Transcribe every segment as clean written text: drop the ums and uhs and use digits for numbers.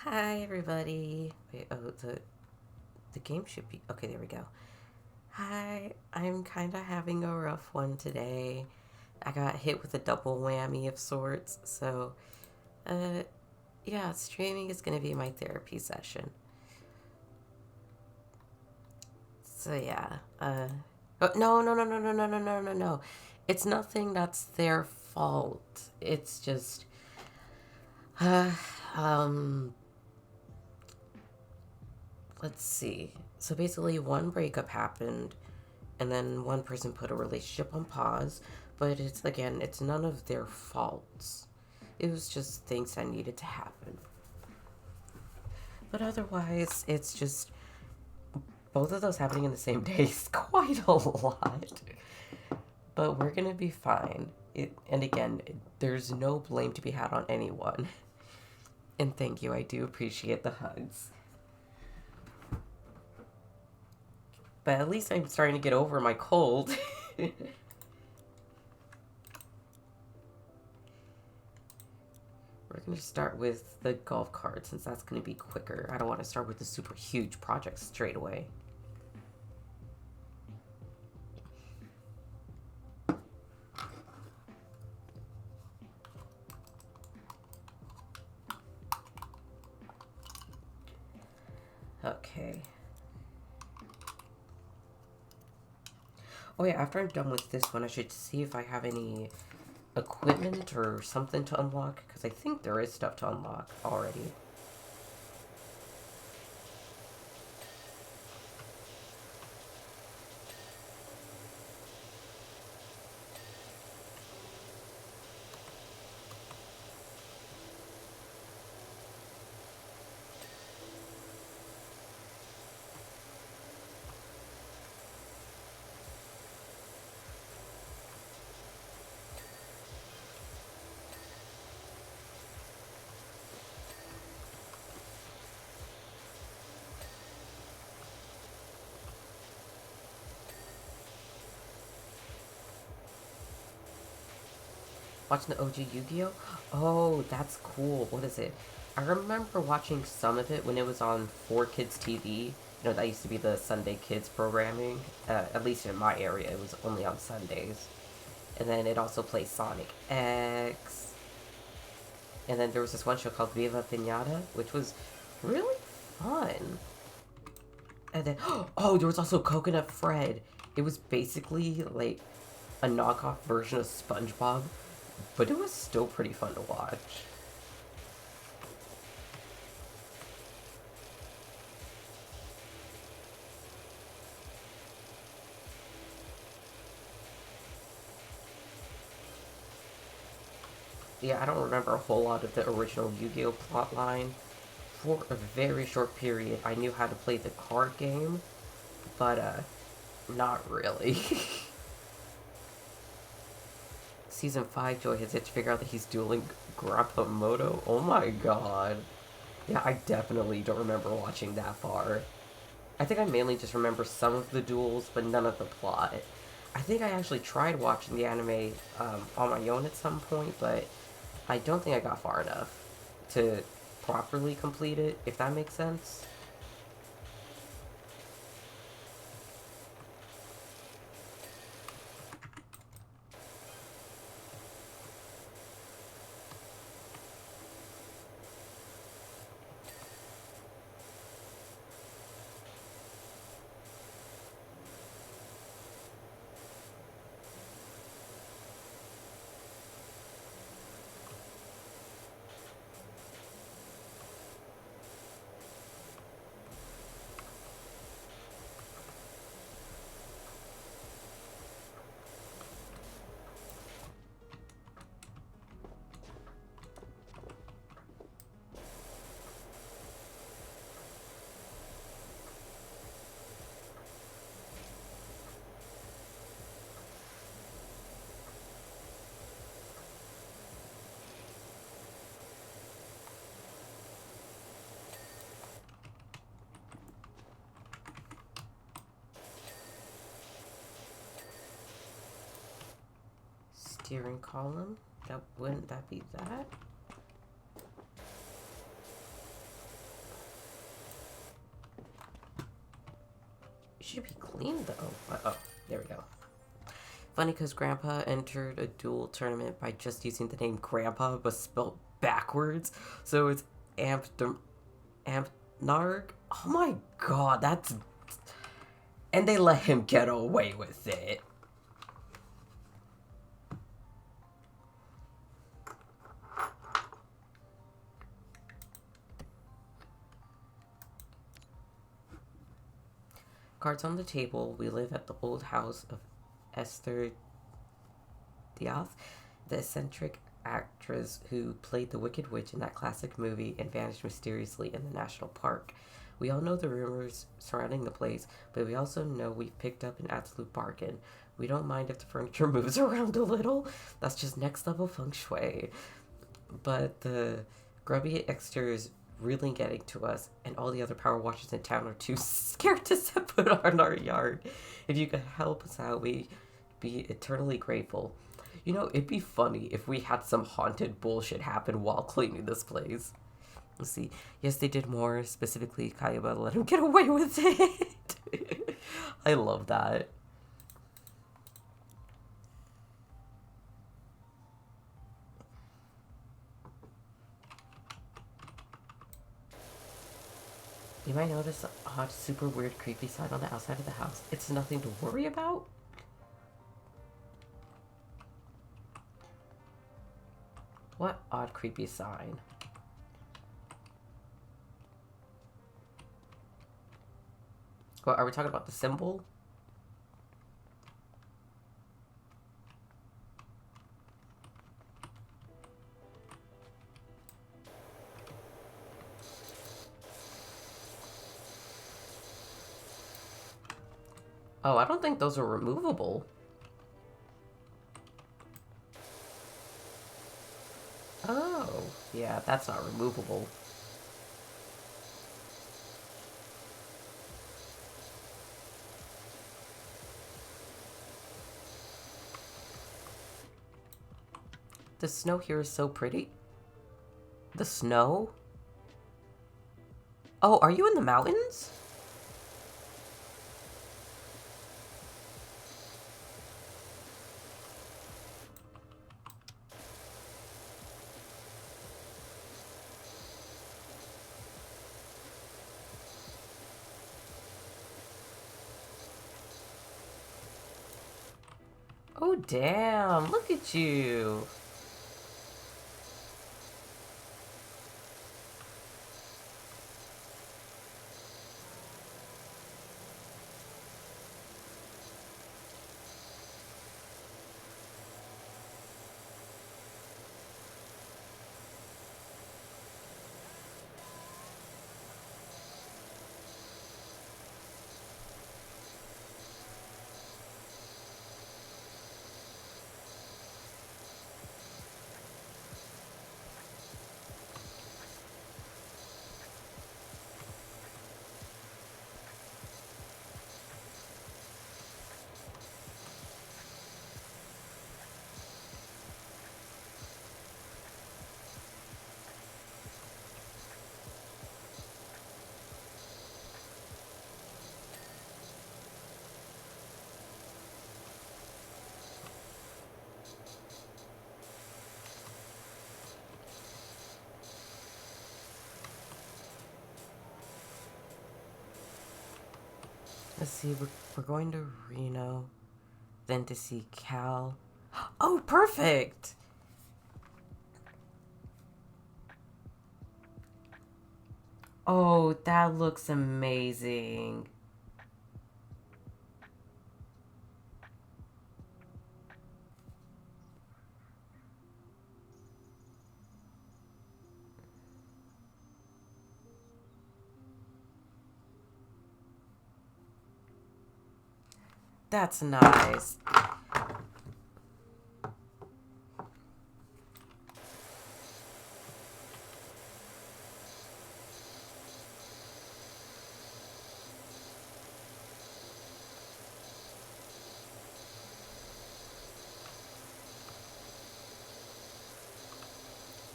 Hi everybody. Wait, the game should be okay, there we go. Hi, I'm kinda having a rough one today. I got hit with a double whammy of sorts, so uh yeah, streaming is gonna be my therapy session. So yeah, oh, no. It's nothing that's their fault. It's just uh um let's see. So basically one breakup happened and then one person put a relationship on pause, but it's none of their faults. It was just things that needed to happen. But otherwise, it's just both of those happening in the same day is quite a lot. But we're gonna be fine. And again, there's no blame to be had on anyone. And thank you, I do appreciate the hugs. But at least I'm starting to get over my cold. We're going to start with the golf cart since that's going to be quicker. I don't want to start with the super huge project straight away. Okay. Oh yeah, after I'm done with this one, I should see if I have any equipment or something to unlock? Because I think there is stuff to unlock already. Watching the OG Yu-Gi-Oh? Oh, that's cool. What is it? I remember watching some of it when it was on 4Kids TV. You know, that used to be the Sunday Kids programming. At least in my area, it was only on Sundays. And then it also plays Sonic X. And then there was this one show called Viva Pinata, which was really fun. And then, oh, there was also Coconut Fred. It was basically like a knockoff version of SpongeBob, but it was still pretty fun to watch. Yeah, I don't remember a whole lot of the original Yu-Gi-Oh plotline. For a very short period, I knew how to play the card game, but not really. Season 5, Joy has yet to figure out that he's dueling Grandpa Moto. Oh my god. Yeah, I definitely don't remember watching that far. I think I mainly just remember some of the duels, but none of the plot. I think I actually tried watching the anime on my own at some point, but I don't think I got far enough to properly complete it, if that makes sense. Steering column? That wouldn't that be that? It should be clean though. Oh, there we go. Funny because Grandpa entered a duel tournament by just using the name Grandpa but spelled backwards. So it's Ampnarg. Oh my god, that's. And they let him get away with it. Cards on the table. We live at the old house of Esther Diaz, the eccentric actress who played the Wicked Witch in that classic movie and vanished mysteriously in the national park. We all know the rumors surrounding the place, but we also know we've picked up an absolute bargain. We don't mind if the furniture moves around a little. That's just next level feng shui. But the grubby exterior is really getting to us, and all the other power washers in town are too scared to set foot on our yard. If you could help us out, we'd be eternally grateful. You know, it'd be funny if we had some haunted bullshit happen while cleaning this place. Let's see. Yes, they did more. Specifically, Kayaba let him get away with it. I love that. You might notice a odd, super weird, creepy sign on the outside of the house. It's nothing to worry about. What odd, creepy sign? What, are we talking about the symbol? Oh, I don't think those are removable. Oh, yeah, that's not removable. The snow here is so pretty. The snow? Oh, are you in the mountains? Oh, damn. Look at you. Let's see, we're going to Reno, then to see Cal. Oh, perfect! Oh, that looks amazing. That's nice.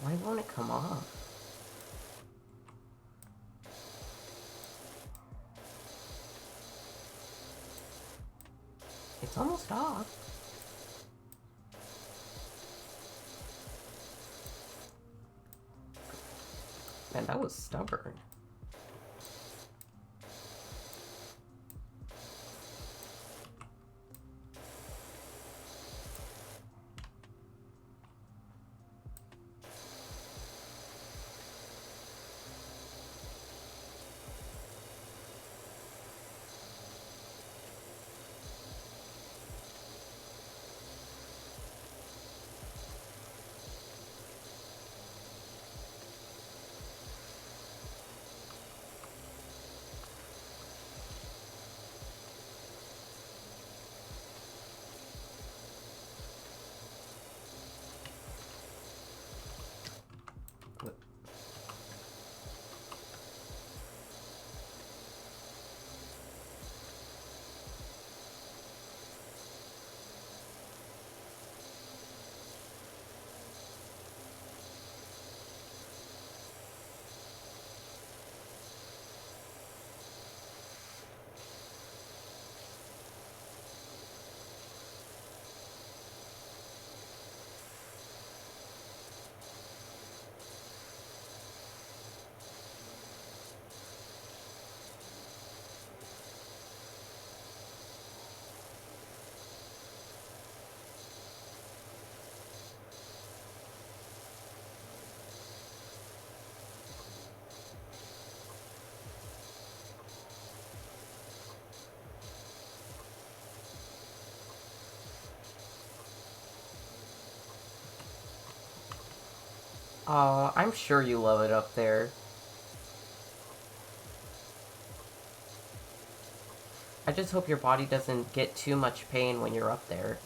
Why won't it come off? It's almost off. Man, that was stubborn. Oh, I'm sure you love it up there. I just hope your body doesn't get too much pain when you're up there.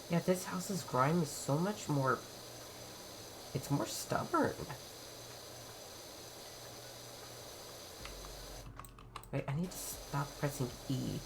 Yeah, this house's grime is so much more... It's more stubborn. Wait, I need to stop pressing E.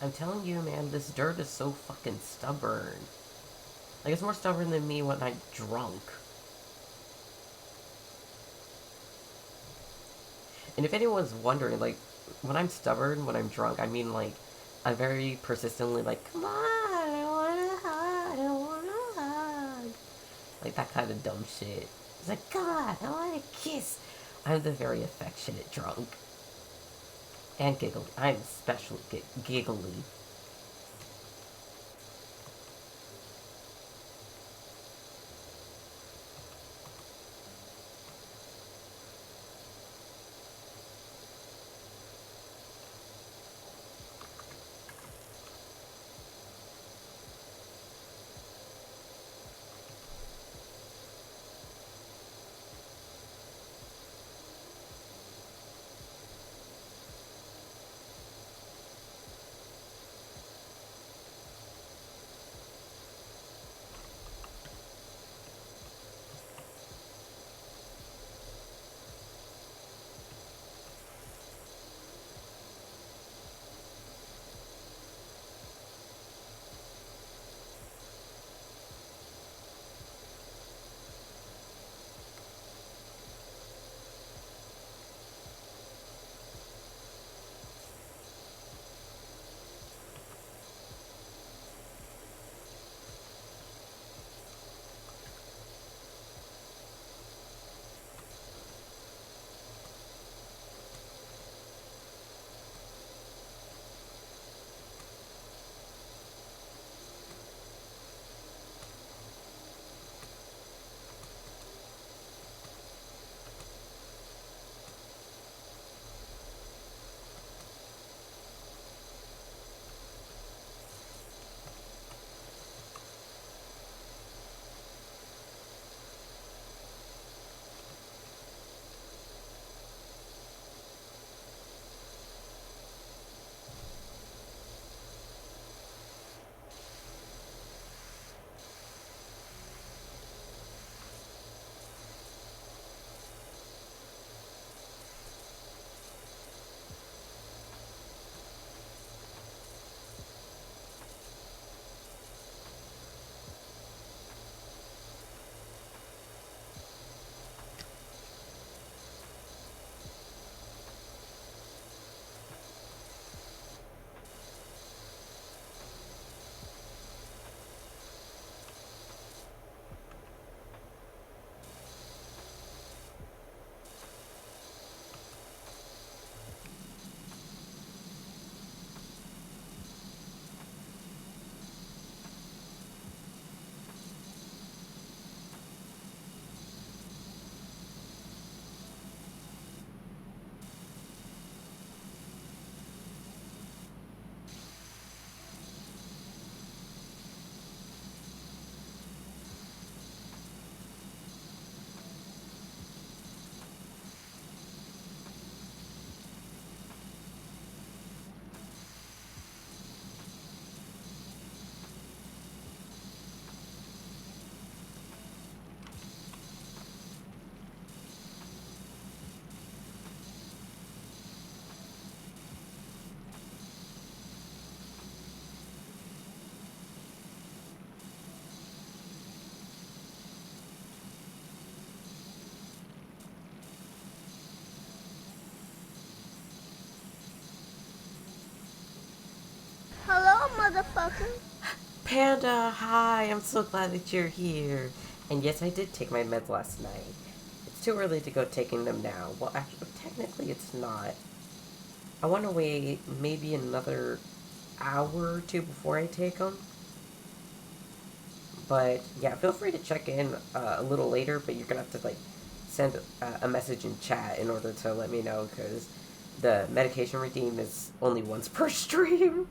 I'm telling you, man, this dirt is so fucking stubborn. Like, it's more stubborn than me when I'm drunk. And if anyone's wondering, like, when I'm stubborn, when I'm drunk, I mean, like, I'm very persistently like, come on, I wanna hug, I wanna hug. Like, that kind of dumb shit. It's like, come on, I wanna kiss. I'm the very affectionate drunk. And giggly. I'm especially giggly. Hello, motherfucker. Panda, hi, I'm so glad that you're here. And yes, I did take my meds last night. It's too early to go taking them now. Well, actually, technically, it's not. I want to wait maybe another hour or two before I take them. But yeah, feel free to check in a little later, but you're going to have to, like, send a message in chat in order to let me know because the medication redeem is only once per stream.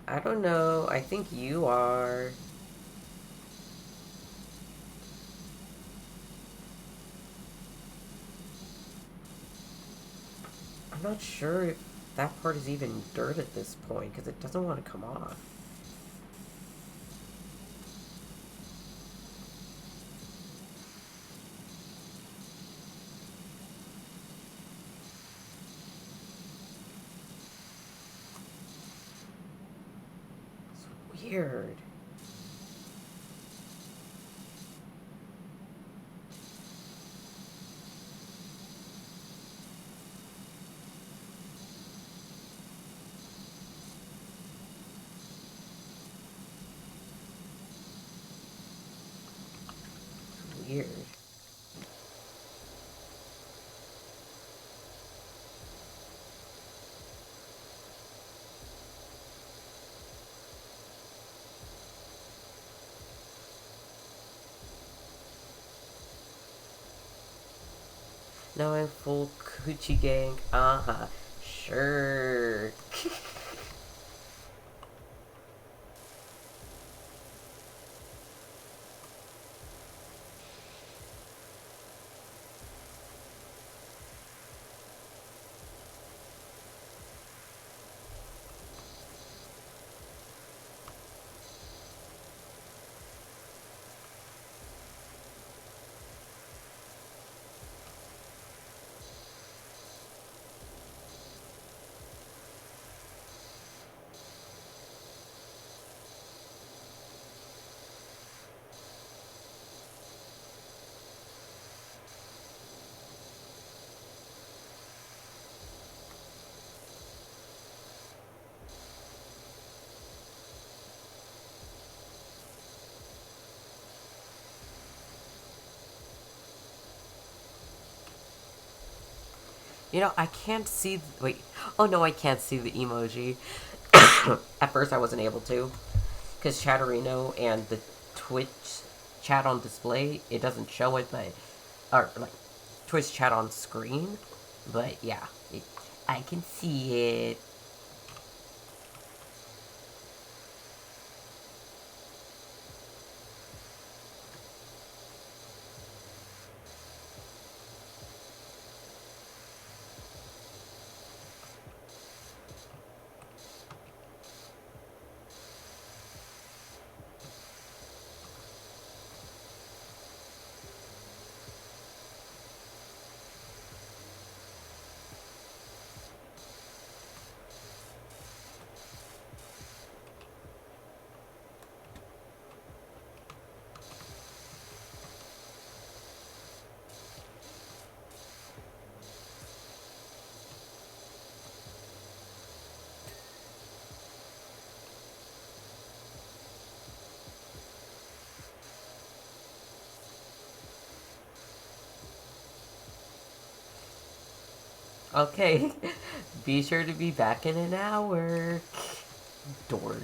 I don't know. I think you are. I'm not sure if that part is even dirt at this point because it doesn't want to come off. weird. Weird. Now I'm full coochie gang. Uh-huh. Sure. You know, I can't see. Wait. Oh no, I can't see the emoji. At first, I wasn't able to because Chatterino and the Twitch chat on display, it doesn't show it, but or like Twitch chat on screen. But yeah, I can see it. Okay, be sure to be back in an hour. Dork.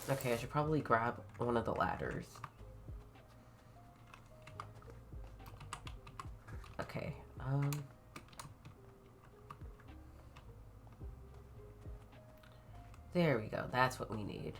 Okay, I should probably grab one of the ladders. Okay, there we go. That's what we need.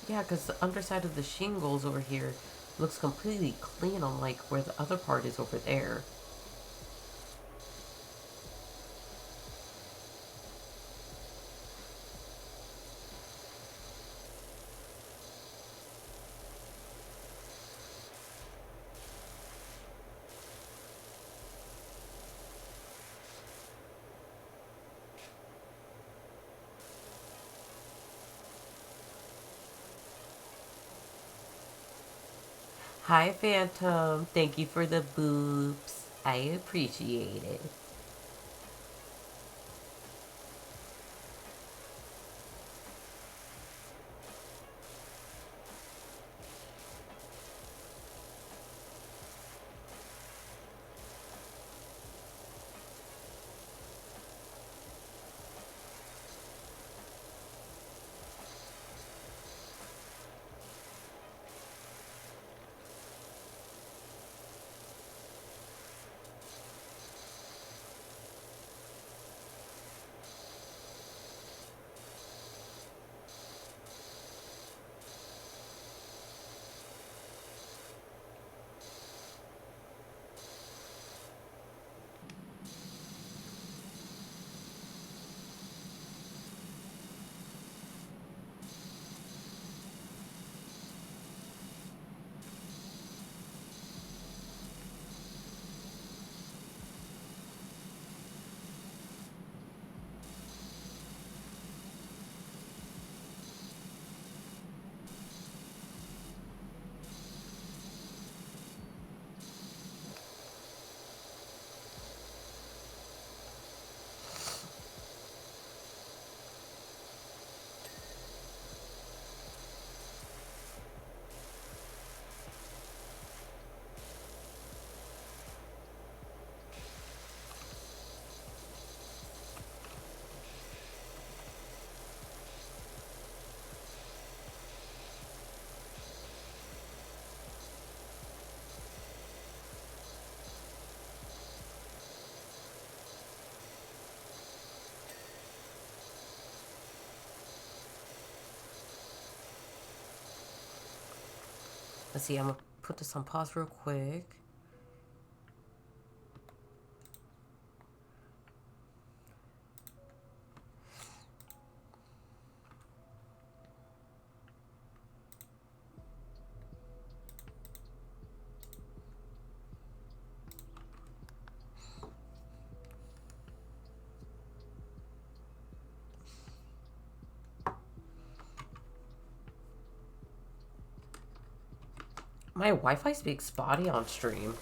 Yeah, because the underside of the shingles over here looks completely clean, unlike where the other part is over there. Hi, Phantom. Thank you for the boobs. I appreciate it. Let's see, I'm gonna put this on pause real quick. My Wi-Fi speaks spotty on stream.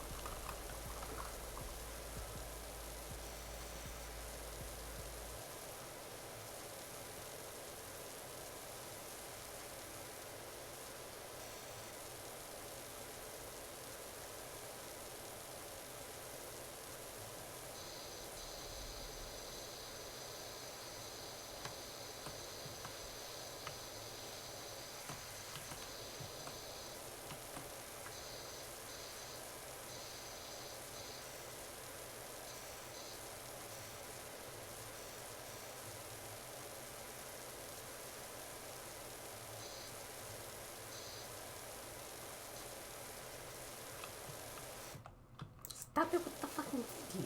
Stop it with the fucking tea.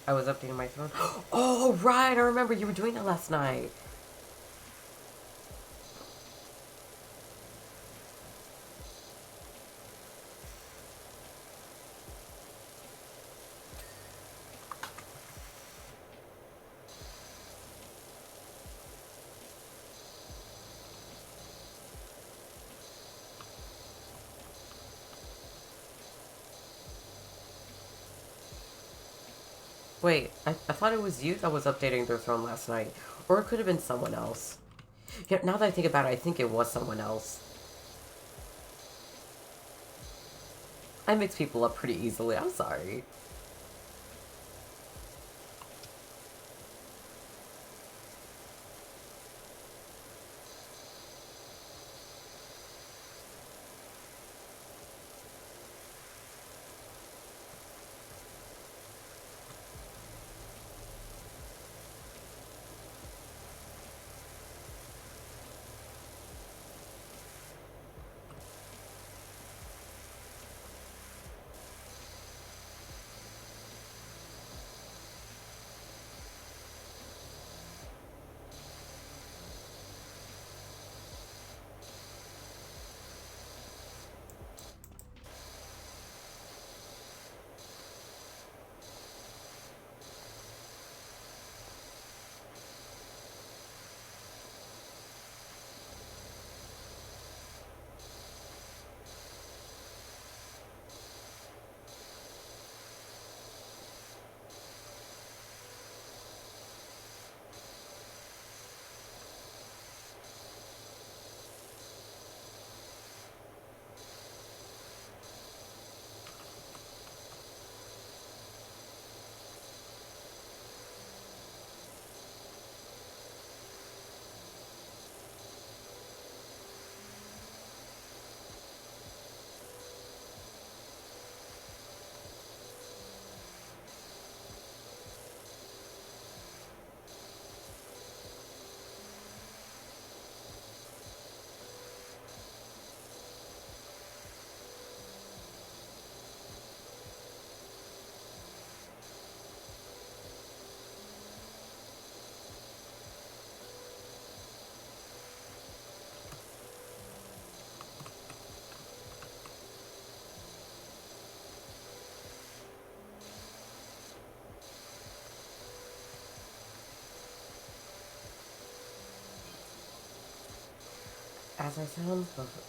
I was updating my phone. Oh, right. I remember you were doing that last night. Wait, I thought it was you that was updating their phone last night. Or it could have been someone else. Yeah, now that I think about it, I think it was someone else. I mix people up pretty easily. I'm sorry. As I sound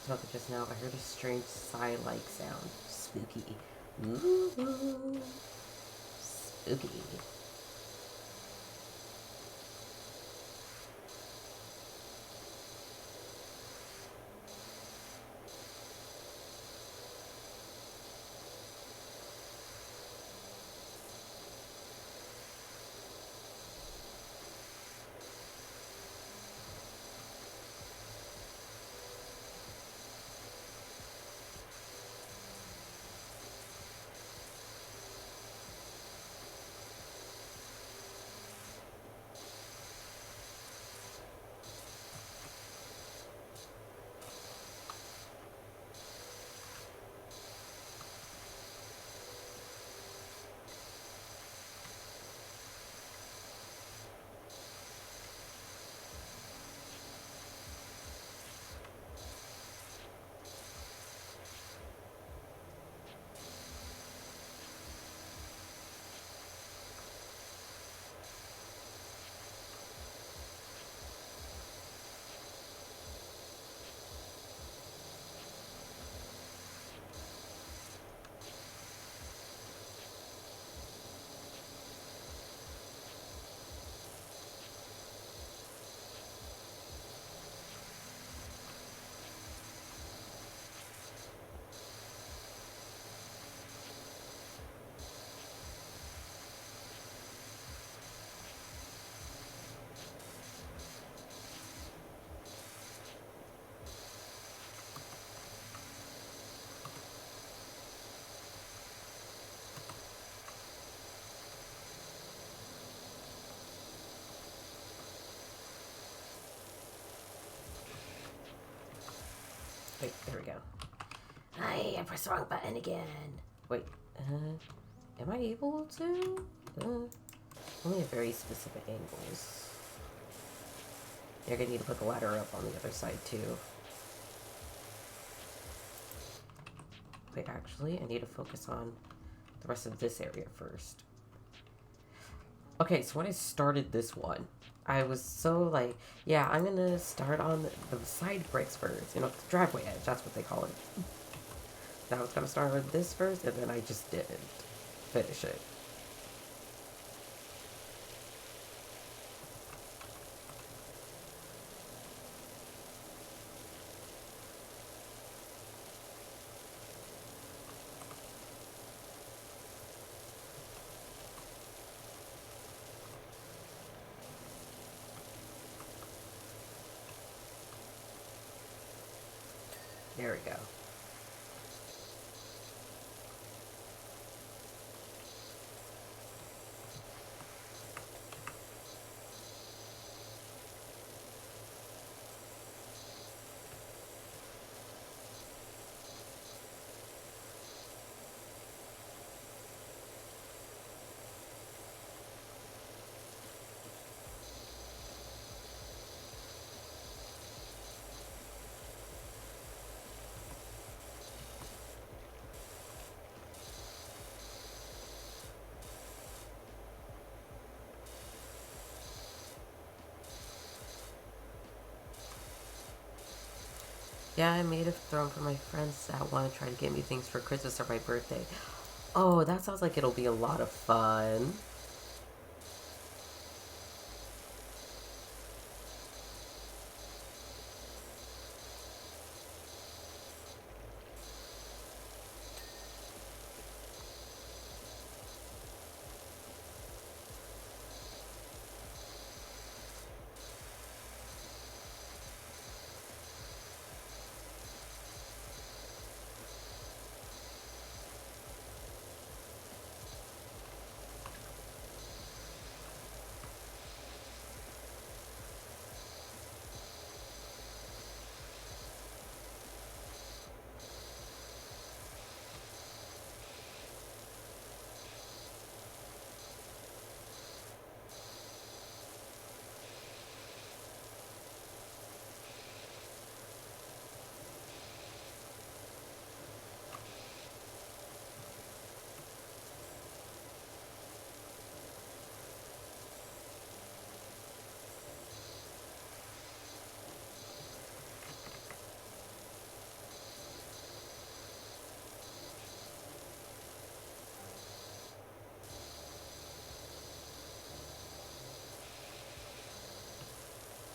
talking just now, I heard a strange sigh-like sound. Spooky. Ooh, spooky. Wait, there we go. I pressed the wrong button again. Wait, am I able to? Only at very specific angles. You're gonna need to put the ladder up on the other side too. Wait, actually, I need to focus on the rest of this area first. Okay, so when I started this one, I was so like, yeah, I'm gonna start on the side bricks first. You know, the driveway edge, that's what they call it. I was gonna start with this first, and then I just didn't finish it. There we go. Yeah, I made a throne for my friends that want to try to get me things for Christmas or my birthday. Oh, that sounds like it'll be a lot of fun.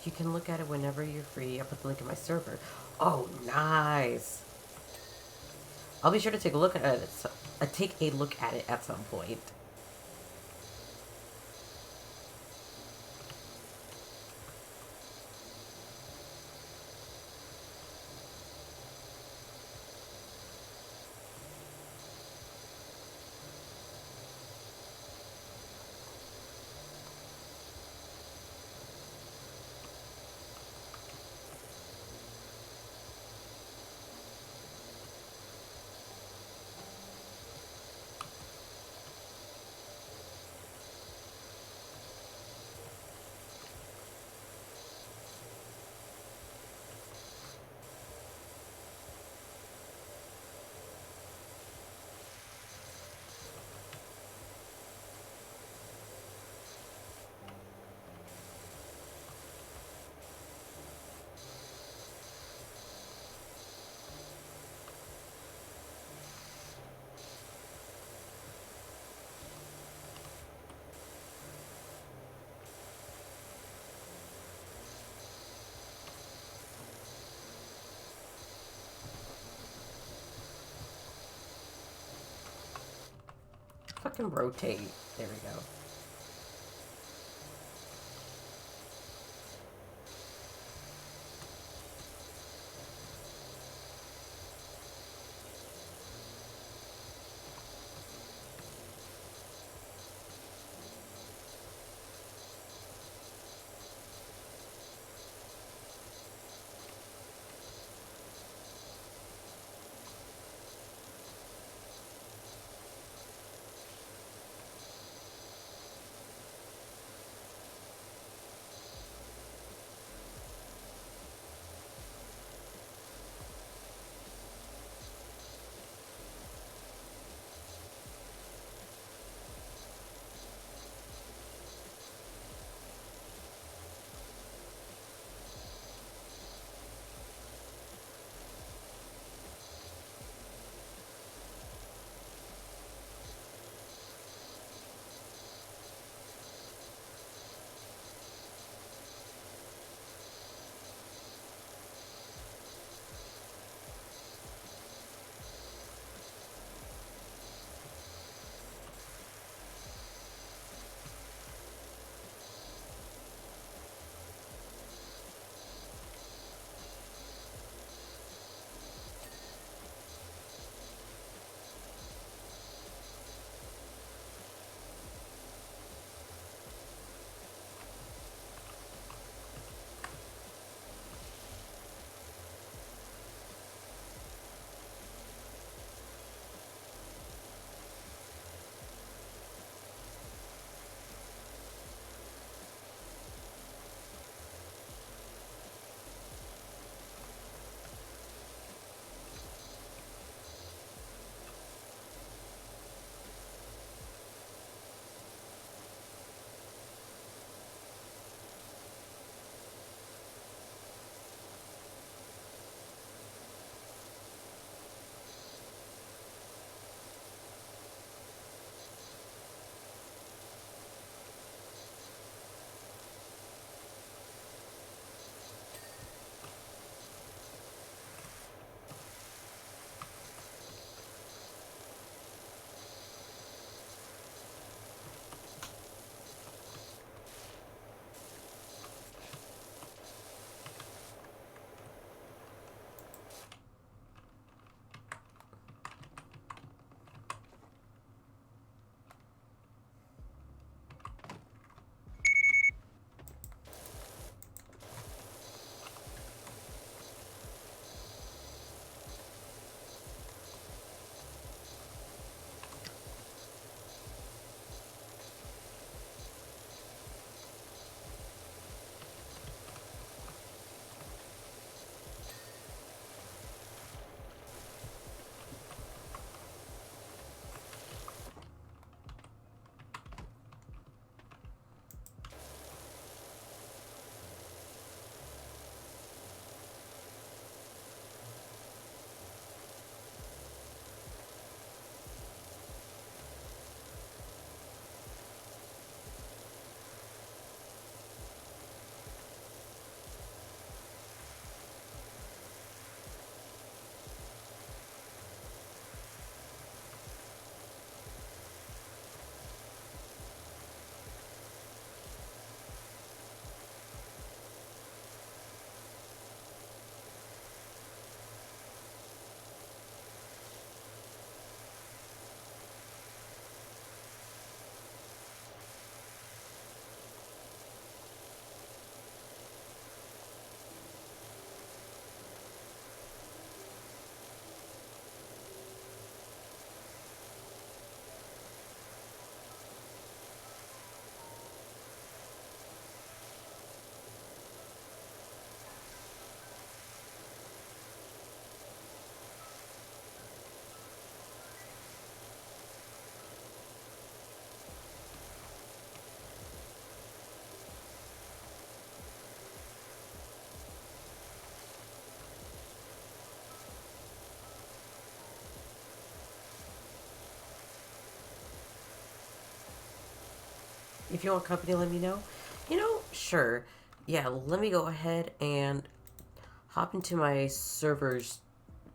You can look at it whenever you're free. I put the link in my server. Oh, nice. I'll be sure to take a look at it. Take a look at it at some point. Fucking rotate. There we go. If you want company, let me know. Sure. Yeah, let me go ahead and hop into my server's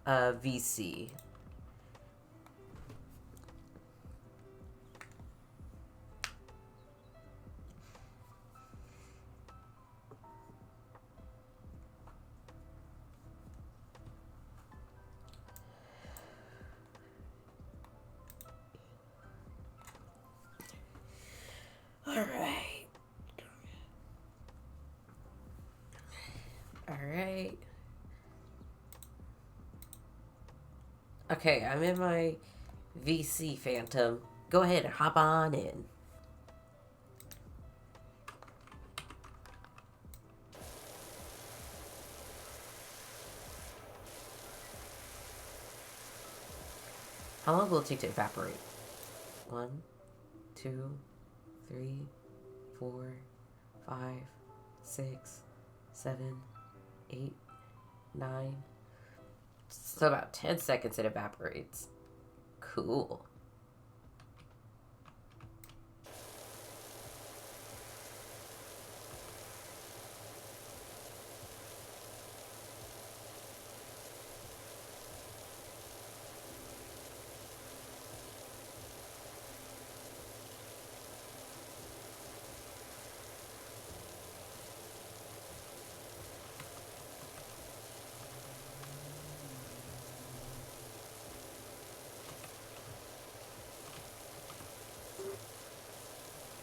VC. All right. All right. Okay, I'm in my VC, Phantom. Go ahead and hop on in. How long will it take to evaporate? 1, 2, 3, 4, 5, 6, 7, 8, 9. So about 10 seconds it evaporates. Cool.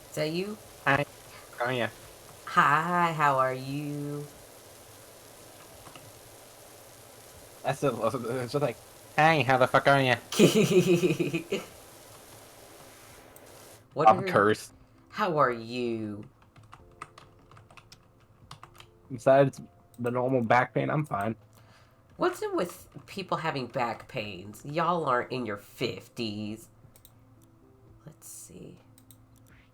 Is that you? Hi. Oh yeah. Hi, how are you? It's just like, hey, how the fuck are you? What I'm are. cursed. How are you? Besides the normal back pain, I'm fine. What's it with people having back pains? Y'all aren't in your 50s. Let's see.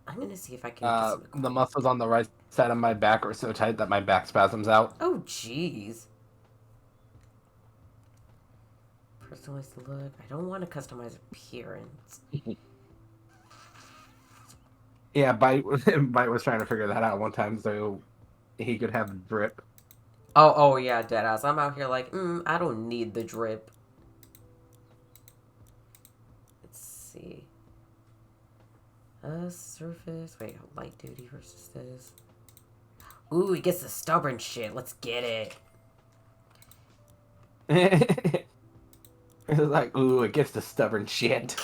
I'm gonna see if I can get some The equipment. muscles on the right side of my back are so tight that my back spasms out. Oh, jeez. Personalize the look. I don't want to customize appearance. Yeah, Bite was trying to figure that out one time so he could have drip. Oh yeah, deadass. I'm out here like, I don't need the drip. Let's see. Surface. Wait, light duty versus this. Ooh, he gets the stubborn shit. Let's get it. It's like, ooh, it gets the stubborn shit.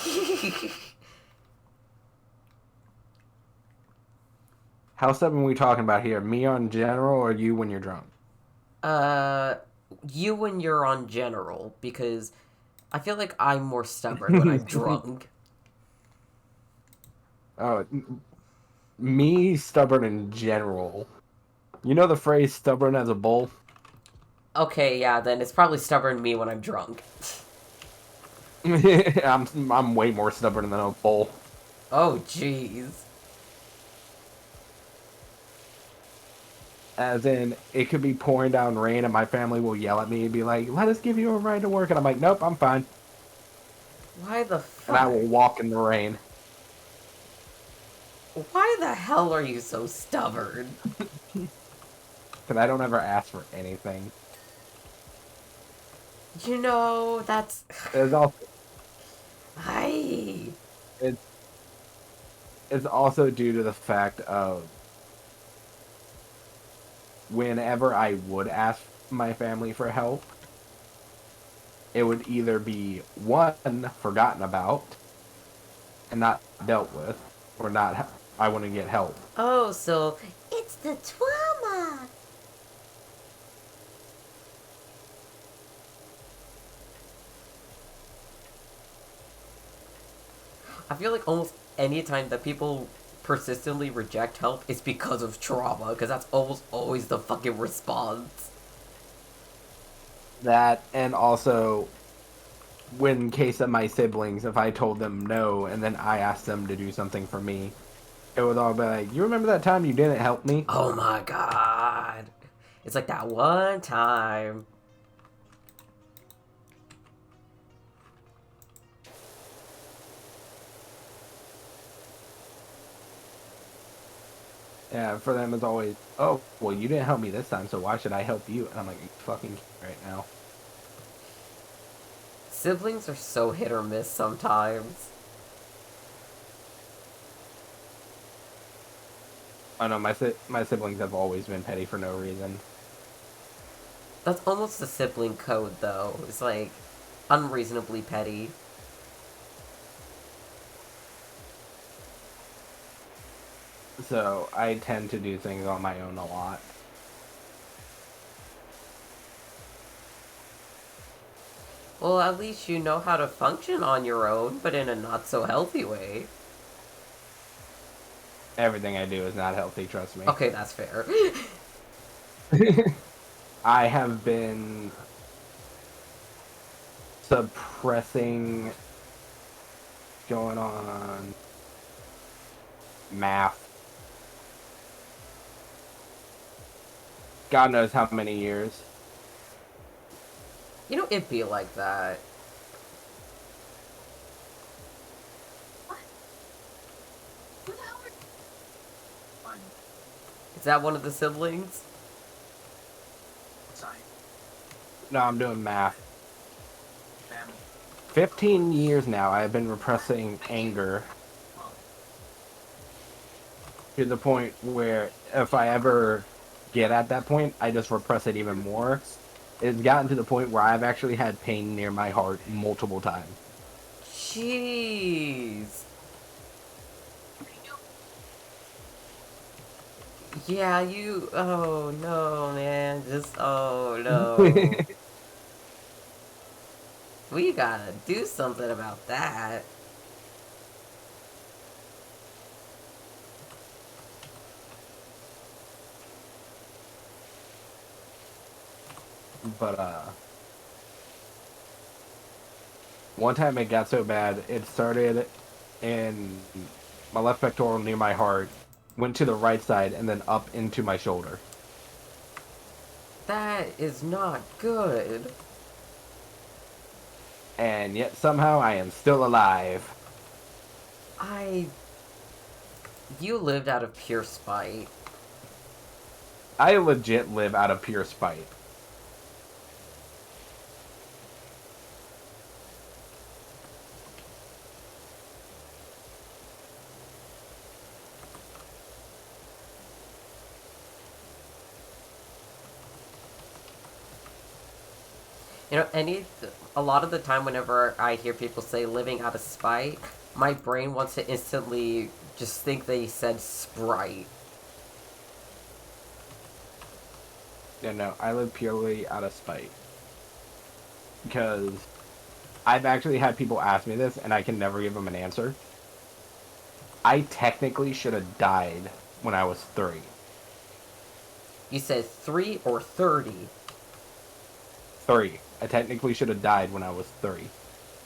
How stubborn are we talking about here? Me on general or you when you're drunk? uh, you when you're on general, because I feel like I'm more stubborn when I'm drunk. Oh, me stubborn in general. You know the phrase stubborn as a bull? Okay, yeah, then it's probably stubborn me when I'm drunk. I'm way more stubborn than a bull. Oh, jeez. As in, it could be pouring down rain and my family will yell at me and be like, let us give you a ride to work. And I'm like, nope, I'm fine. Why the And I fuck? will walk in the rain. Why the hell are you so stubborn? Because I don't ever ask for anything. That's. It's also, Hi. it's, it's also due to the fact of whenever I would ask my family for help, it would either be one, forgotten about and not dealt with, or not, I wouldn't get help. Oh, so it's the trauma. I feel like almost any time that people persistently reject help is because of trauma, because that's almost always the fucking response. That, and also when case of my siblings, if I told them no and then I asked them to do something for me, it would all be like, you remember that time you didn't help me? Oh my god. It's like that one time. Yeah, for them it's always, oh, well, you didn't help me this time, so why should I help you? And I'm like, you fucking right now. Siblings are so hit or miss sometimes. I know my siblings have always been petty for no reason. That's almost the sibling code, though. It's like unreasonably petty. So I tend to do things on my own a lot. Well, at least you know how to function on your own, but in a not so healthy way. Everything I do is not healthy, trust me. Okay, that's fair. I have been suppressing going on math. God knows how many years. You know, it'd be like that. Is that one of the siblings? No, I'm doing math. 15 years now, I've been repressing anger to the point where if I ever get at that point, I just repress it even more. It's gotten to the point where I've actually had pain near my heart multiple times. Jeez. Yeah, you. Oh no, man. Just. Oh no. We gotta do something about that. But one time it got so bad, it started in my left pectoral near my heart, went to the right side, and then up into my shoulder. That is not good. And yet somehow I am still alive. I. You lived out of pure spite. I legit live out of pure spite. You know, a lot of the time, whenever I hear people say living out of spite, my brain wants to instantly just think they said Sprite. Yeah, no, I live purely out of spite. Because I've actually had people ask me this, and I can never give them an answer. I technically should have died when I was 3. You said 3 or 30. 3. I technically should have died when I was 3.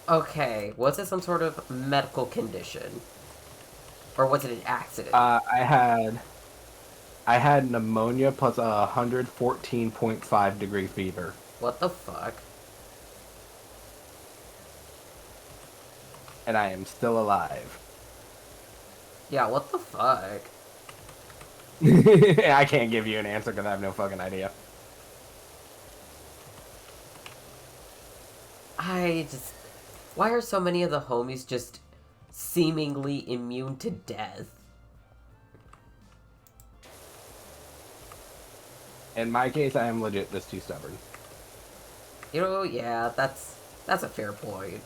Okay, was it some sort of medical condition? Or was it an accident? I had pneumonia plus 114.5-degree fever, What the fuck? and I am still alive. Yeah, what the fuck? I can't give you an answer because I have no fucking idea. I just. Why are so many of the homies just seemingly immune to death? In my case, I am legit just too stubborn. You know, yeah, that's a fair point.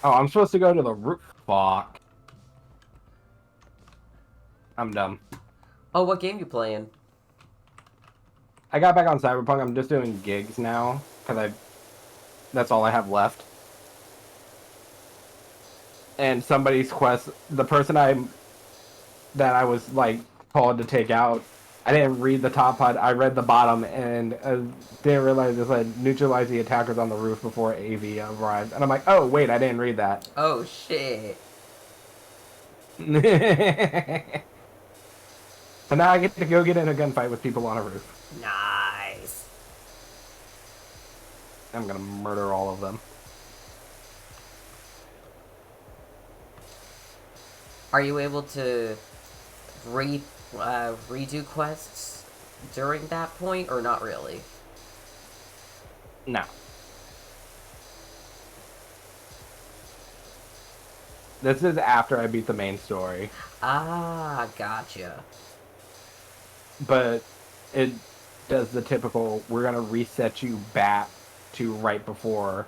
Oh, I'm supposed to go to the roof. Fuck. I'm dumb. Oh, what game you playing? I got back on Cyberpunk. I'm just doing gigs now because that's all I have left. And somebody's quest, the person that I was like called to take out, I didn't read the top HUD. I read the bottom and didn't realize it said neutralize the attackers on the roof before AV arrives. And I'm like, oh wait, I didn't read that. Oh shit. So now I get to go get in a gunfight with people on a roof. Nice. I'm gonna murder all of them. Are you able to re redo quests during that point, or not really? No. This is after I beat the main story. Ah, gotcha. But it does the typical, we're going to reset you back to right before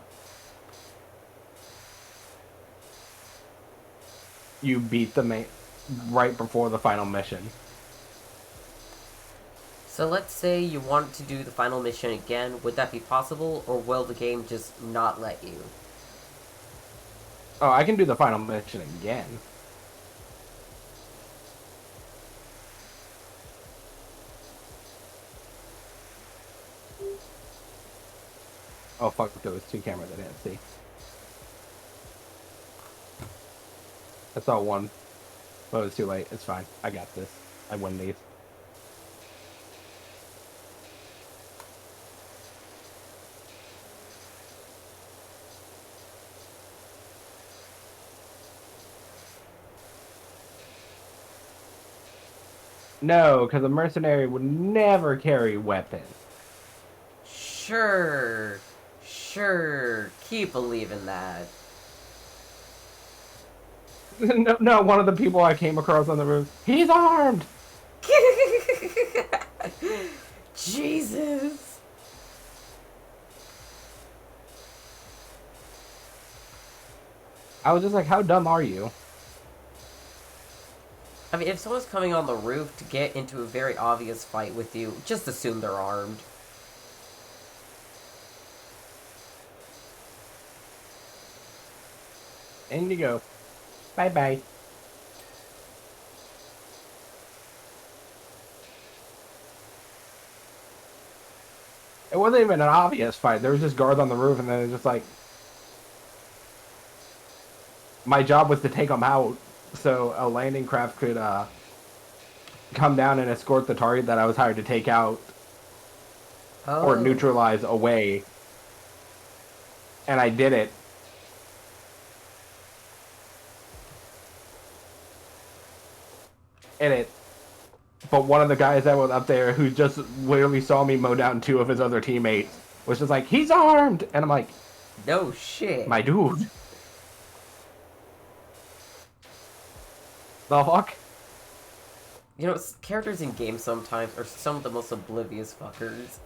you beat the main, right before the final mission. So let's say you want to do the final mission again. Would that be possible, or will the game just not let you? Oh, I can do the final mission again. Oh, fuck, there was two cameras I didn't see. I saw one, but it was too late. It's fine. I got this. I win these. No, because a mercenary would never carry weapons. Sure, sure. Keep believing that. No, no, one of the people I came across on the roof, he's armed! Jesus. I was just like, how dumb are you? I mean, if someone's coming on the roof to get into a very obvious fight with you, just assume they're armed. And you go, bye bye. It wasn't even an obvious fight. There was just guards on the roof, and then it's just like, my job was to take them out so a landing craft could come down and escort the target that I was hired to take out or Oh. neutralize away. And I did it. And it. But one of the guys that was up there who just literally saw me mow down two of his other teammates was just like, he's armed! And I'm like, No shit. my dude. The fuck? You know, characters in games sometimes are some of the most oblivious fuckers.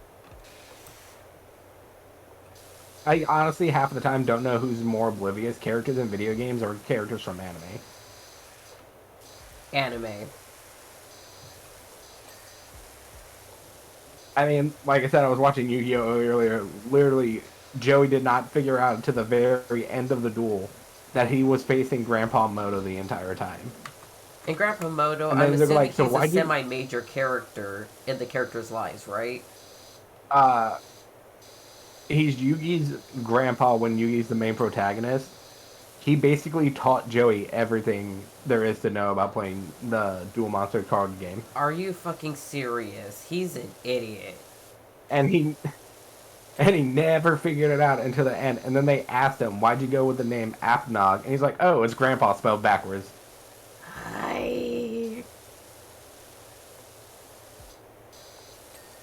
I honestly half the time don't know who's more oblivious, characters in video games or characters from anime. Anime. I mean, like I said, I was watching Yu-Gi-Oh! Earlier. Literally, Joey did not figure out to the very end of the duel that he was facing Grandpa Moto the entire time. And Grandpa Moto, And I'm then they're assuming like, so he's why a do you... semi-major character in the character's lives, right? Uh, he's Yugi's grandpa when Yugi's the main protagonist. He basically taught Joey everything there is to know about playing the Duel Monster card game. Are you fucking serious? He's an idiot. And he never figured it out until the end. And then they asked him, why'd you go with the name Apnog? And he's like, oh, it's grandpa spelled backwards. Hi.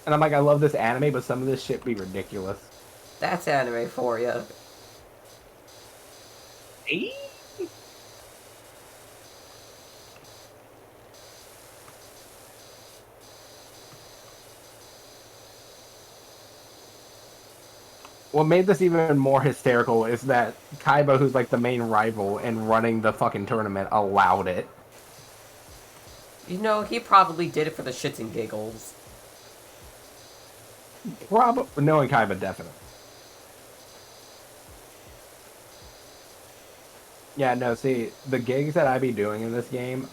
And I'm like, I love this anime, but some of this shit be ridiculous. That's anime for you. What made this even more hysterical is that Kaiba, who's like the main rival and running the fucking tournament, allowed it. You know, he probably did it for the shits and giggles. Probably knowing Kaiba, definitely. Yeah, no, see, the gigs that I be doing in this game,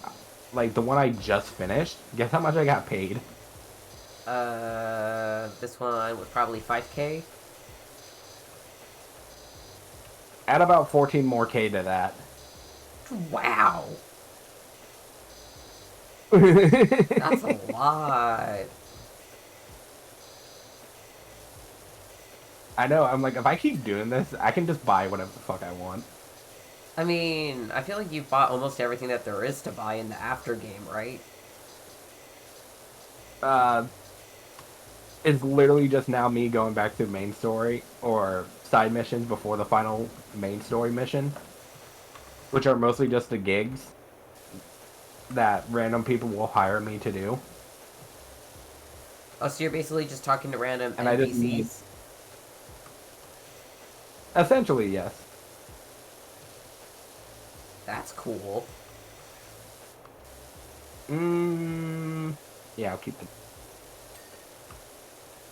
like the one I just finished, guess how much I got paid? This one was probably 5K. Add about 14 more K to that. Wow. That's a lot. I know, I'm like, if I keep doing this, I can just buy whatever the fuck I want. I mean, I feel like you bought almost everything that there is to buy in the after game, right? Uh, it's literally just now me going back to main story or side missions before the final main story mission, which are mostly just the gigs that random people will hire me to do. Oh, so you're basically just talking to random And I just need, NPCs? essentially, yes. That's cool. Mm, yeah, I'll keep it.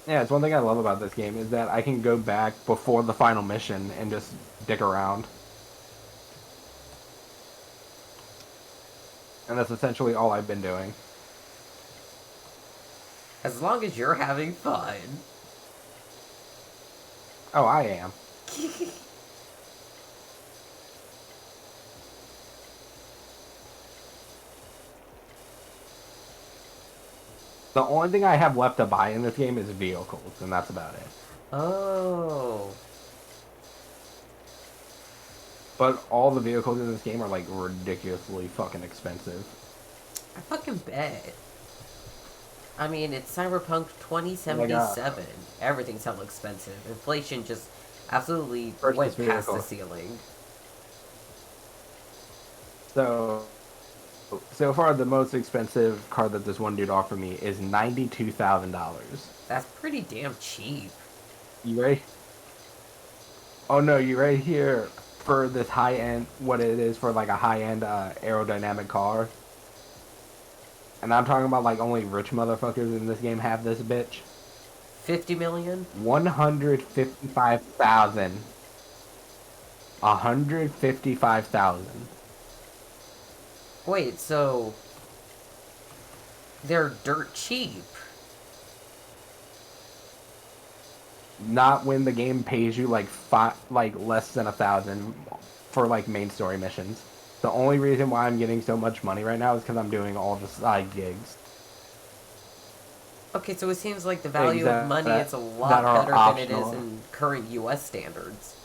Yeah, it's one thing I love about this game is that I can go back before the final mission and just dick around. And that's essentially all I've been doing. As long as you're having fun. Oh, I am. The only thing I have left to buy in this game is vehicles, and that's about it. Oh. But all the vehicles in this game are like ridiculously fucking expensive. I fucking bet. I mean, it's Cyberpunk Like 2077. Everything's hella expensive. Inflation just absolutely purchase went past the vehicle. ceiling. So so far the most expensive car that this one dude offered me is $92,000. That's pretty damn cheap. You ready? Oh no, you right here for this high end, what it is for like a high end aerodynamic car. And I'm talking about like only rich motherfuckers in this game have this bitch. 50 million? 155,000. 155,000. Wait, so they're dirt cheap. Not when the game pays you like like less than 1,000 for like main story missions. The only reason why I'm getting so much money right now is because I'm doing all the side gigs. Okay, so it seems like the value of Exact money is a that lot are better than it is optional. in current US standards.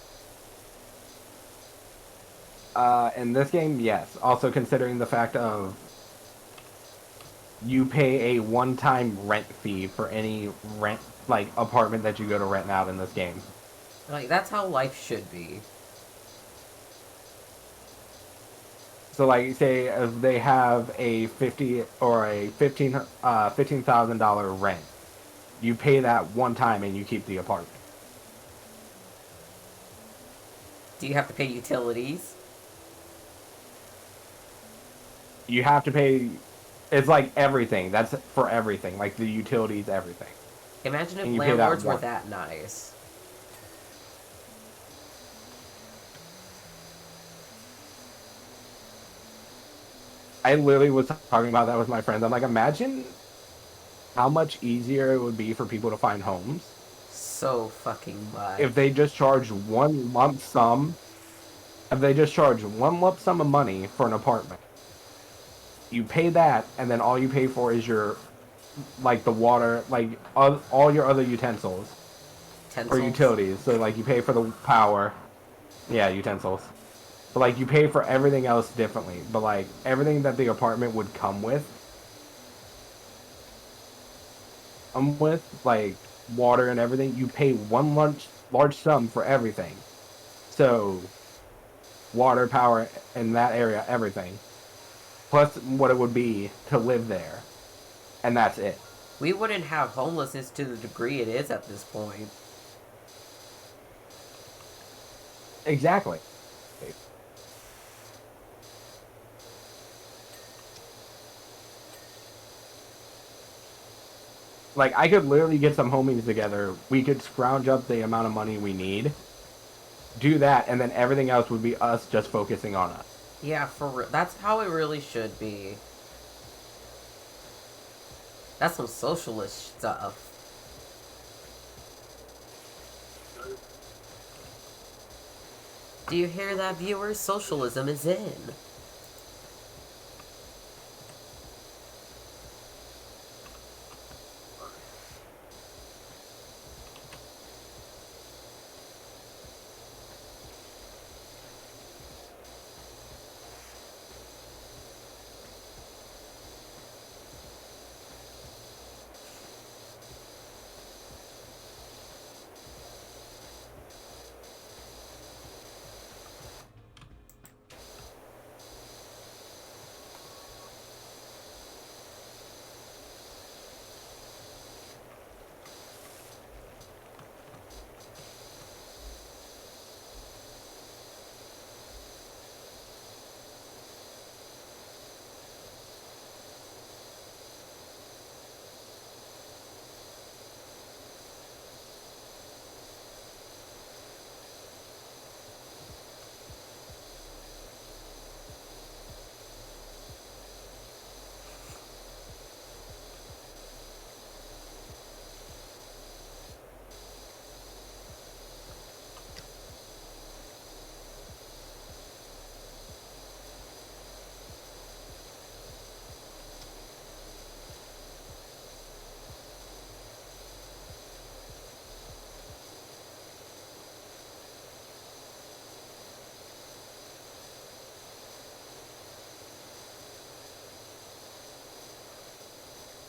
In this game, yes. Also considering the fact of you pay a one-time rent fee for any rent like apartment that you go to rent out in this game. Like, that's how life should be. So like say if they have a 50 or a 15 $15,000 rent, you pay that one time and you keep the apartment. Do you have to pay utilities? You have to pay, it's like everything. That's for everything, like the utilities, everything. Imagine if And you pay that landlords were one. that nice. I literally was talking about that with my friends. I'm like, imagine how much easier it would be for people to find homes So fucking much. if they just charged one lump sum. If they just charge one lump sum of money for an apartment, you pay that, and then all you pay for is your like the water, like all your other utensils or Tensils? utilities. So like you pay for the power, yeah, utensils. But like you pay for everything else differently. But like everything that the apartment would come with like water and everything, you pay one large sum for everything. So water, power in that area, everything. Plus what it would be to live there. And that's it. We wouldn't have homelessness to the degree it is at this point. Exactly. Like I could literally get some homies together. We could scrounge up the amount of money we need, do that, and then everything else would be us just focusing on us. Yeah, that's how it really should be. That's some socialist stuff. Do you hear that, viewers? Socialism is in.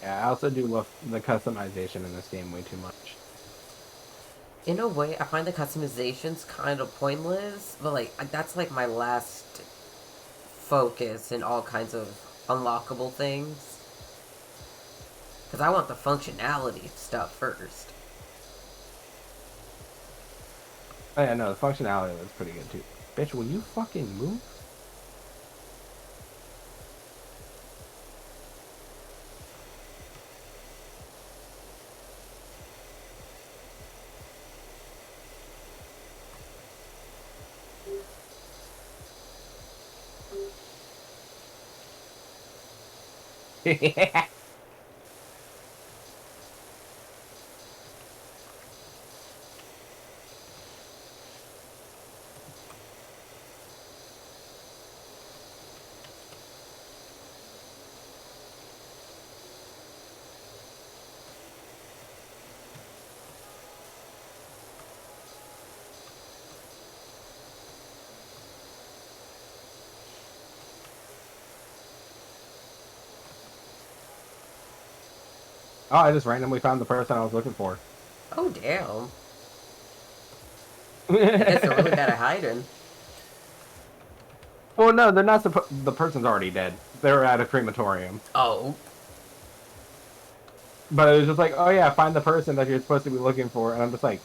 Yeah, I also do love the customization in this game way too much. In a way, I find the customizations kind of pointless, but like that's like my last focus in all kinds of unlockable things. Because I want the functionality stuff first. Oh, yeah, no, the functionality was pretty good too. Bitch, will you fucking move? Oh, I just randomly found the person I was looking for. Oh, damn. I guess they're really bad at hiding. Well, no, they're not supposed. The person's already dead. They're at a crematorium. Oh. But it was just like, oh yeah, find the person that you're supposed to be looking for, and I'm just like,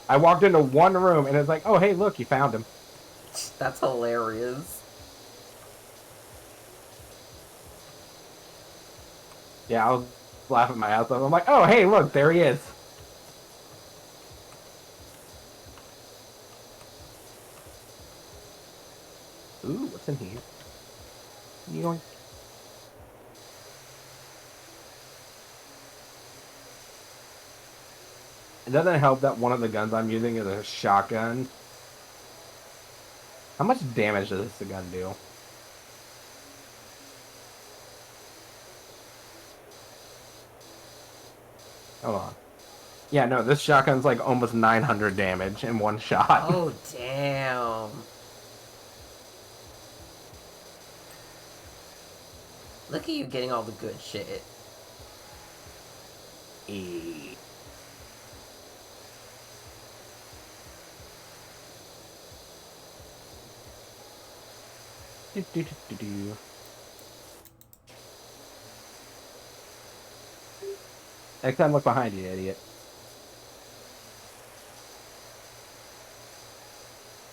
I walked into one room and it's like, oh hey, look, you found him. That's hilarious. Yeah, I was laughing my ass off. I'm like, oh hey, look, there he is. Ooh, what's in here? Yoink. It doesn't help that one of the guns I'm using is a shotgun. How much damage does this gun do? Hold on. Yeah, no, this shotgun's like almost 900 damage in one shot. Oh, damn. Look at you getting all the good shit. Eh. Do, do, do, do, do. Next time, look behind you, idiot.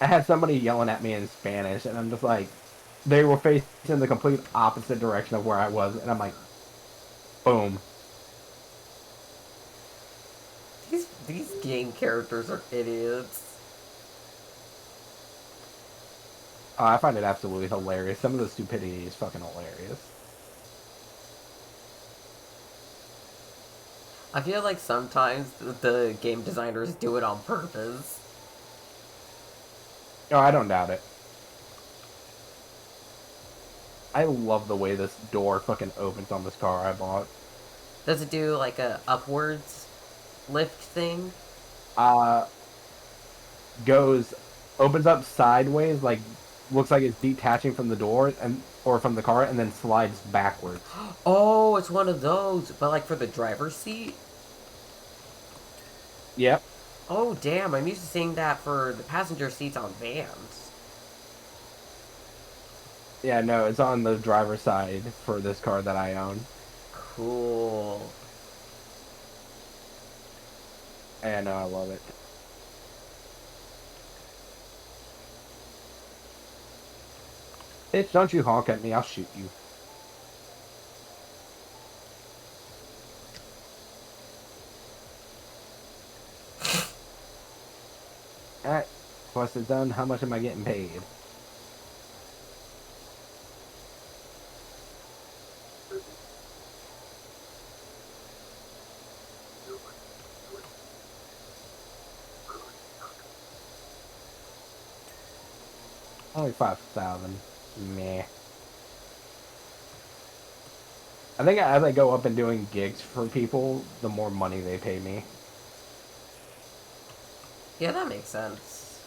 I had somebody yelling at me in Spanish, and I'm just like, they were facing the complete opposite direction of where I was, and I'm like, boom. These game characters are idiots. Oh, I find it absolutely hilarious. Some of the stupidity is fucking hilarious. I feel like sometimes the game designers do it on purpose. Oh, I don't doubt it. I love the way this door fucking opens on this car I bought. Does it do like a upwards lift thing? Uh, goes, opens up sideways, like, looks like it's detaching from the door, and or from the car, and then slides backwards. Oh, it's one of those, but like for the driver's seat? Yep. Oh, damn, I'm used to seeing that for the passenger seats on vans. Yeah, no, it's on the driver's side for this car that I own. Cool. And I love it. Bitch, don't you honk at me, I'll shoot you. Alright, quest is done. How much am I getting paid? Only 5,000. Meh. I think as I go up and doing gigs for people, the more money they pay me. Yeah, that makes sense.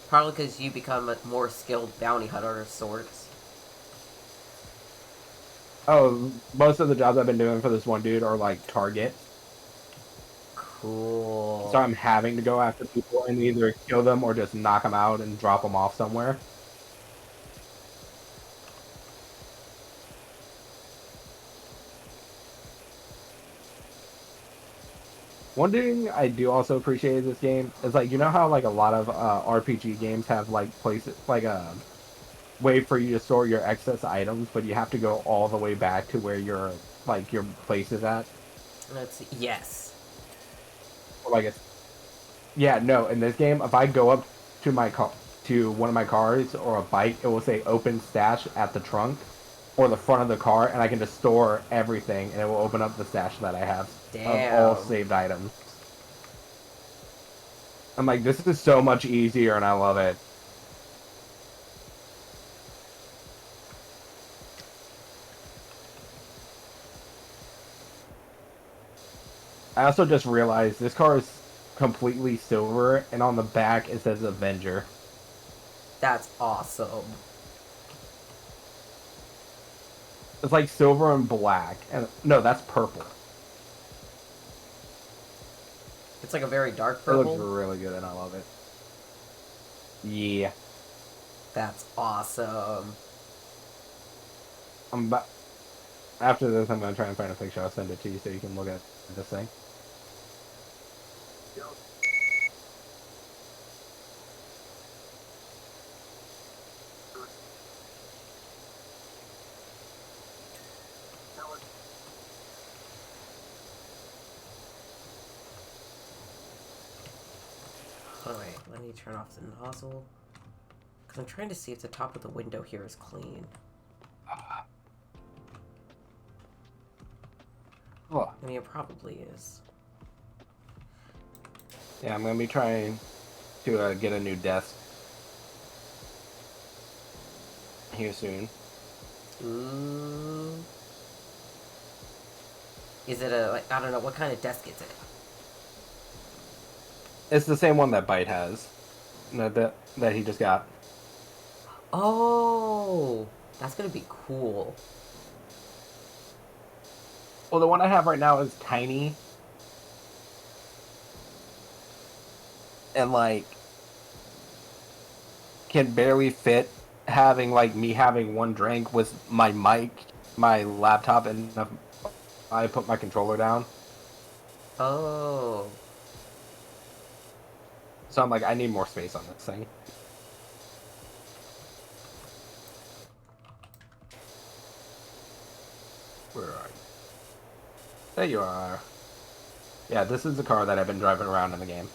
Probably because you become a more skilled bounty hunter of sorts. Oh, most of the jobs I've been doing for this one dude are like targets. So Cool. I'm having to go after people and either kill them or just knock them out and drop them off somewhere. One thing I do also appreciate this game is like you know how like a lot of RPG games have like places like a way for you to store your excess items, but you have to go all the way back to where your place is at. Let's see. Yes. Or like it's yeah, no, in this game, if I go up to my car to one of my cars or a bike, it will say open stash at the trunk or the front of the car, and I can just store everything, and it will open up the stash that I have of all Damn. saved items. I'm like, this is so much easier, and I love it. I also just realized this car is completely silver, and on the back it says Avenger. That's awesome. It's like silver and black, and no, that's purple. It's like a very dark It looks purple. really good, and I love it. Yeah, That's awesome. I'm about, after this, I'm gonna try and find a picture. I'll send it to you so you can look at this thing. Oh wait, let me turn off the nozzle. Because I'm trying to see if the top of the window here is clean. Oh, I mean, it probably is. yeah, I'm gonna be trying to get a new desk here soon. Ooh. Is it a, like, I don't know, what kind of desk is it? It's the same one that Byte has, that he just got. Oh, that's gonna be cool. Well, the one I have right now is tiny, and like can barely fit having like me having one drink with my mic, my laptop, and I put my controller down. Oh. So I'm like, I need more space on this thing. Where are you? There you are. Yeah, this is the car that I've been driving around in the game.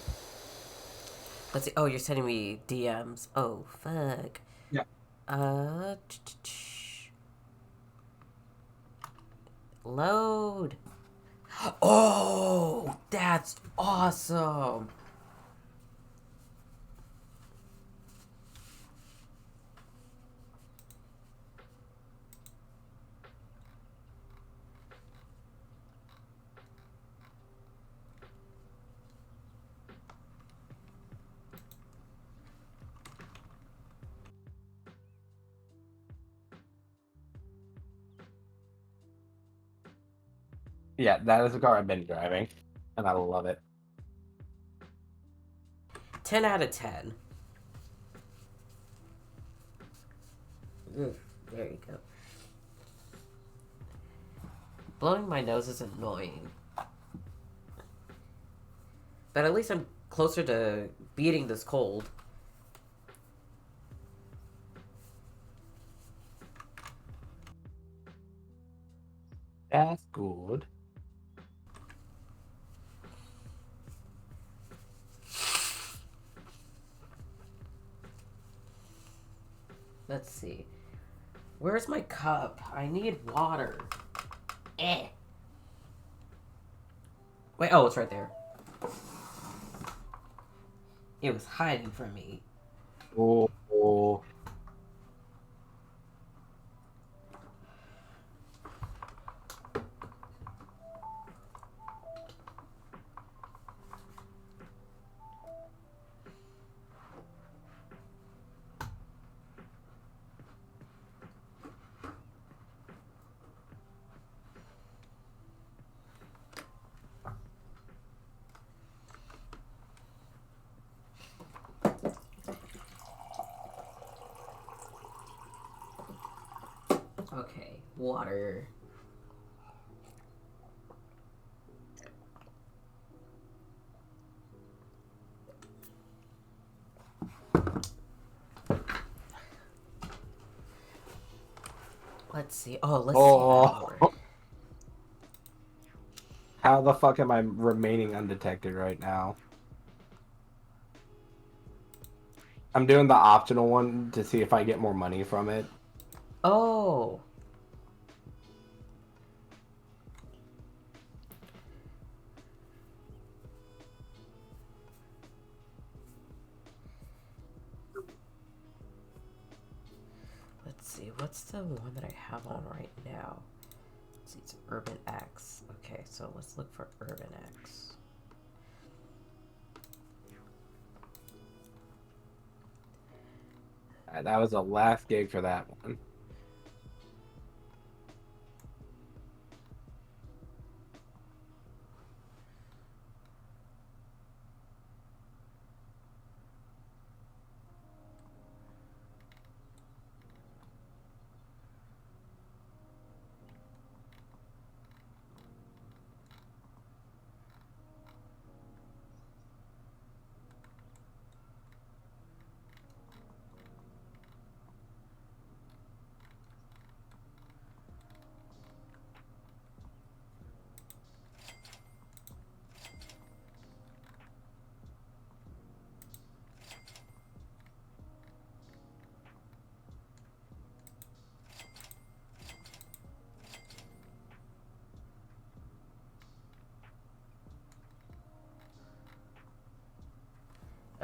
Let's see. Oh, you're sending me DMs. Oh, fuck. Yeah. Uh. Load. Oh, that's awesome. Yeah, that is the car I've been driving, and I love it. 10 out of 10. There you go. Blowing my nose is annoying. But at least I'm closer to beating this cold. That's good. Let's see. Where's my cup? I need water. Eh. Wait, oh, it's right there. It was hiding from me. Oh, oh. Okay, water. Let's see. Oh, let's see Oh, power. how the fuck am I remaining undetected right now? I'm doing the optional one to see if I get more money from it. Oh, let's see. What's the one that I have on right now? Let's see, it's Urban X. Okay, so let's look for Urban X. That was the last gig for that one.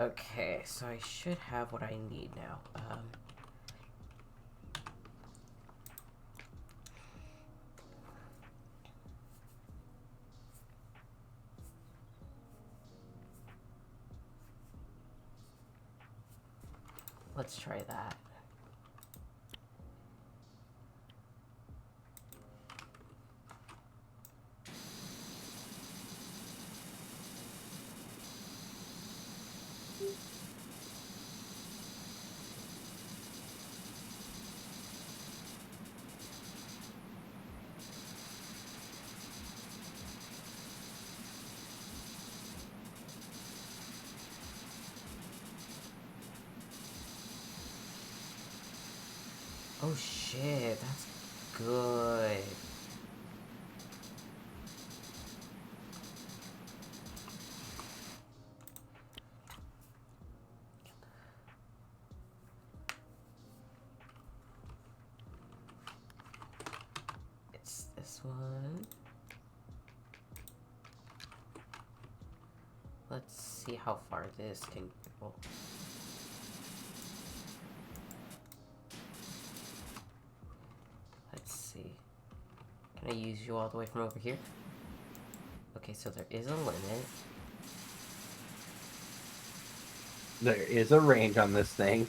Okay, so I should have what I need now. Let's try that. Oh shit, that's good. It's this one. Let's see how far this can go. Let's see. Can I use you all the way from over here? Okay, so there is a limit. There is a range on this thing.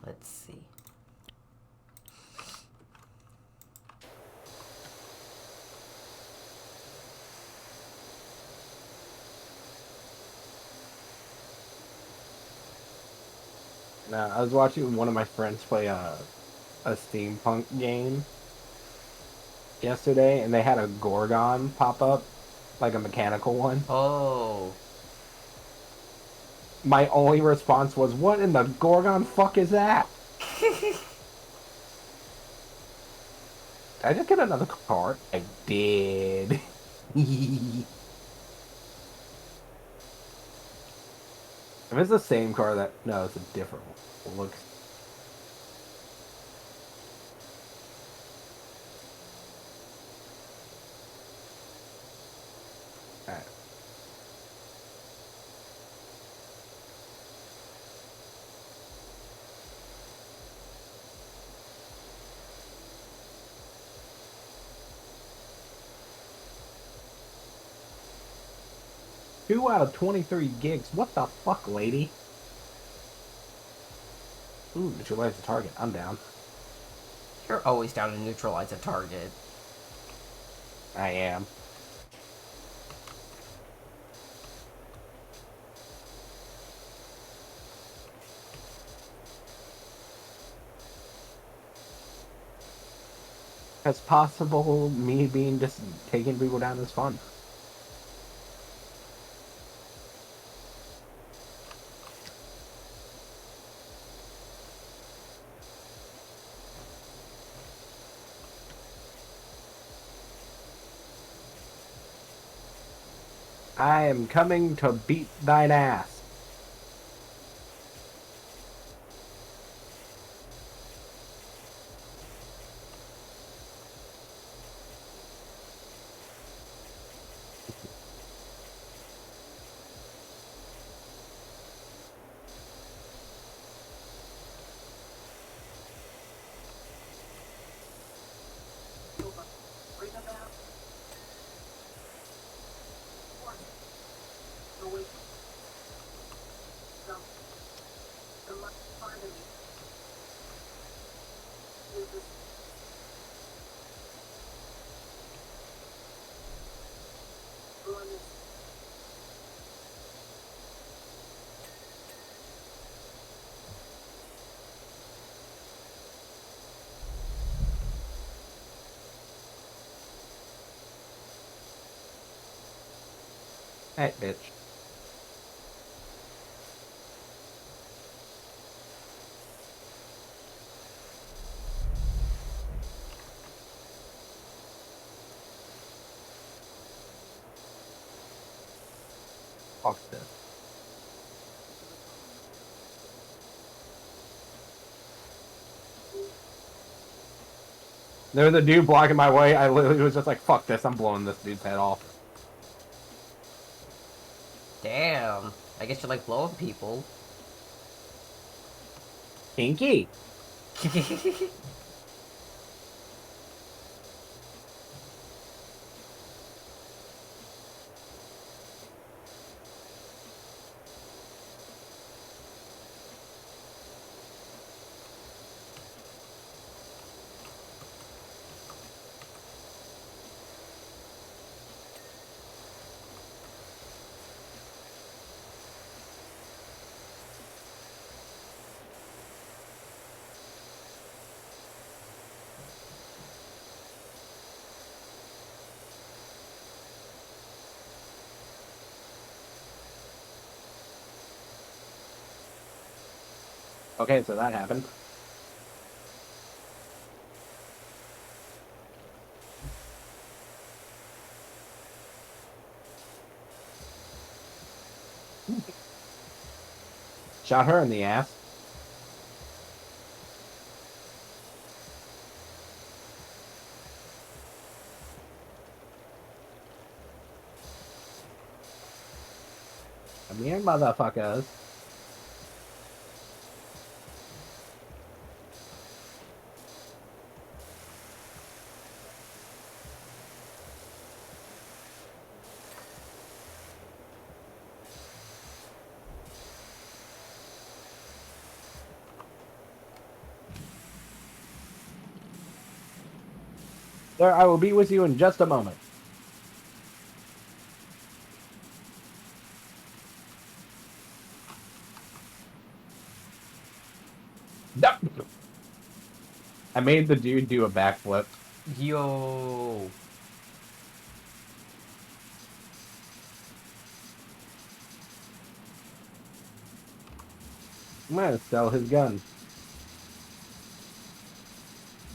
Let's see. Now, I was watching one of my friends play a steampunk game yesterday, and they had a Gorgon pop up, like a mechanical one. Oh. My only response was, "What in the Gorgon fuck is that?" Did I just get another card? I did. If it's the same car that no, it's a different one. Looks. Alright. Two out of 23 gigs. What the fuck, lady? Ooh, neutralize the target. I'm down. You're always down to neutralize a target. I am. It's possible me being just taking people down is fun. I am coming to beat thine ass. Hey, bitch. Fuck this. There was a dude blocking my way. I literally was just like, fuck this. I'm blowing this dude's head off. Damn. I guess you like blowing people. Kinky. Okay, so that happened. Shot her in the ass. Come here, motherfuckers. Sir, I will be with you in just a moment. No. I made the dude do a backflip. Yo. I'm gonna sell his gun.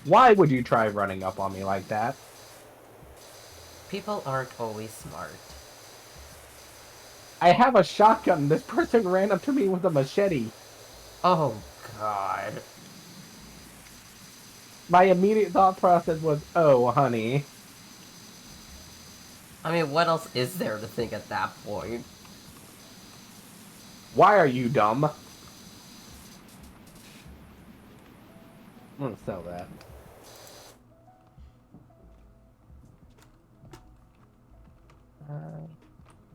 Why would you try running up on me like that? People aren't always smart. I have a shotgun. This person ran up to me with a machete. Oh, God. My immediate thought process was, oh, honey. I mean, what else is there to think at that point? Why are you dumb? I'm gonna sell that.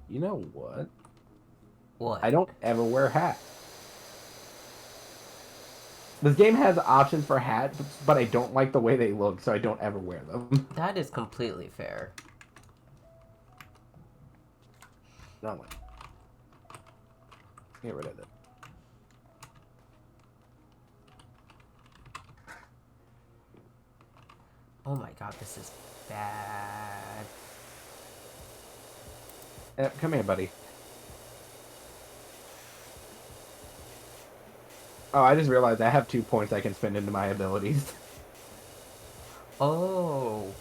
You know what? What? I don't ever wear hats. This game has options for hats, but I don't like the way they look, so I don't ever wear them. That is completely fair. No, get rid of it. Oh my god, this is bad. Come here, buddy. Oh, I just realized I have 2 points I can spend into my abilities. Oh.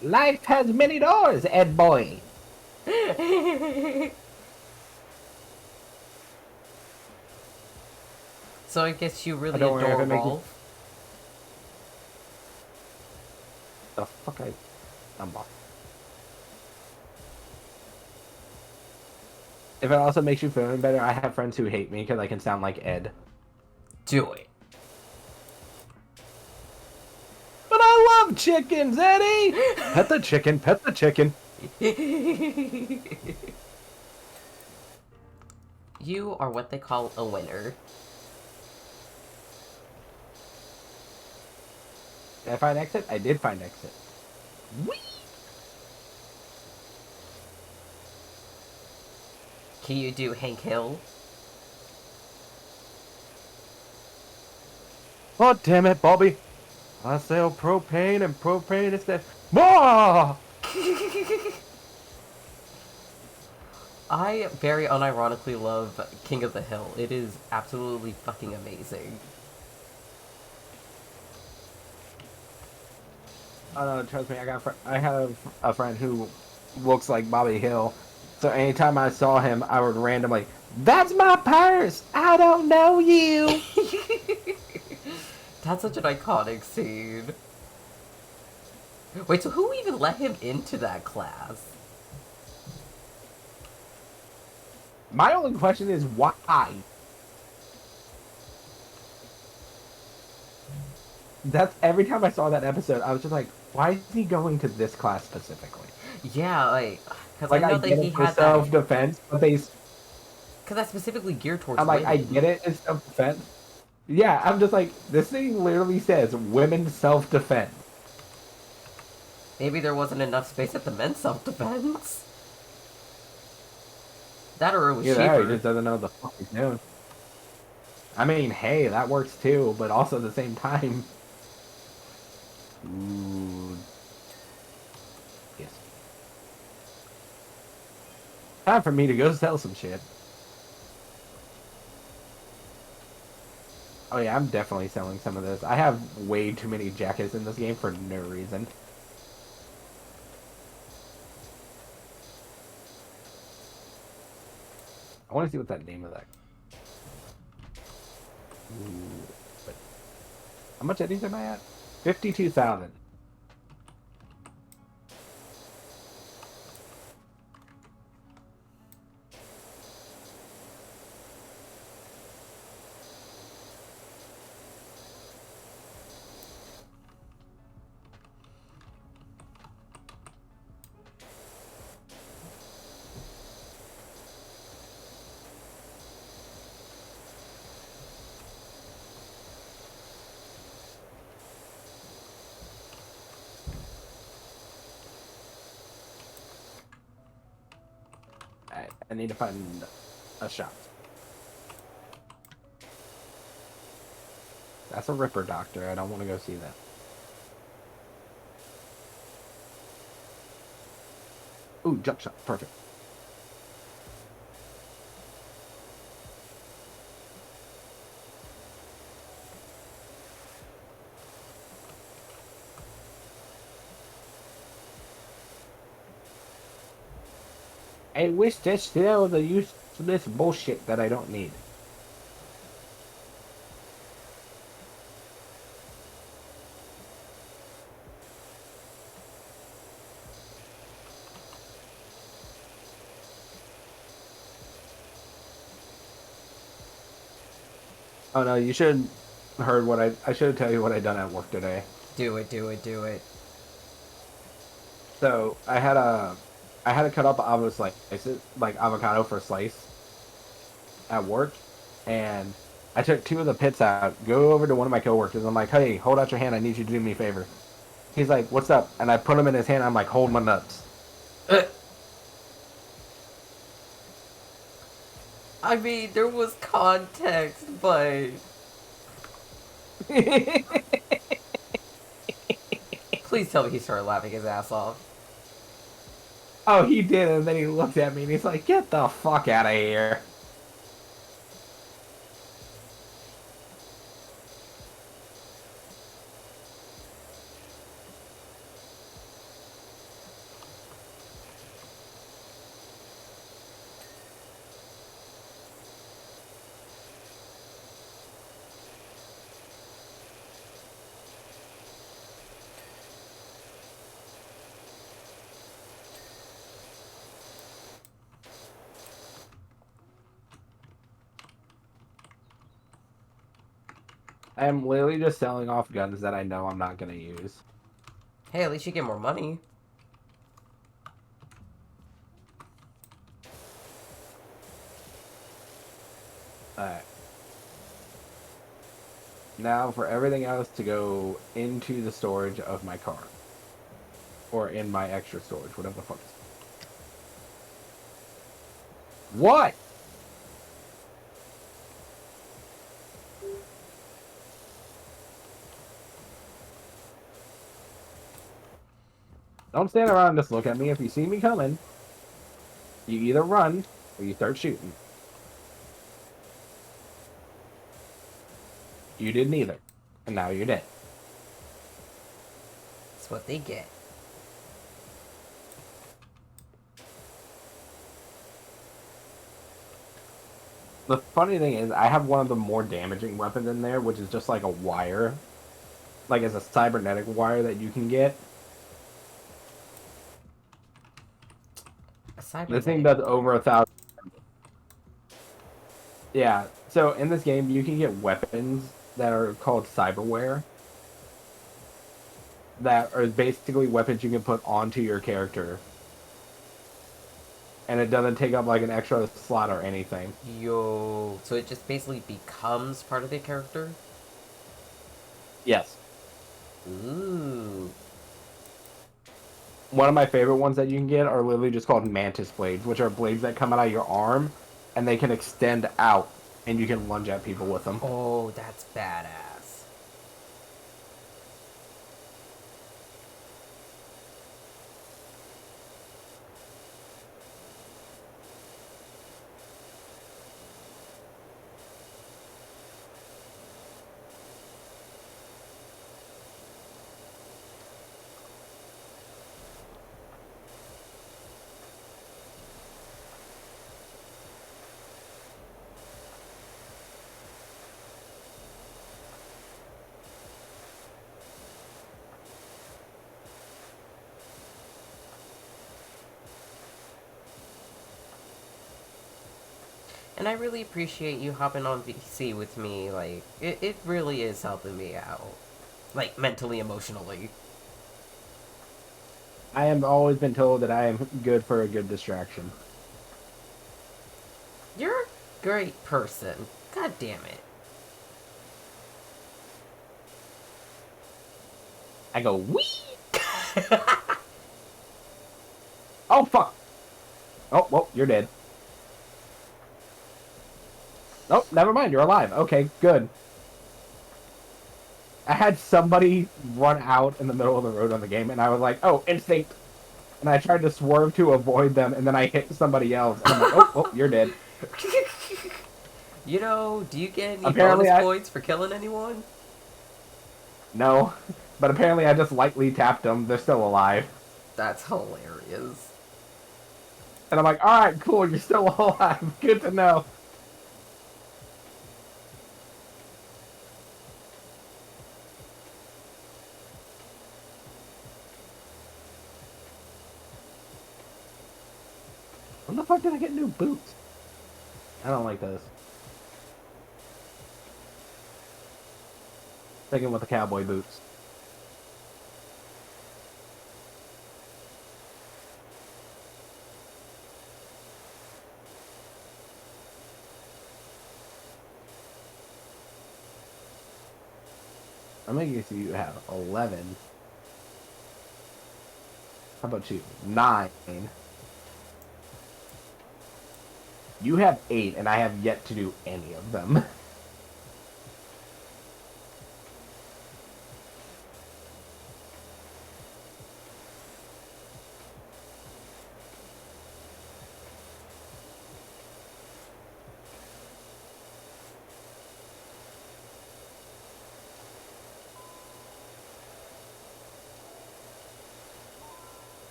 Life has many doors, Ed boy. So I guess you really Don't worry if adore it makes you... Rolf? The fuck I'm off. If it also makes you feel any better, I have friends who hate me because I can sound like Ed. Do it. But I love chickens, Eddie! Pet the chicken, pet the chicken. You are what they call a winner. Did I find exit? I did find exit. Whee! Can you do Hank Hill? Oh, damn it, Bobby. I sell propane and propane is that. More! I very unironically love King of the Hill. It is absolutely fucking amazing. Oh no, trust me, I have a friend who looks like Bobby Hill. So anytime I saw him, I would randomly, "That's my purse! I don't know you!" That's such an iconic scene. Wait, so who even let him into that class? My only question is why? That's every time I saw that episode, I was just like, why is he going to this class specifically? Yeah, like, because I Like, I know that get he it for had that. self-defense, but they... Because that's specifically geared towards I'm like, I women. get it, it's self-defense. Yeah, I'm just like, this thing literally says women self-defense. Maybe there wasn't enough space at the men's self-defense. That or it was Either that or he cheaper. just doesn't know what the fuck he's doing. I mean, hey, that works too, but also at the same time... Ooh. Yes. Time for me to go sell some shit. Oh yeah, I'm definitely selling some of this. I have way too many jackets in this game for no reason. I want to see what that name of that. Ooh, but how much eddies am I at? 52,000. I need to find a shop. That's a Ripper Doctor. I don't want to go see that. Ooh, jump shot. Perfect. I wish to sell the useless bullshit that I don't need. Oh no, you should heard what I should tell you what I done at work today. Do it, do it, do it. So I had to cut up avocado slices, like avocado for slice at work, and I took two of the pits out. Go over to one of my coworkers. I'm like, hey, hold out your hand. I need you to do me a favor. He's like, what's up? And I put them in his hand. I'm like, hold my nuts. Uh, I mean, there was context, but please tell me he started laughing his ass off. Oh, he did, and then he looked at me and he's like, get the fuck out of here. I am literally just selling off guns that I know I'm not going to use. Hey, at least you get more money. Alright. Now for everything else to go into the storage of my car. Or in my extra storage, whatever the fuck. What? Don't stand around and just look at me. If you see me coming, you either run or you start shooting. You did neither. And now you're dead. That's what they get. The funny thing is, I have one of the more damaging weapons in there, which is just like a wire. Like, it's a cybernetic wire that you can get. A This thing cybernetic does wire. over 1,000. Yeah, so in this game, you can get weapons that are called cyberware. That are basically weapons you can put onto your character. And it doesn't take up like an extra slot or anything. Yo, so it just basically becomes part of the character? Yes. Ooh. One of my favorite ones that you can get are literally just called mantis blades, which are blades that come out of your arm and they can extend out and you can lunge at people with them. Oh, that's badass. And I really appreciate you hopping on VC with me. Like, it really is helping me out. Like, mentally, emotionally. I have always been told that I am good for a good distraction. You're a great person. God damn it. I go, wee! Oh, fuck! Oh, well, you're dead. Oh, never mind, you're alive. Okay, good. I had somebody run out in the middle of the road on the game, and I was like, oh, instinct. And I tried to swerve to avoid them, and then I hit somebody else. And I'm like, oh, well, you're dead. You know, do you get any Apparently, bonus I. points for killing anyone? No. But apparently, I just lightly tapped them. They're still alive. That's hilarious. And I'm like, alright, cool, you're still alive. Good to know. When the fuck did I get new boots? I don't like those. Sticking with the cowboy boots. I'm gonna guess you have 11. How about you? 9. You have 8, and I have yet to do any of them.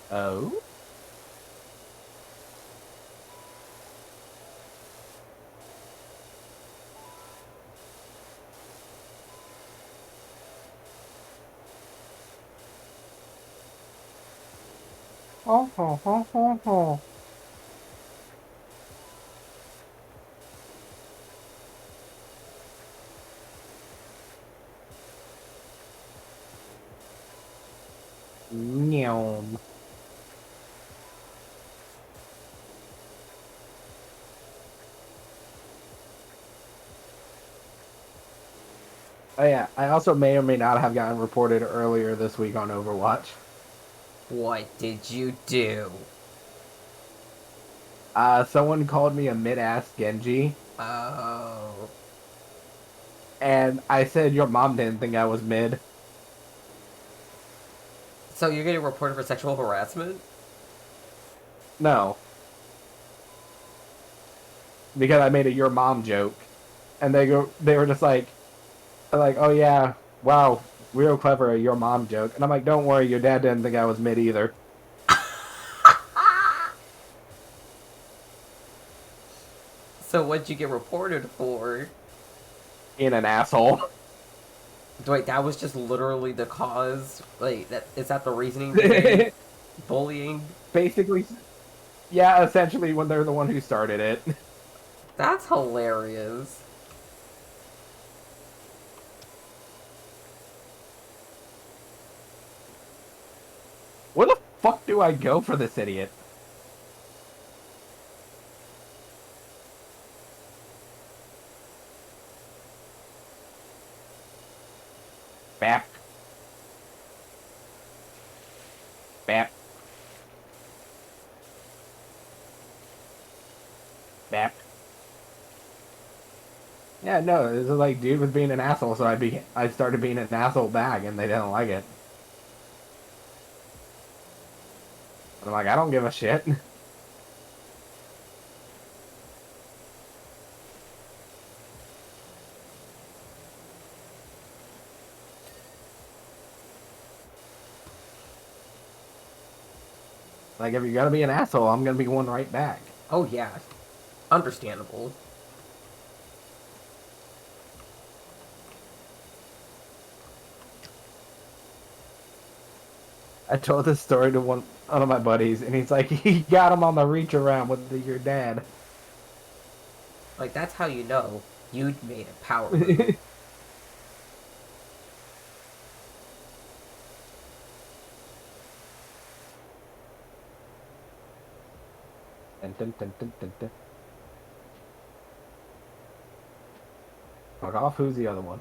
Oh? Oh, ho, ho, ho, ho. Meow. Oh yeah, I also may or may not have gotten reported earlier this week on Overwatch. What did you do? Someone called me a mid-ass Genji, Oh. and I said your mom didn't think I was mid. So you're getting reported for sexual harassment? No, because I made a your mom joke, and they were just like, oh yeah, wow, real clever, a your mom joke, and I'm like, don't worry, your dad didn't think I was mid either. So what'd you get reported for? In an asshole. Wait, that was just literally the cause? Like, that is that the reasoning behind bullying? Basically, yeah, essentially when they're the one who started it. That's hilarious. Where the fuck do I go for this idiot? Bap. Bap. Bap. Yeah, no, this is like dude was being an asshole, so I started being an asshole back, and they didn't like it. And I'm like, I don't give a shit. Like, if you're gonna be an asshole, I'm gonna be one right back. Oh yeah. Understandable. I told this story to one of my buddies, and he's like, he got him on the reach around with your dad. Like, that's how you know you'd made a power move. Dun, dun, dun, dun, dun, dun. Fuck off. Who's the other one?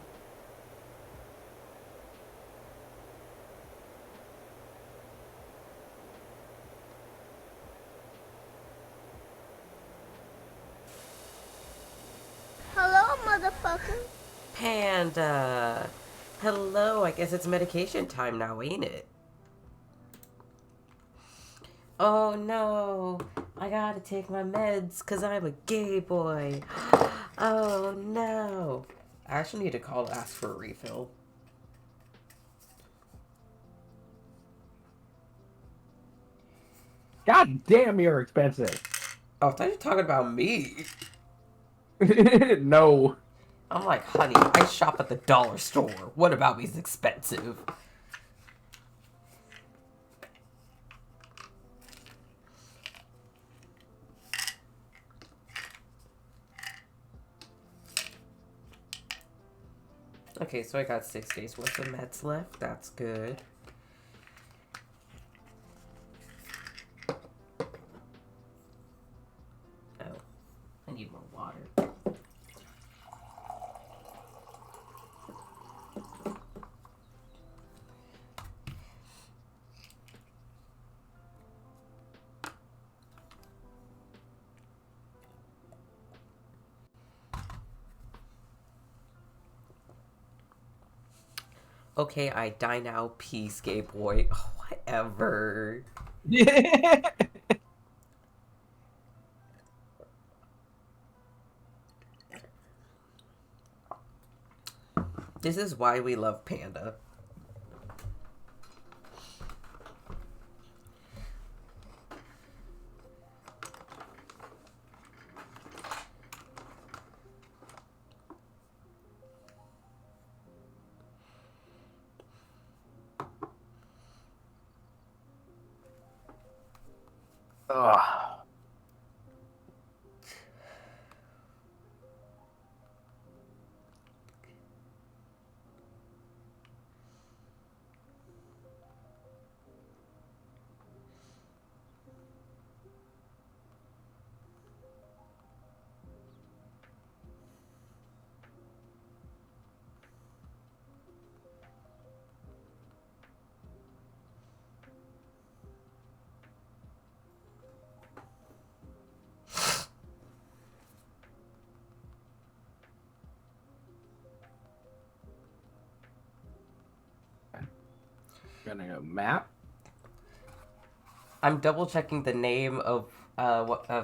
Hello, motherfucker. Panda! Hello, I guess it's medication time now, ain't it? Oh no, I gotta take my meds because I'm a gay boy. Oh no. I actually need to call to ask for a refill. God damn, you're expensive. Oh, I thought you were talking about me. No. I'm like, honey, I shop at the dollar store. What about me is expensive? Okay, so I got 6 days worth of meds left. That's good. Oh, I need more water. Okay, I die now. Peace, gay boy. Whatever. This is why we love Panda. Ugh. Gonna go map. I'm double checking the name of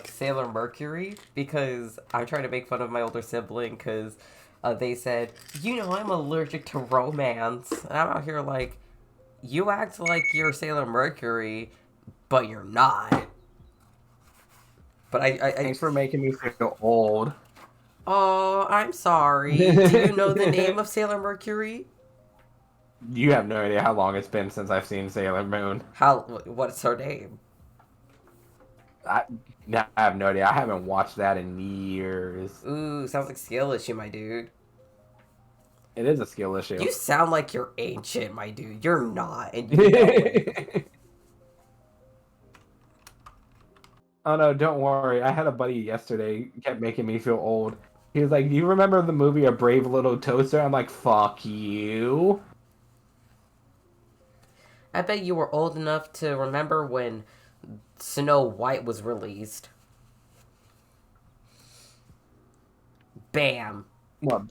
Sailor Mercury because I'm trying to make fun of my older sibling because they said, I'm allergic to romance. And I'm out here like, you act like you're Sailor Mercury, but you're not. But Thanks for making me feel old. Oh, I'm sorry. Do you know the name of Sailor Mercury? You have no idea how long it's been since I've seen Sailor Moon. What's her name? I, I have no idea. I haven't watched that in years. Ooh, sounds like skill issue, my dude. It is a skill issue. You sound like you're ancient, my dude. You're not, and you know it. Oh no, don't worry. I had a buddy yesterday kept making me feel old. He was like, "Do you remember the movie A Brave Little Toaster?" I'm like, "Fuck you." I bet you were old enough to remember when Snow White was released. Bam. What?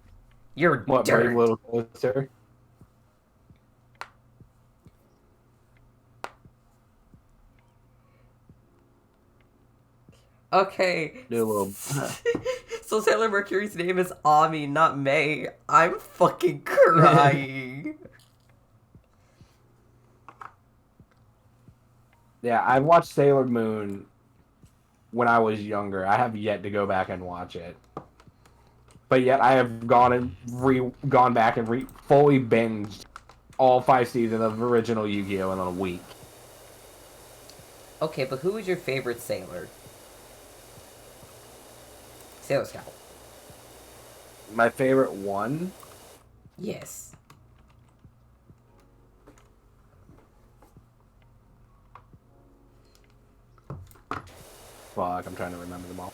You're What? Brave dirt. Little Toaster? Okay. Do a little. So Sailor Mercury's name is Ami, not May. I'm fucking crying. Yeah, I watched Sailor Moon when I was younger. I have yet to go back and watch it, but yet I have gone back and fully binged all 5 seasons of original Yu-Gi-Oh in a week. Okay, but who was your favorite sailor? Sailor Scout. My favorite one. Yes. Fuck, I'm trying to remember them all.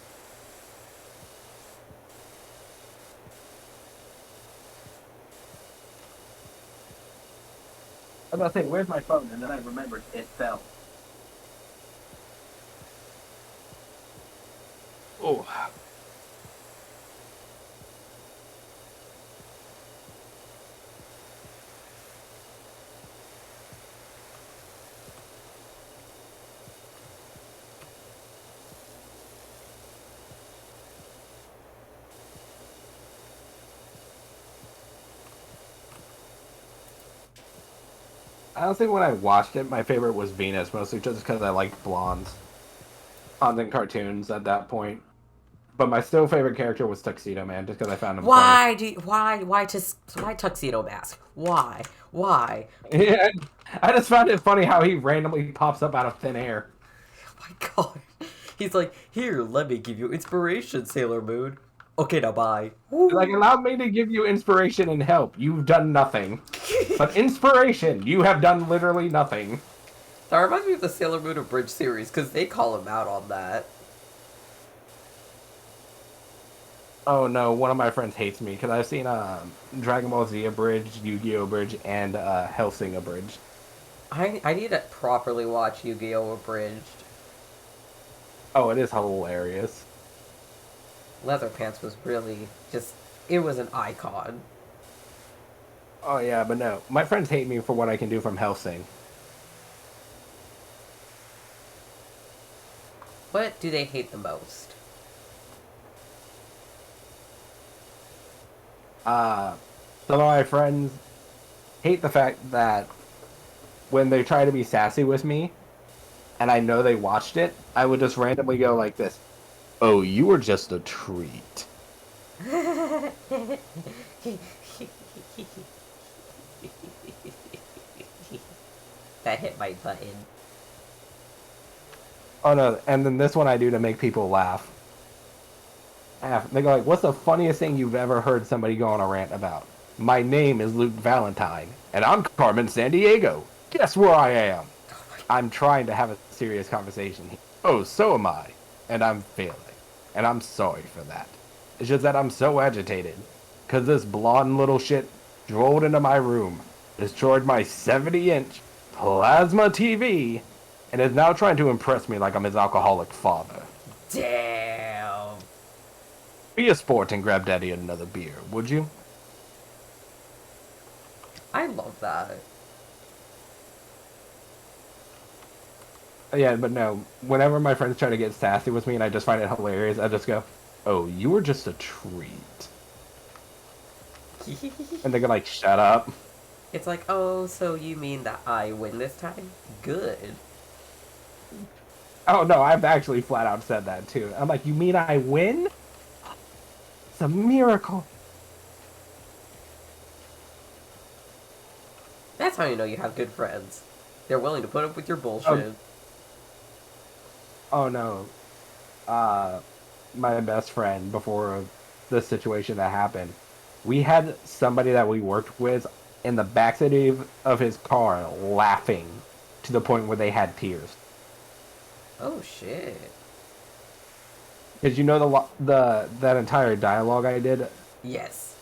I was about to say, where's my phone? And then I remembered it fell. Oh. Honestly, when I watched it, my favorite was Venus, mostly just because I liked blondes on the cartoons at that point. But my still favorite character was Tuxedo Man, just because I found him Why Tuxedo Mask? Why? funny. Yeah, I just found it funny how he randomly pops up out of thin air. Oh my god. He's like, here, let me give you inspiration, Sailor Moon. Okay, now bye. Like, allow me to give you inspiration and help. You've done nothing. But inspiration, you have done literally nothing. That reminds me of the Sailor Moon Abridged series, because they call him out on that. Oh no, one of my friends hates me because I've seen Dragon Ball Z abridged, Yu-Gi-Oh abridged, and Hellsing abridged. I need to properly watch Yu-Gi-Oh! Abridged. Oh, it is hilarious. Leatherpants was really just, it was an icon. Oh yeah, but no, my friends hate me for what I can do from Hellsing. What do they hate the most? Uh, some of my friends hate the fact that when they try to be sassy with me, and I know they watched it, I would just randomly go like this. Oh, you were just a treat. That hit my button. Oh no, and then this one I do to make people laugh. They go like, what's the funniest thing you've ever heard somebody go on a rant about? My name is Luke Valentine, and I'm Carmen Sandiego. Guess where I am? I'm trying to have a serious conversation. Oh, so am I. And I'm failing. And I'm sorry for that. It's just that I'm so agitated. Because this blonde little shit strolled into my room, destroyed my 70-inch plasma TV, and is now trying to impress me like I'm his alcoholic father. Damn. Be a sport and grab daddy another beer, would you? I love that. Yeah, but no, whenever my friends try to get sassy with me and I just find it hilarious, I just go, oh, you were just a treat. And they go like, shut up. It's like, oh, so you mean that I win this time? Good. Oh no, I've actually flat out said that too. I'm like, you mean I win? It's a miracle. That's how you know you have good friends. They're willing to put up with your bullshit. Oh no. My best friend, before the situation that happened, we had somebody that we worked with in the backseat of his car laughing to the point where they had tears. Oh shit. Because you know the that entire dialogue I did, Yes.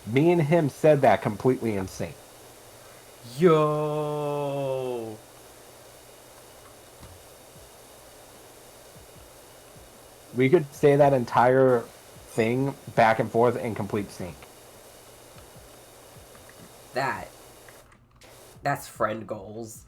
me and him said that completely in sync. Yo. We could say that entire thing back and forth in complete sync. That's friend goals.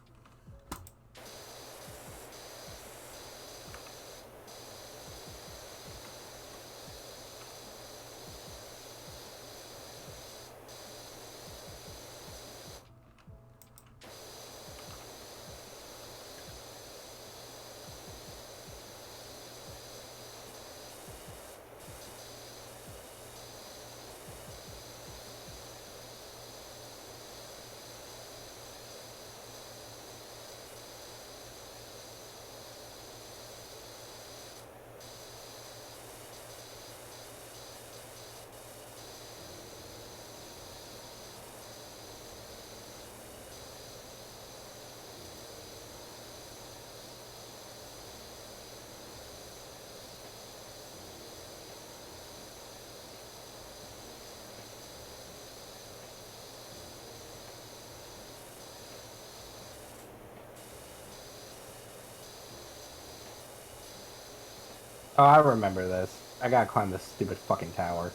Oh, I remember this. I gotta climb this stupid fucking tower.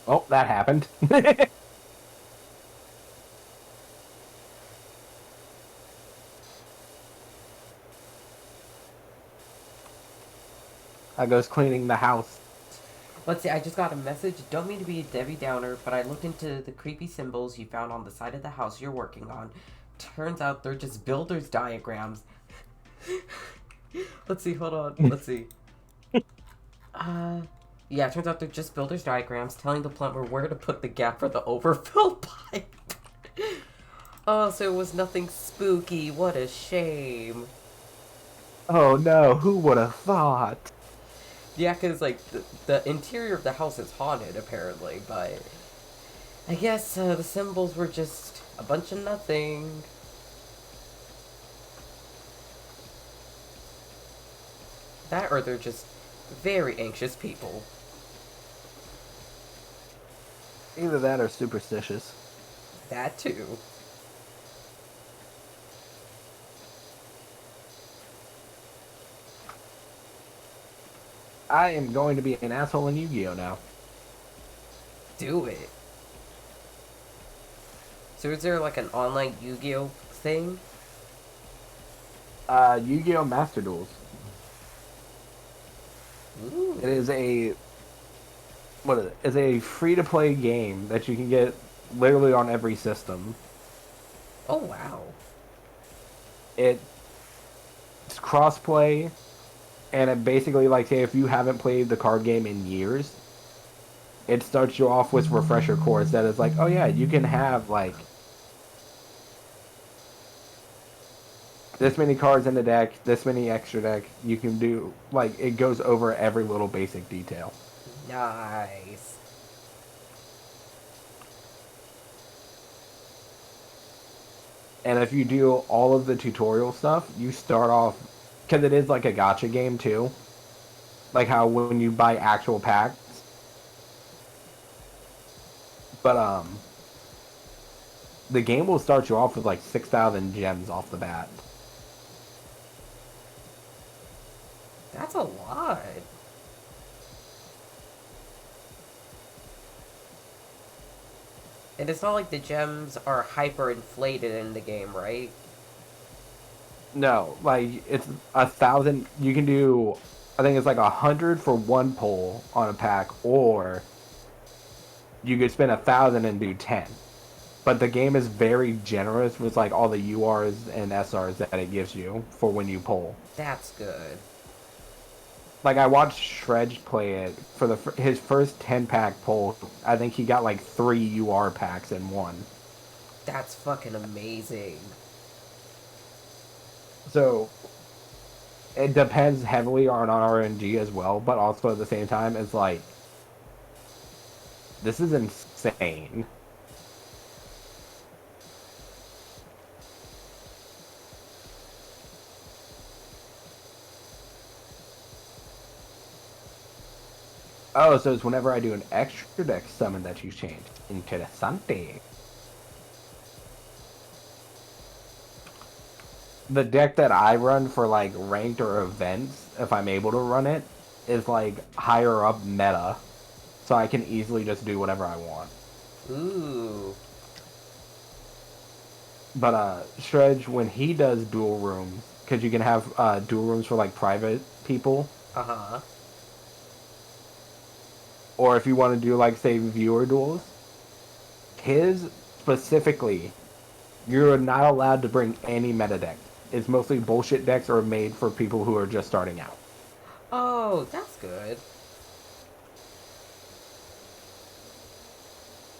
Oh, that happened. I goes cleaning the house. Let's see, I just got a message. Don't mean to be a Debbie Downer, but I looked into the creepy symbols you found on the side of the house you're working on. Turns out they're just builder's diagrams. Let's see, hold on. Let's see. Uh, yeah, turns out they're just builder's diagrams telling the plumber where to put the gap for the overfill pipe. Oh, so it was nothing spooky. What a shame. Oh no, who would have thought? Yeah, because, like, the interior of the house is haunted, apparently, but I guess the symbols were just a bunch of nothing. That or they're just very anxious people. Either that or superstitious. That too. I am going to be an asshole in Yu-Gi-Oh now. Do it. So is there like an online Yu-Gi-Oh thing? Yu-Gi-Oh! Master Duels. Ooh. It is a what is it? It's a free-to-play game that you can get literally on every system. Oh wow. It's cross-play, and it basically, like, say if you haven't played the card game in years, it starts you off with refresher course that is like, oh yeah, you can have like this many cards in the deck, this many extra deck. You can do, like, it goes over every little basic detail. Nice. And if you do all of the tutorial stuff, you start off, because it is like a gacha game too. Like how when you buy actual packs. But the game will start you off with like 6,000 gems off the bat. That's a lot. And it's not like the gems are hyper inflated in the game, right? No, like it's 1,000. You can do, I think it's like 100 for one pull on a pack, or you could spend 1,000 and do 10. But the game is very generous with like all the URs and SRs that it gives you for when you pull. That's good. Like, I watched Shredge play it for his first 10-pack pull. I think he got like 3 UR packs in one. That's fucking amazing. So it depends heavily on RNG as well, but also at the same time, it's like, this is insane. Oh, so it's whenever I do an extra deck summon that you change. Interessante. The deck that I run for like ranked or events, if I'm able to run it, is like higher up meta. So I can easily just do whatever I want. Ooh. But Shredge, when he does dual rooms, because you can have dual rooms for like private people, Uh-huh. or if you want to do like say viewer duels, his specifically, you're not allowed to bring any meta deck. It's mostly bullshit decks or made for people who are just starting out. Oh, that's good.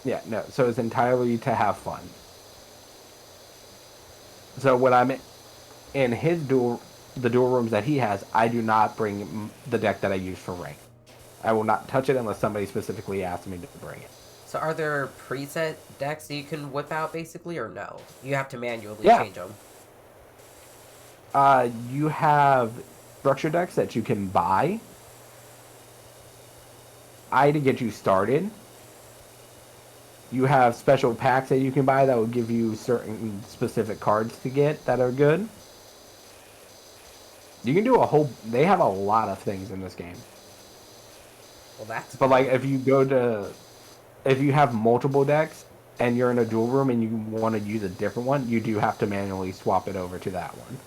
Yeah, no, so it's entirely to have fun. So when I'm in the dual rooms that he has, I do not bring the deck that I use for rank. I will not touch it unless somebody specifically asks me to bring it. So are there preset decks that you can whip out, basically, or no? You have to manually Yeah. change them. You have structure decks that you can buy. To get you started. You have special packs that you can buy that will give you certain specific cards to get that are good. You can do they have a lot of things in this game. Well, that's But good. like if you have multiple decks and you're in a duel room and you want to use a different one, you do have to manually swap it over to that one.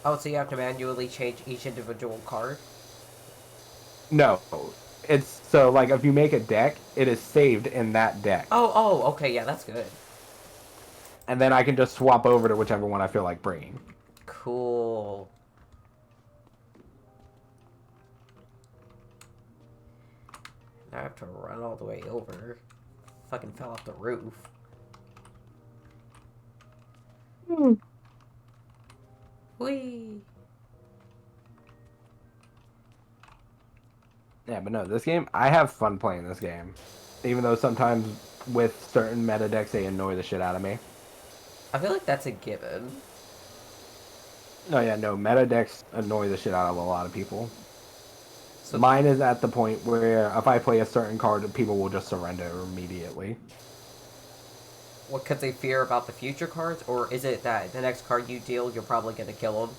Oh, so you have to manually change each individual card? No, it's so like if you make a deck, it is saved in that deck, Okay, yeah, that's good. and then I can just swap over to whichever one I feel like bringing. Cool. Now I have to run all the way over. Fucking fell off the roof. Whee! Yeah, but no, this game, I have fun playing this game. Even though sometimes with certain meta decks, they annoy the shit out of me. I feel like that's a given. No, yeah, no, meta decks annoy the shit out of a lot of people. So, Mine is at the point where if I play a certain card, people will just surrender immediately. what, because they fear about the future cards? Or is it that the next card you deal, you're probably going to kill them?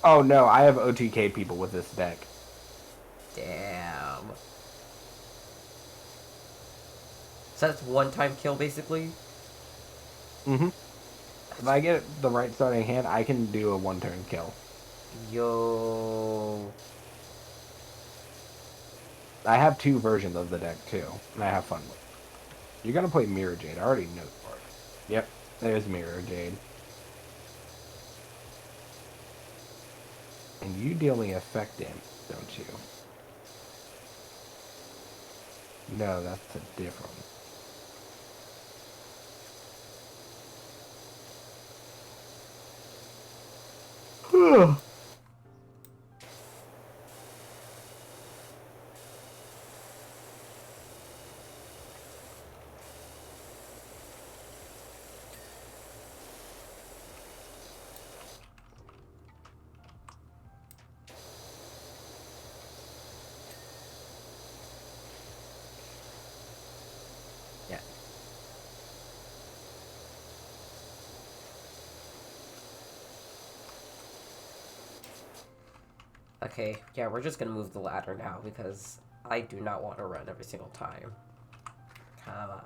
Oh no, I have OTK people with this deck. Damn. So that's one-time kill, basically? Mm-hmm. If I get the right starting hand, I can do a one-turn kill. Yo. I have two versions of the deck too, and I have fun with it. You're gonna play Mirror Jade. I already know for it. Yep, there's Mirror Jade. And you deal me effect damage, don't you? No, that's a different one. Yeah. Okay, yeah, we're just gonna move the ladder now because I do not want to run every single time. Come on.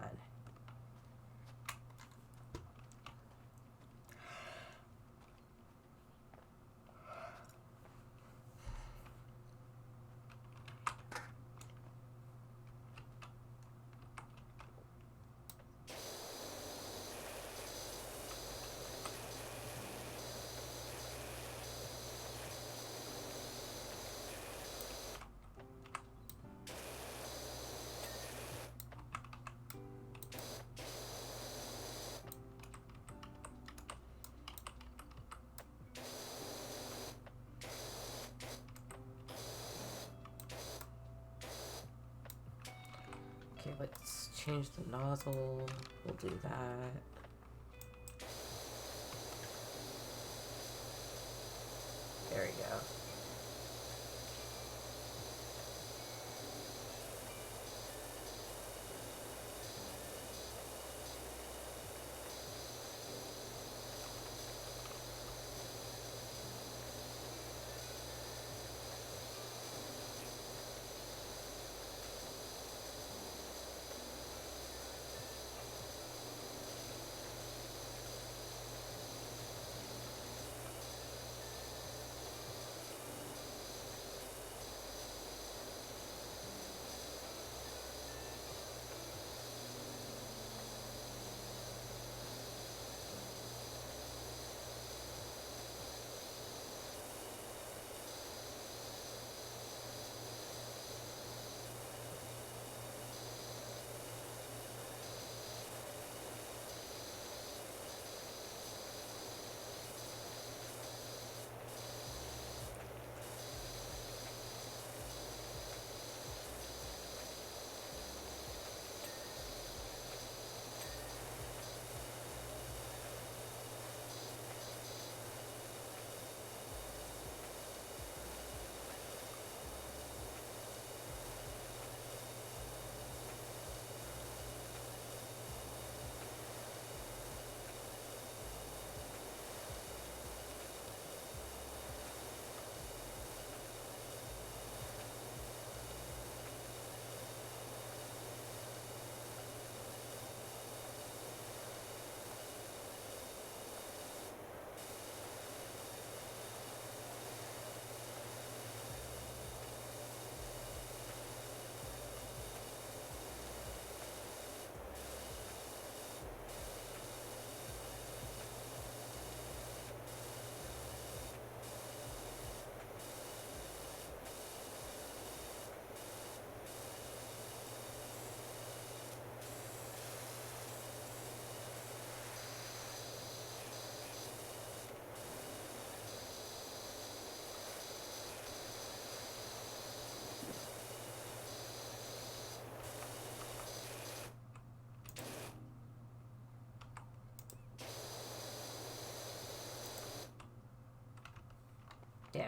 Okay, let's change the nozzle. We'll do that. There we go.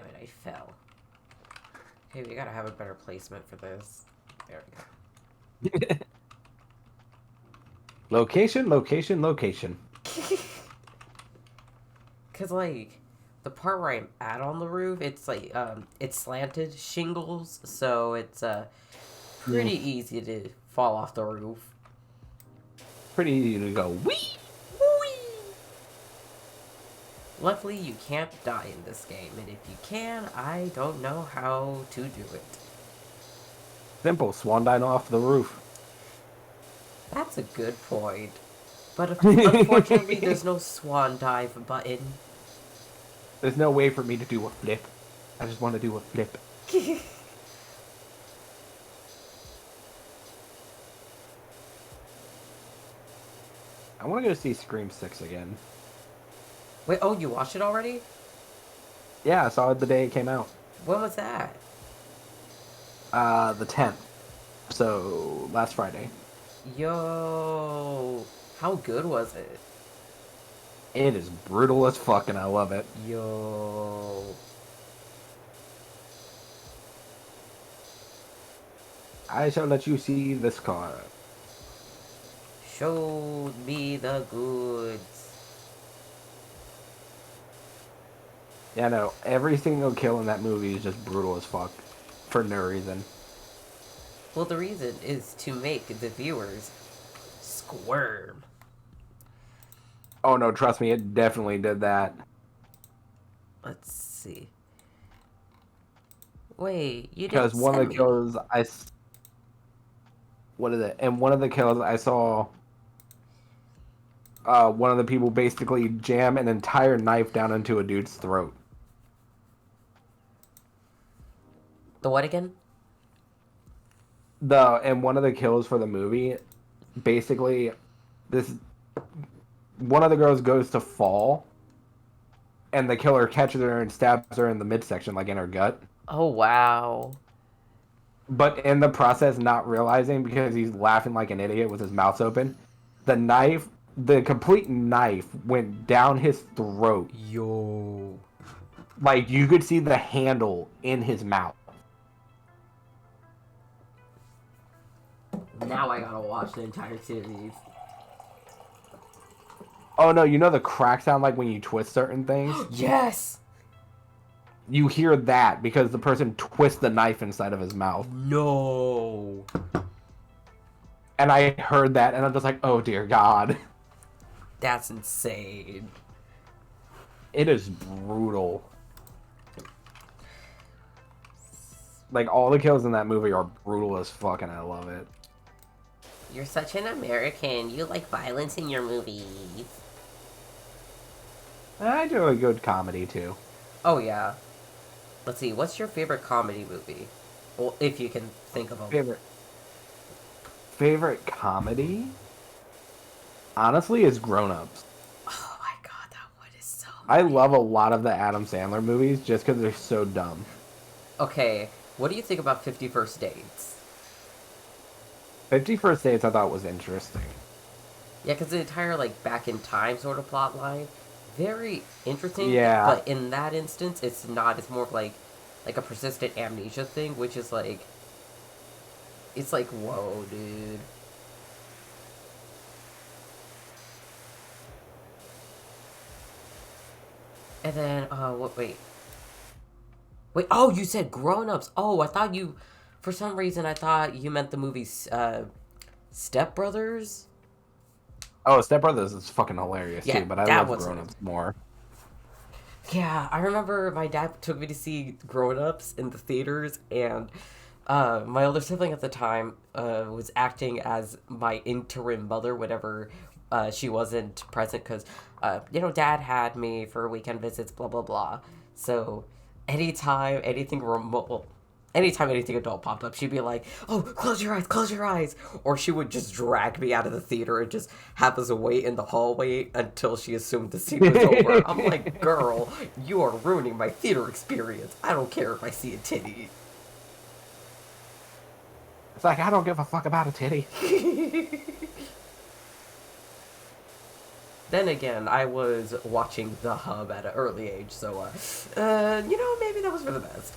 Damn it, I fell. Hey, we gotta have a better placement for this. There we go. Location, location, location. Cause like the part where I'm at on the roof, it's like it's slanted shingles, so it's pretty easy to fall off the roof. Pretty easy to go wee. Whee! Luckily, you can't die in this game, and if you can, I don't know how to do it. Simple, swan dive off the roof. That's a good point. But unfortunately, there's no swan dive button. There's no way for me to do a flip. I just want to do a flip. I want to go see Scream 6 again. Wait, oh, you watched it already? Yeah, I saw it the day it came out. When was that? The 10th. So, last Friday. Yo, how good was it? It is brutal as fuck, and I love it. Yo. I shall let you see this car. Show me the goods. Yeah, no, every single kill in that movie is just brutal as fuck. For no reason. Well, the reason is to make the viewers squirm. Oh no, trust me, it definitely did that. Let's see. Wait, you didn't Because one of send the me. kills what is it? And one of the kills I saw one of the people basically jam an entire knife down into a dude's throat. The what again? And one of the kills for the movie, basically, one of the girls goes to fall, and the killer catches her and stabs her in the midsection, like in her gut. Oh, wow. But in the process, not realizing, because he's laughing like an idiot with his mouth open, the complete knife went down his throat. Yo. Like, you could see the handle in his mouth. Now I gotta watch the entire series. Oh no, you know the crack sound like when you twist certain things? Yes! You hear that because the person twists the knife inside of his mouth. No. And I heard that and I'm just like, oh dear God. That's insane. It is brutal. Like, all the kills in that movie are brutal as fuck and I love it. You're such an American. You like violence in your movies. I do a good comedy too. Oh, yeah. Let's see, what's your favorite comedy movie? Well, if you can think of a... Favorite comedy? Honestly, is Grown Ups. Oh my god, that one is so... I love a lot of the Adam Sandler movies just because they're so dumb. Okay, what do you think about 50 First Dates? 50 First Dates I thought was interesting. Yeah, because the entire, like, back in time sort of plot line, very interesting. Yeah. But in that instance, it's not. It's more of, like a persistent amnesia thing, which is, like... It's like, whoa, dude. And then, wait. Wait, oh, you said Grown Ups. Oh, I thought you... For some reason, I thought you meant the movie, Step Brothers? Oh, Step Brothers is fucking hilarious Yeah, too, but I that love was- Grown Ups more. Yeah, I remember my dad took me to see Grown Ups in the theaters, and my older sibling at the time was acting as my interim mother whenever she wasn't present, because, Dad had me for weekend visits, blah, blah, blah. So, anytime anything remote... Anytime anything adult popped up, she'd be like, oh, close your eyes, close your eyes. Or she would just drag me out of the theater and just have us wait in the hallway until she assumed the scene was over. I'm like, girl, you are ruining my theater experience. I don't care if I see a titty. It's like, I don't give a fuck about a titty. Then again, I was watching The Hub at an early age, so maybe that was for the best.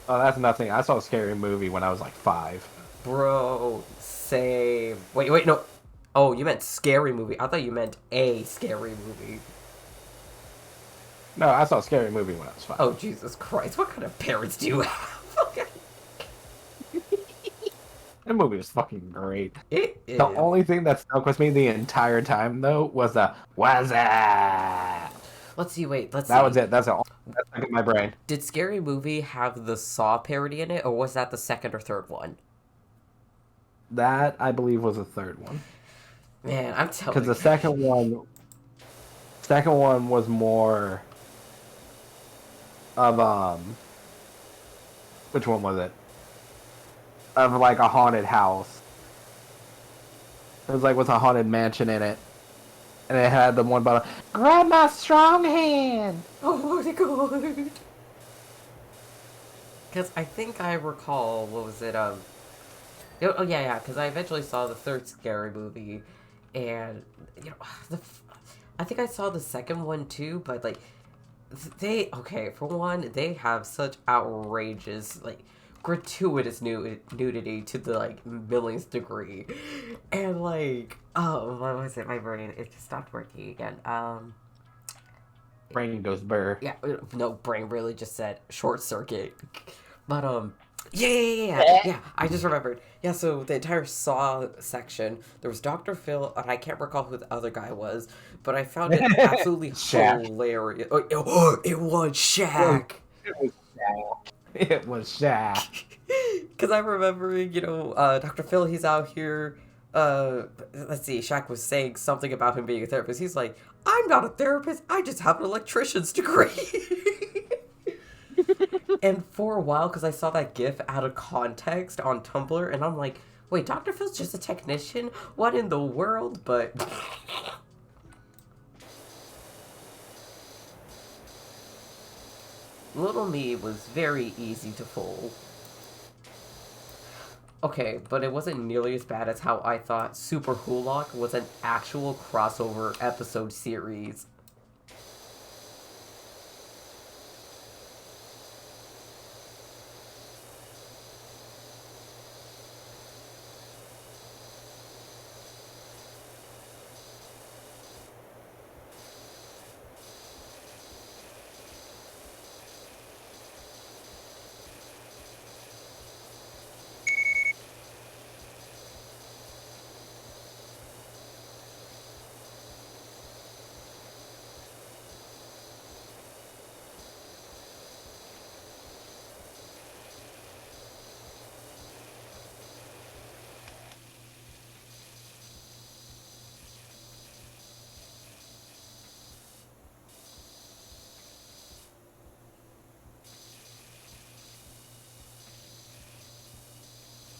Oh, that's nothing. I saw a scary movie when I was like 5. Bro, same. Wait, no. Oh, you meant scary movie. I thought you meant a scary movie. No, I saw a scary movie when I was 5. Oh, Jesus Christ. What kind of parents do you have? That movie was fucking great. It The is. only thing that stuck with me the entire time, though, was the "was that?" Let's see, wait, let's That see. was it. That's the only thing that stuck in my brain. Did Scary Movie have the Saw parody in it, or was that the second or third one? That I believe was the third one, Man, I'm because telling the second one was more of which one was it? Of like a haunted house. It was like with a haunted mansion in it, and it had the one button. Grab my strong hand. Oh my god. Because I think I recall, what was it, oh yeah, because I eventually saw the third Scary Movie, and, I think I saw the second one too, but, like, okay, for one, they have such outrageous, like, gratuitous nudity to the, like, millionth degree, and, like, oh, what was it, my brain, it just stopped working again, Brain goes burr. yeah, no, brain really just said short circuit. But yeah. I just remembered. Yeah, so the entire Saw section, there was Dr. Phil, and I can't recall who the other guy was, but I found it absolutely Shaq. hilarious. It was Shaq. It was Shaq. It was Shaq. Because I remember, Dr. Phil, he's out here. Let's see, Shaq was saying something about him being a therapist. He's like, I'm not a therapist, I just have an electrician's degree. And for a while, because I saw that gif out of context on Tumblr, and I'm like, wait, Dr. Phil's just a technician? What in the world? But little me was very easy to fool. Okay, but it wasn't nearly as bad as how I thought Super Hulock was an actual crossover episode series.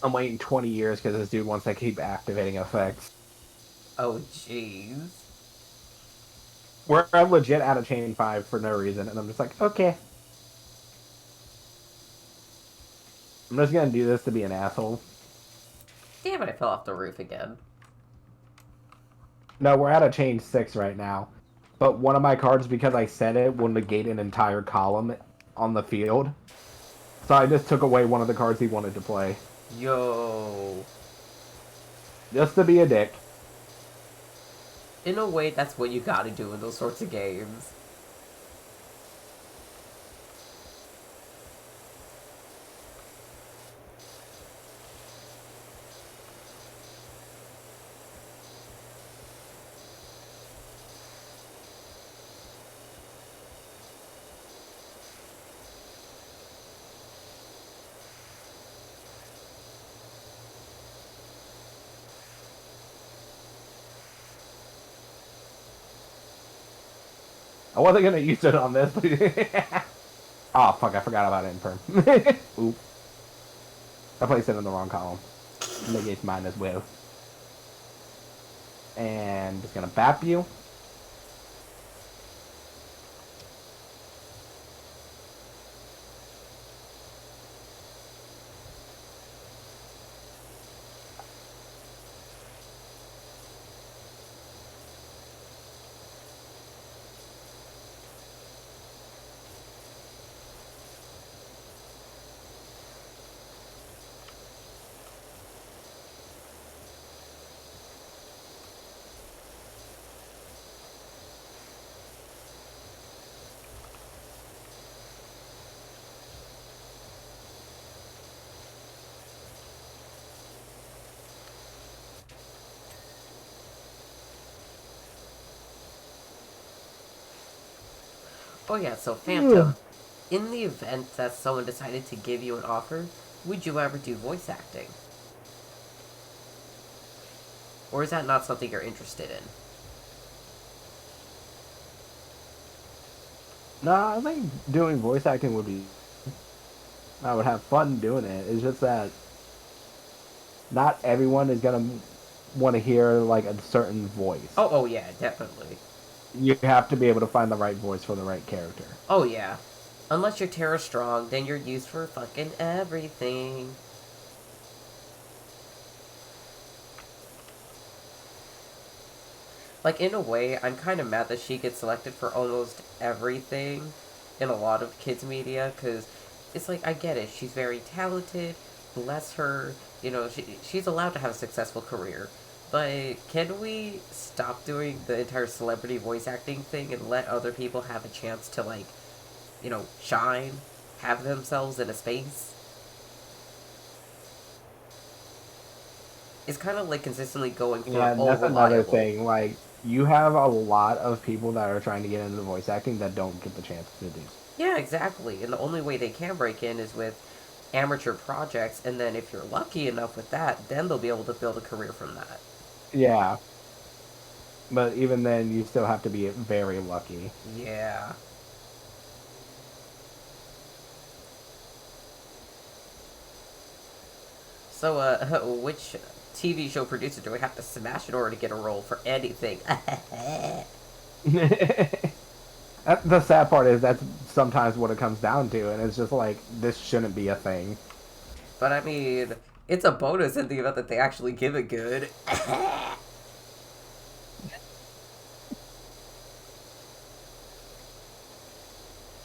I'm waiting 20 years because this dude wants to keep activating effects. Oh, jeez. We're legit out of Chain 5 for no reason, and I'm just like, okay. I'm just gonna do this to be an asshole. Damn it, I fell off the roof again. No, we're out of Chain 6 right now. But one of my cards, because I said it, will negate an entire column on the field. So I just took away one of the cards he wanted to play. Yo. Just to be a dick. In a way, that's what you gotta do in those sorts of games. I wasn't gonna use it on this, but... Oh, fuck, I forgot about it in perm. Oop. I placed it in the wrong column. Negates mine as well. And just gonna bap you. Oh yeah, so Ugh. Phantom, in the event that someone decided to give you an offer, would you ever do voice acting? Or is that not something you're interested in? No, I think doing voice acting would be. I would have fun doing it. It's just that not everyone is gonna want to hear like a certain voice. Oh yeah, definitely. You have to be able to find the right voice for the right character. Oh yeah. Unless you're Terra Strong, then you're used for fucking everything. Like, in a way, I'm kind of mad that she gets selected for almost everything in a lot of kids' media, because it's like, I get it. She's very talented. Bless her. You know, she's allowed to have a successful career. But can we stop doing the entire celebrity voice acting thing and let other people have a chance to, like, shine, have themselves in a space? It's kind of like consistently going for Yeah, and all that's another reliable. thing. Like, you have a lot of people that are trying to get into voice acting that don't get the chance to do. Yeah, exactly. And the only way they can break in is with amateur projects, and then if you're lucky enough with that, then they'll be able to build a career from that. Yeah, but even then, you still have to be very lucky. Yeah. So, which TV show producer do we have to smash in order to get a role for anything? The sad part is that's sometimes what it comes down to, and it's just like this shouldn't be a thing. But I mean, it's a bonus in the event that they actually give it good.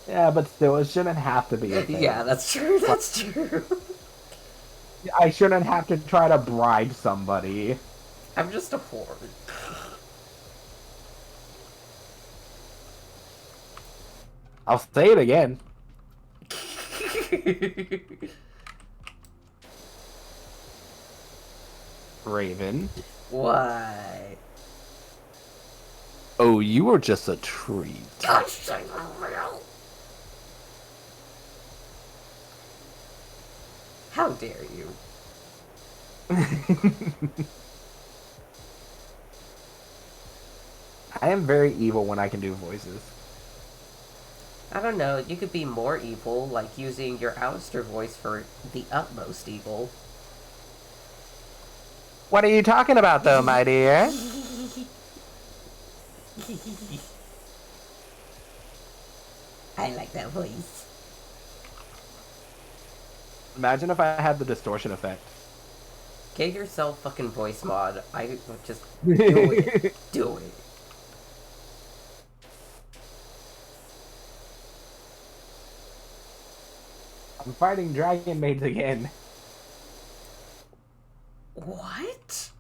Yeah, but still, it shouldn't have to be a Yeah, thing. that's true. Like, That's true. I shouldn't have to try to bribe somebody. I'm just a whore. I'll say it again. Raven. Why? Oh, you were just a treat. How dare you? I am very evil when I can do voices. I don't know, you could be more evil, like using your Alistair voice for the utmost evil. What are you talking about, though, my dear? I like that voice. Imagine if I had the distortion effect. Get yourself fucking voice mod. I would just do it. Do it. I'm fighting dragon maids again. What?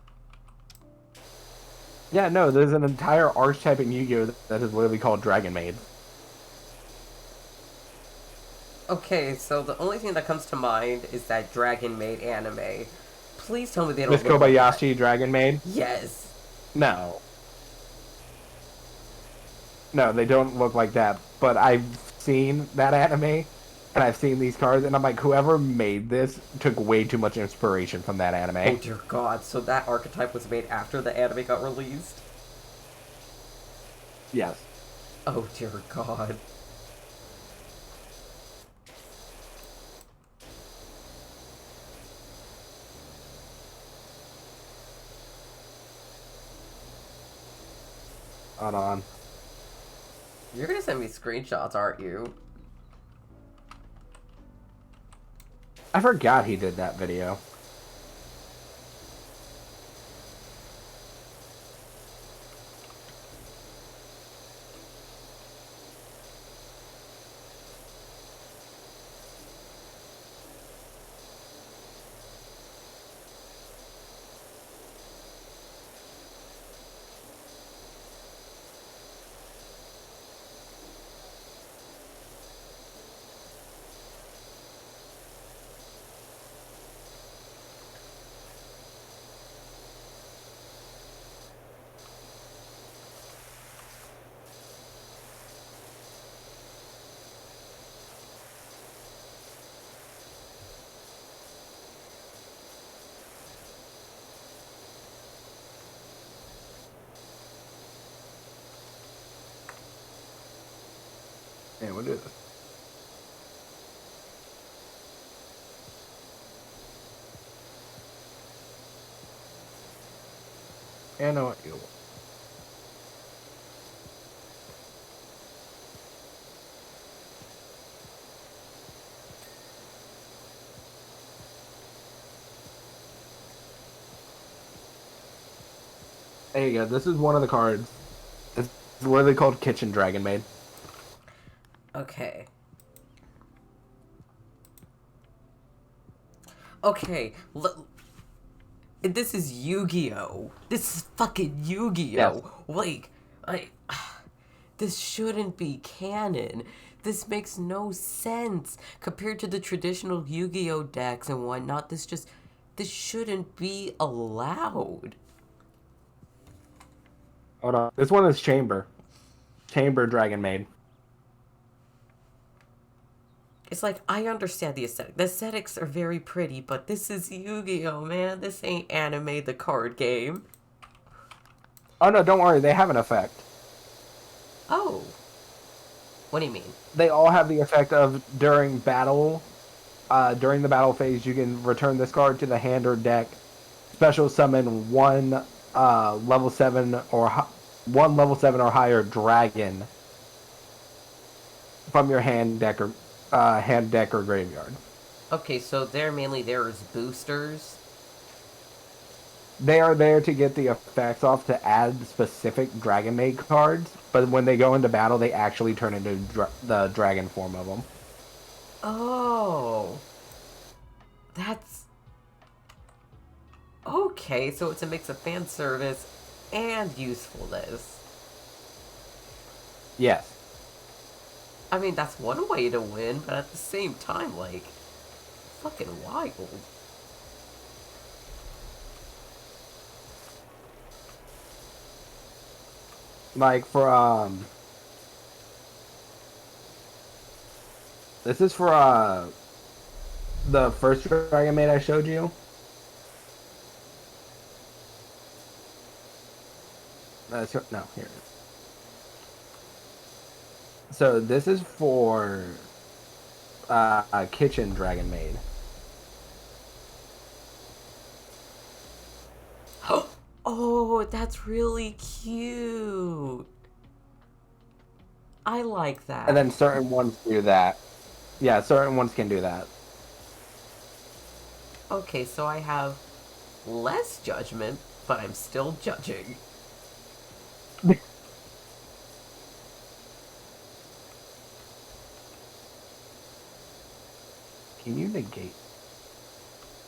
Yeah, no, there's an entire archetype in Yu-Gi-Oh! That is literally called Dragon Maid. Okay, so the only thing that comes to mind is that Dragon Maid anime. Please tell me they Miss don't look like that. Kobayashi Dragon Maid? Yes. No. No, they don't look like that. But I've seen that anime, and I've seen these cards, and I'm like, whoever made this took way too much inspiration from that Oh anime. dear god, so that archetype was made after the anime got released? Yes. Oh dear god. Hold on. You're gonna send me screenshots, aren't you? I forgot he did that video. I know what you want. There you go. This is one of the cards. It's literally called Kitchen Dragon Maid. Okay. Okay. This is Yu-Gi-Oh! This is fucking Yes. Yu-Gi-Oh! Like, I. This shouldn't be canon. This makes no sense compared to the traditional Yu-Gi-Oh decks and whatnot. This shouldn't be allowed. Hold on. This one is Chamber. Chamber Dragon Maid. It's like, I understand the aesthetic. The aesthetics are very pretty, but this is Yu-Gi-Oh, man. This ain't anime the card game. Oh no, don't worry. They have an effect. Oh. What do you mean? They all have the effect of during battle. During the battle phase, you can return this card to the hand or deck. Special summon one level 7 or one level 7 or higher dragon from your hand deck or graveyard. Okay, so they're mainly there as boosters. They are there to get the effects off to add specific Dragon Maid cards, but when they go into battle, they actually turn into the dragon form of them. Oh. That's... Okay, so it's a mix of fan service and usefulness. Yes. I mean, that's one way to win, but at the same time, like, fucking wild. Like for this is for the first Dragon Maid I showed you. No, here it is. So this is for a kitchen Dragon Maid. Oh, that's really cute. I like that. And then certain ones do that. Yeah, certain ones can do that. Okay, so I have less judgment, but I'm still judging. Can you negate?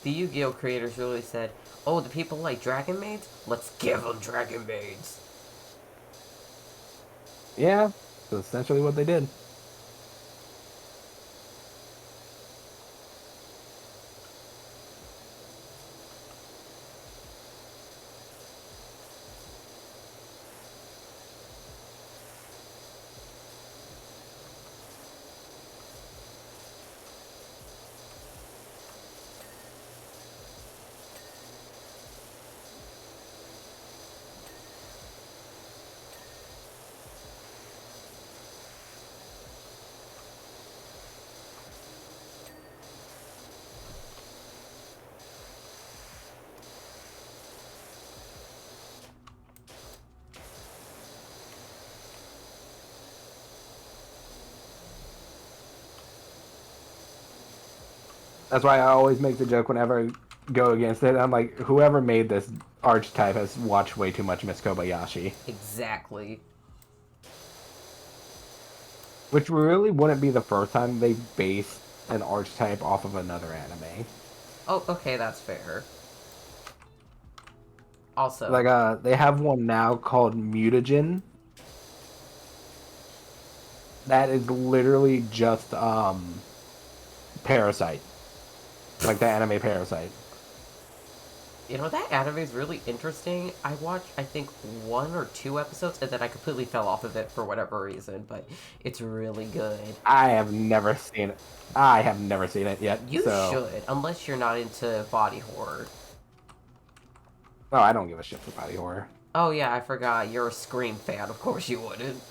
The Yu-Gi-Oh creators really said, oh, the people like Dragon Maids? Let's give them Dragon Maids. Yeah, that's essentially what they did. That's why I always make the joke whenever I go against it. I'm like, whoever made this archetype has watched way too much Miss Kobayashi. Exactly. Which really wouldn't be the first time they based an archetype off of another anime. Oh, okay, that's fair. Also, Like, they have one now called Mutagen. That is literally just, Parasite. Like the anime Parasite. you know, that anime is really interesting. I watched, I think, 1 or 2 episodes, and then I completely fell off of it for whatever reason, but it's really good. I have never seen it. I have never seen it yet. You so... should, unless you're not into body horror. Oh, I don't give a shit for body horror. Oh yeah, I forgot, you're a Scream fan, of course you wouldn't.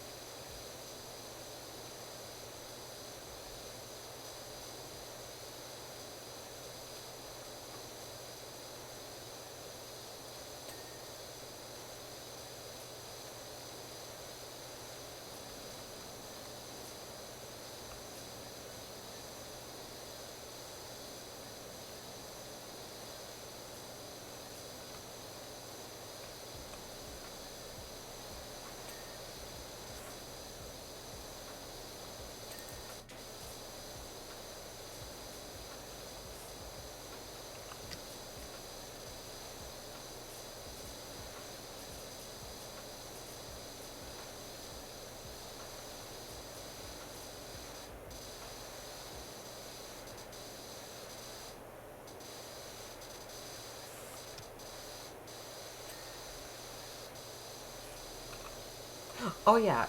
Oh yeah,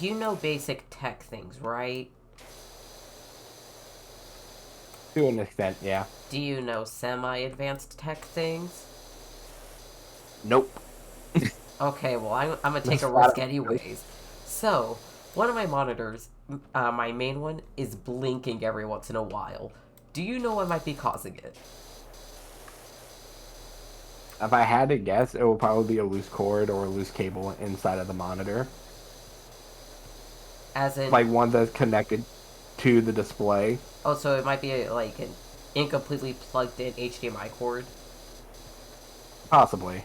you know basic tech things, right? To an extent, yeah. Do you know semi-advanced tech things? Nope. Okay, well, I'm gonna take That's a a lot risk of anyways. So, one of my monitors, my main one, is blinking every once in a while. Do you know what might be causing it? If I had to guess, it will probably be a loose cord or a loose cable inside of the monitor. As in, Like one that's connected to the display. oh, so it might be like an incompletely plugged in HDMI cord. Possibly.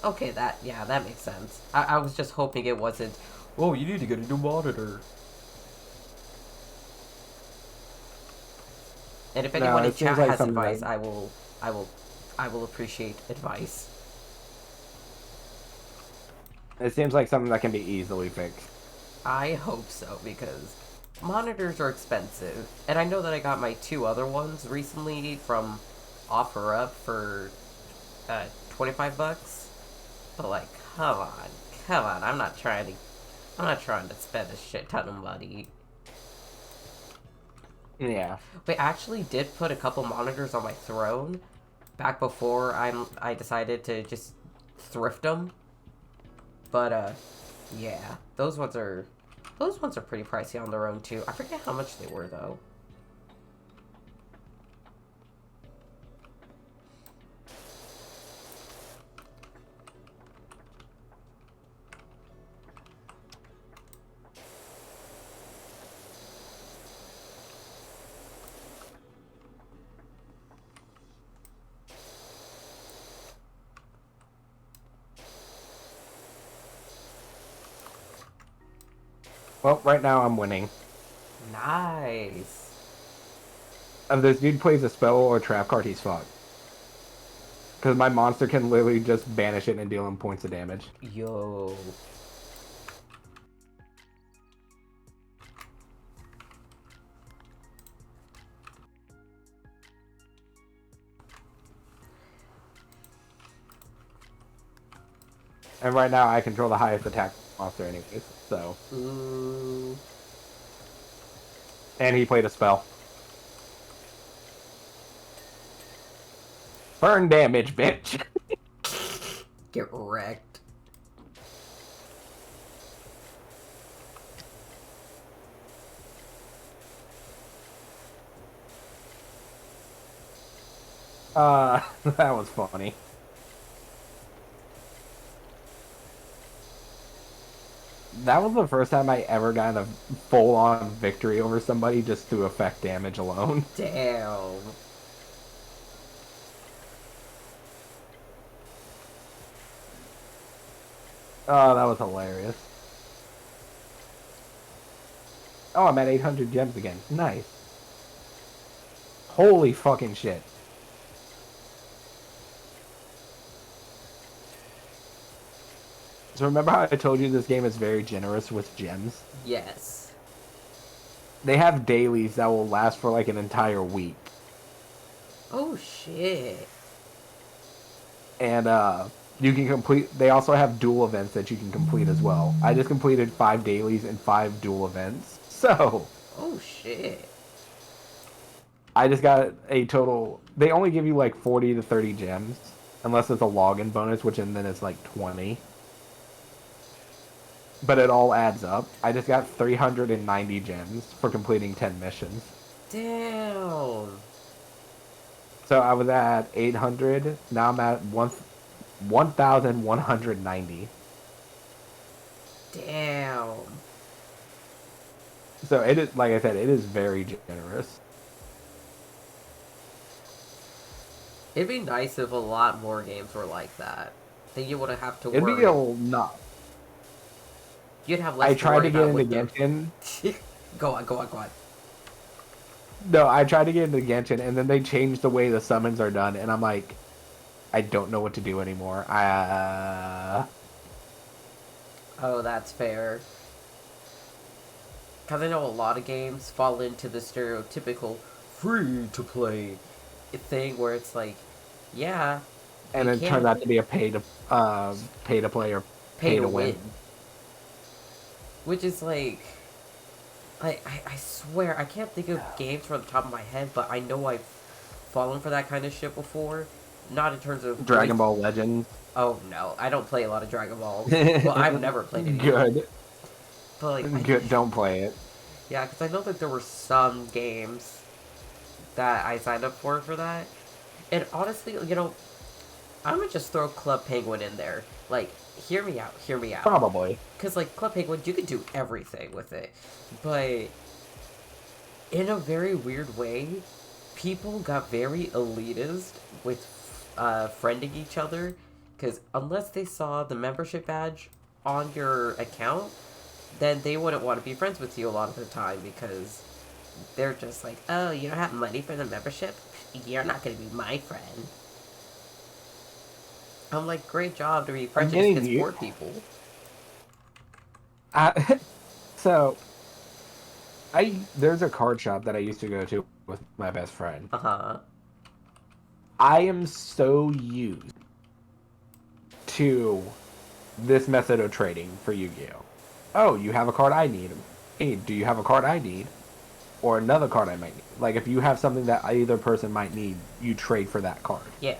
Okay, yeah, that makes sense. I was just hoping it wasn't. Oh, you need to get a new monitor. And if No, anyone in it seems chat like has something advice, that I will, I will appreciate advice. it seems like something that can be easily fixed. I hope so because monitors are expensive, and I know that I got my two other ones recently from OfferUp for 25 bucks. But like, come on, I'm not trying to spend a shit ton of money. Yeah. Wait, I actually did put a couple monitors on my throne back before I decided to just thrift them. But yeah, those ones are pretty pricey on their own too. I forget how much they were though. Well, right now I'm winning. Nice. If this dude plays a spell or a trap card, he's fucked. Because my monster can literally just banish it and deal him points of damage. Yo. And right now I control the highest attack monster anyways, so. Ooh. And he played a spell. Burn damage, bitch! Get wrecked. That was funny. That was the first time I ever got a full-on victory over somebody just through effect damage alone. Damn. Oh, that was hilarious. Oh, I'm at 800 gems again. Nice. Holy fucking shit. So remember how I told you this game is very generous with gems? Yes. They have dailies that will last for like an entire week. Oh shit. And you can complete they also have dual events that you can complete as well. I just completed 5 dailies and 5 dual events. So Oh shit. I just got a total they only give you like 40 to 30 gems unless it's a login bonus, which and then it's like 20. But it all adds up. I just got 390 gems for completing 10 missions. Damn. So I was at 800. Now I'm at 1,190. Damn. So it is, like I said, it is very generous. It'd be nice if a lot more games were like that. Then you wouldn't have to It'd be worry. a not. You'd have I less to tried worry to get about into with them. Genshin. Go on, go on, go on. No, I tried to get into Genshin, and then they changed the way the summons are done, and I'm like, I don't know what to do anymore. Oh, that's fair. Because I know a lot of games fall into the stereotypical free to play thing where it's like, yeah, And you it turned can out to be a pay to play or pay to win. win. which is like, I swear I can't think of games from the top of my head, but I know I've fallen for that kind of shit before. Not in terms of Dragon Ball Legends. Oh no, I don't play a lot of Dragon Balls. Well, I've never played any. Good. But like, Good. Don't play it. yeah, because I know that there were some games that I signed up for that, and honestly, I'm gonna just throw Club Penguin in there. Like, hear me out. Probably. Because like Club Penguin, you could do everything with it, but in a very weird way, people got very elitist with friending each other. Because unless they saw the membership badge on your account, then they wouldn't want to be friends with you a lot of the time because they're just like, oh, you don't have money for the membership? You're not going to be my friend. I'm like, great job to be friends with poor people. So, there's a card shop that I used to go to with my best friend. Uh-huh. I am so used to this method of trading for Yu-Gi-Oh! Oh, you have a card I need. Hey, do you have a card I need? Or another card I might need. Like, if you have something that either person might need, you trade for that card. Yeah.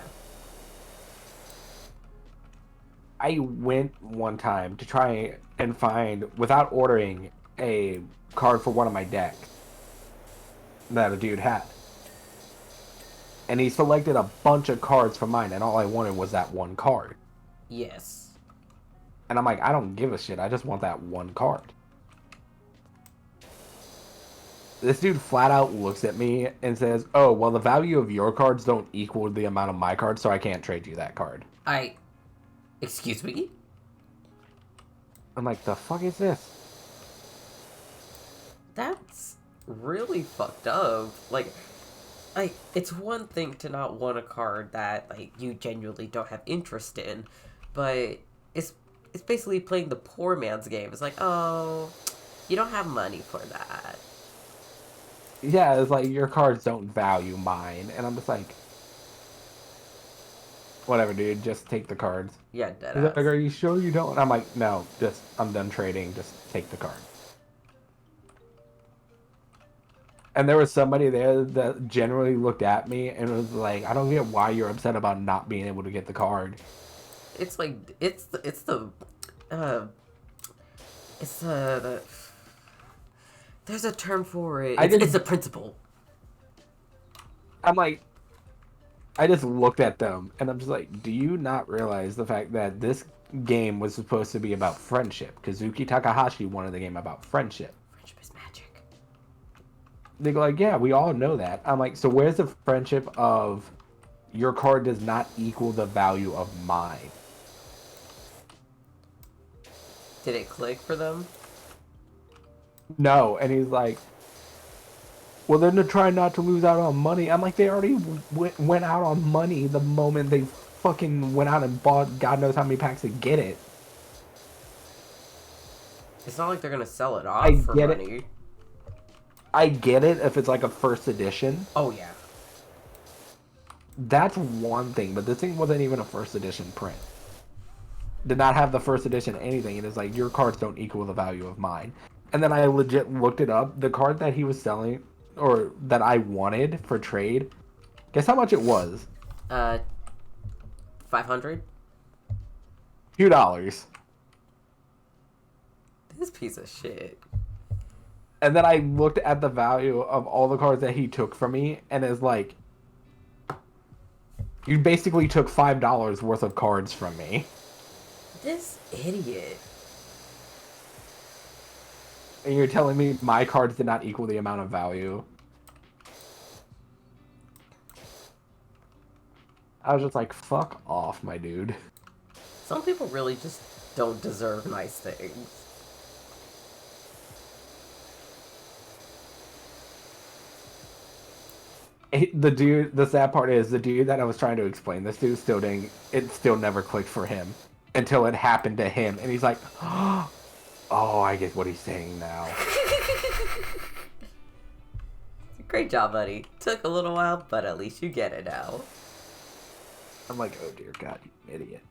I went one time to try and find, without ordering, a card for one of my decks that a dude had. And he selected a bunch of cards from mine, and all I wanted was that one card. Yes. And I'm like, I don't give a shit. I just want that one card. This dude flat out looks at me and says, oh, well, the value of your cards don't equal the amount of my cards, so I can't trade you that card. Excuse me? I'm like, the fuck is this? That's really fucked up. Like, it's one thing to not want a card that, like, you genuinely don't have interest in, but it's basically playing the poor man's game. It's like, oh, you don't have money for that. Yeah, it's like, your cards don't value mine. And I'm just like, whatever, dude, just take the cards. Yeah, He's like, are you sure you don't? And I'm like, no, I'm done trading, just take the card. And there was somebody there that generally looked at me and was like, I don't get why you're upset about not being able to get the card. It's like, it's the there's a term for it. It's a principle. I'm like, I just looked at them and I'm just like, do you not realize the fact that this game was supposed to be about friendship? Kazuki Takahashi wanted the game about friendship. Friendship is magic. They go like, yeah, we all know that. I'm like, so where's the friendship of your card does not equal the value of mine? Did it click for them? No, and he's like, well, then they're trying not to lose out on money. I'm like, they already went out on money the moment they fucking went out and bought God knows how many packs to get it. It's not like they're gonna sell it off for money. I get it if it's like a first edition. Oh, yeah. That's one thing, but this thing wasn't even a first edition print. Did not have the first edition anything, and it's like, your cards don't equal the value of mine. And then I legit looked it up. The card that he was selling, or that I wanted for trade, guess how much it was? $500? $2. This piece of shit. And then I looked at the value of all the cards that he took from me, and it's like, you basically took $5 worth of cards from me. This idiot. And you're telling me my cards did not equal the amount of value? I was just like, fuck off, my dude. Some people really just don't deserve nice things. The sad part is, the dude that I was trying to explain this to it still never clicked for him until it happened to him. And he's like, oh, I get what he's saying now. Great job, buddy. Took a little while, but at least you get it now. I'm like, oh dear God, you idiot.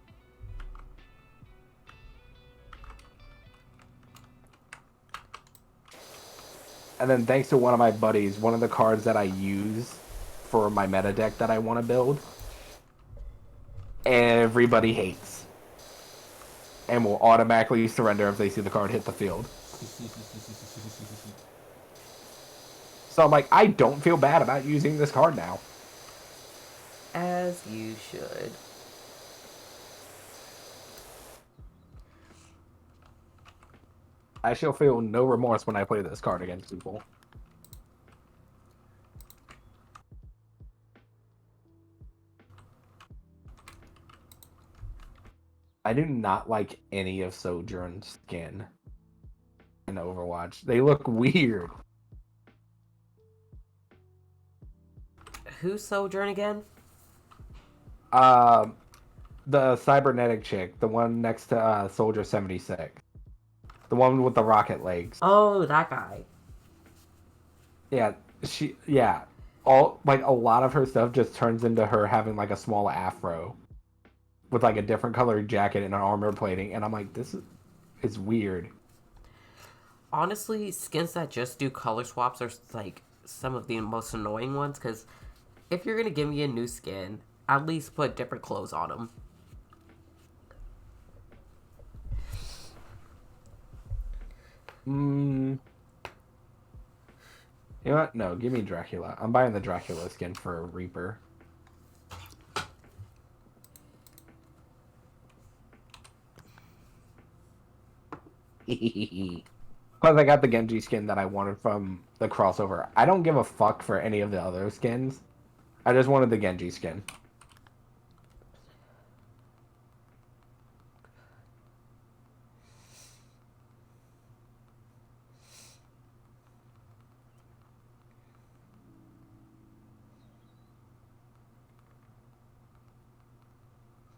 And then thanks to one of my buddies, one of the cards that I use for my meta deck that I want to build, everybody hates. And will automatically surrender if they see the card hit the field. So I'm like, I don't feel bad about using this card now. As you should. I shall feel no remorse when I play this card against people. I do not like any of Sojourn's skin in Overwatch. They look weird. Who's Sojourn again? The cybernetic chick, the one next to Soldier 76. The one with the rocket legs. Oh, that guy. Yeah. All like a lot of her stuff just turns into her having like a small afro with like a different colored jacket and an armor plating, and I'm like, this is weird. Honestly, skins that just do color swaps are like some of the most annoying ones, because if you're gonna give me a new skin, at least put different clothes on them. You know what? No, give me Dracula. I'm buying the Dracula skin for Reaper. Plus, I got the Genji skin that I wanted from the crossover. I don't give a fuck for any of the other skins. I just wanted the Genji skin.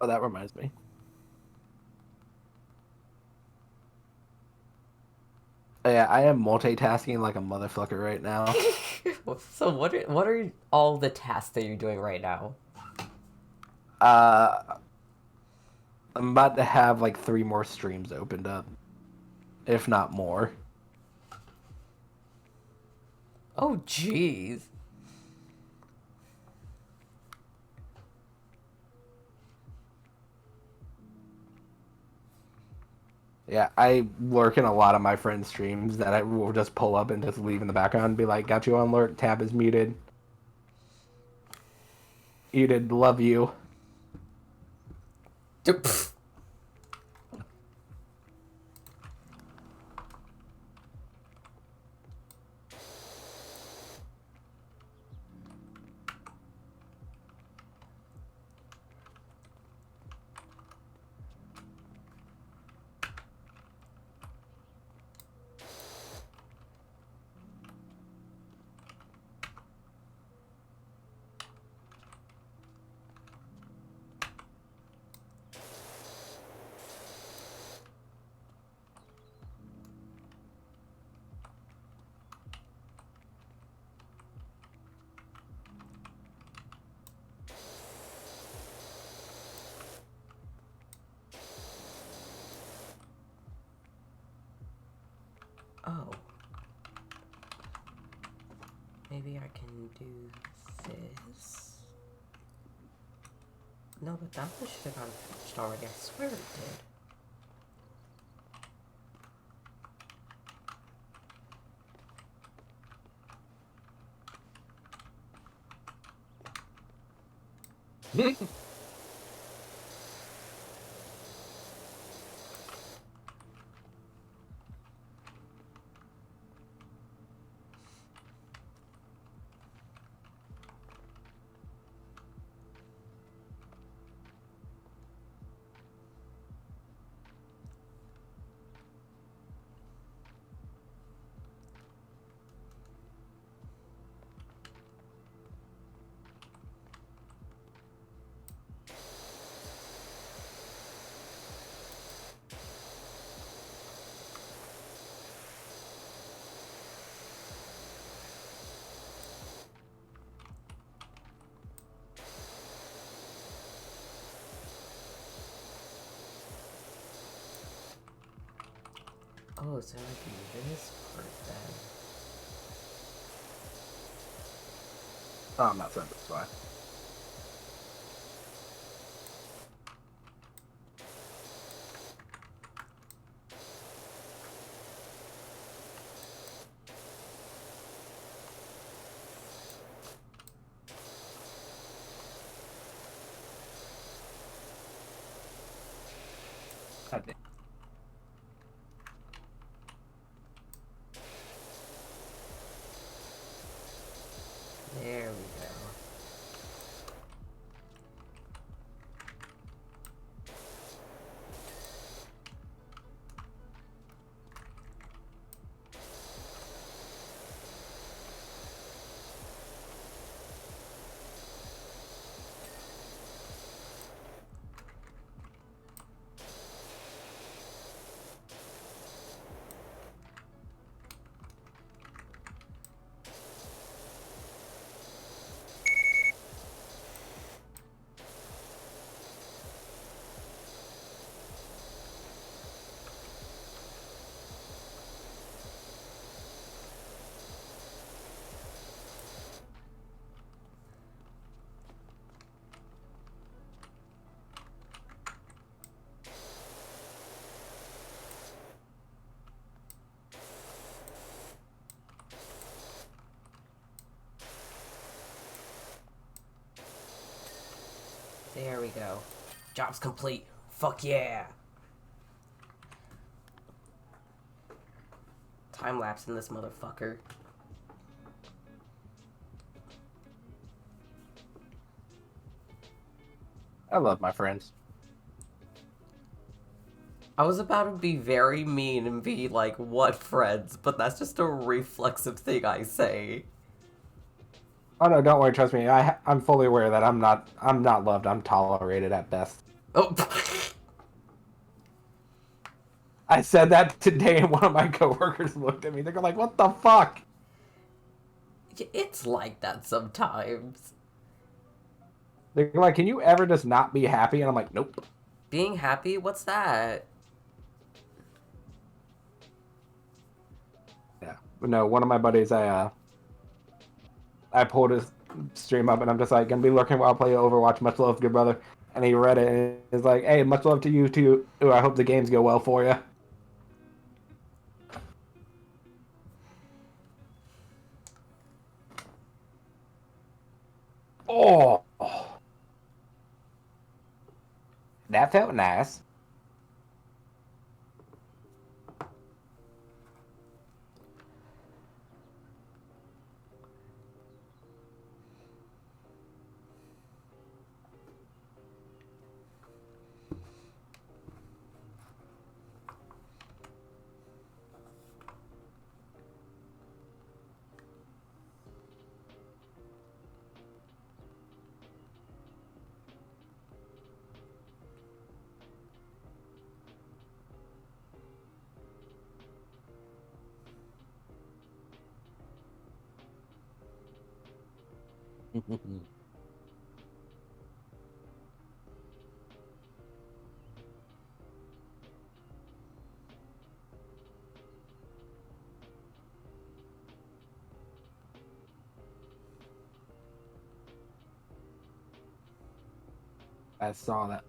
Oh, that reminds me. Yeah, I am multitasking like a motherfucker right now. So what are all the tasks that you're doing right now? I'm about to have like 3 more streams opened up, if not more. Oh, jeez. Yeah, I lurk in a lot of my friends' streams that I will just pull up and just leave in the background and be like, got you on lurk, tab is muted. Muted, love you. Oh. Maybe I can do this. No, but that one should have gotten finished already. I swear it did. Oh, so I can do this part then. Oh, I'm not satisfied. God damn. There we go. There we go. Job's complete. Fuck yeah. Time lapse in this motherfucker. I love my friends. I was about to be very mean and be like, what friends? But that's just a reflexive thing I say. Oh no, don't worry. Trust me. I'm fully aware that I'm not loved. I'm tolerated at best. Oh, I said that today, and one of my coworkers looked at me. They're like, "What the fuck?" it's like that sometimes. They're like, "Can you ever just not be happy?" And I'm like, "Nope." Being happy? What's that? Yeah. But no, one of my buddies, I pulled his stream up, and I'm just like, "Gonna be lurking while I play Overwatch. Much love, good brother." And he read it, and he's like, "Hey, much love to you too. Ooh, I hope the games go well for you." Oh, that felt nice. I saw that.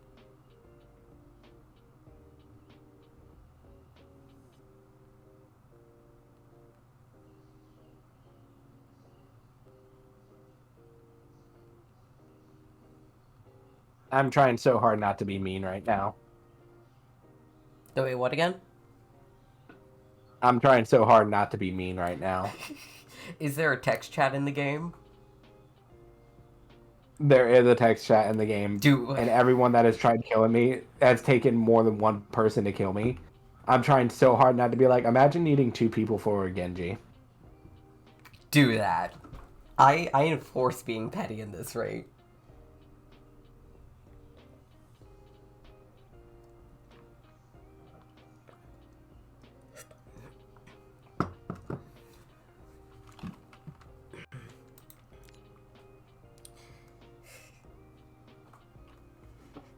I'm trying so hard not to be mean right now. Oh, wait, what again? I'm trying so hard not to be mean right now. Is there a text chat in the game? There is a text chat in the game, Do and everyone that has tried killing me has taken more than one person to kill me. I'm trying so hard not to be like, imagine needing two people for a Genji. do that. I enforce being petty in this rate.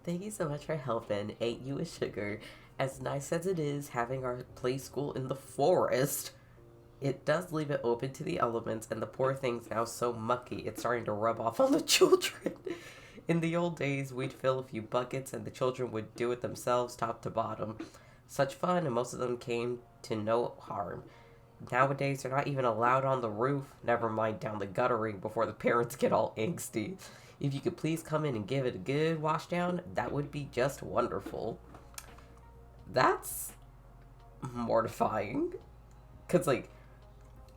Thank you so much for helping. Ate you a sugar. As nice as it is having our play school in the forest. It does leave it open to the elements, and the poor thing's now so mucky it's starting to rub off on the children. In the old days, we'd fill a few buckets and the children would do it themselves, top to bottom. Such fun, and most of them came to no harm. Nowadays, they're not even allowed on the roof, never mind down the guttering before the parents get all angsty. If you could please come in and give it a good wash down, that would be just wonderful. That's mortifying. Cause like,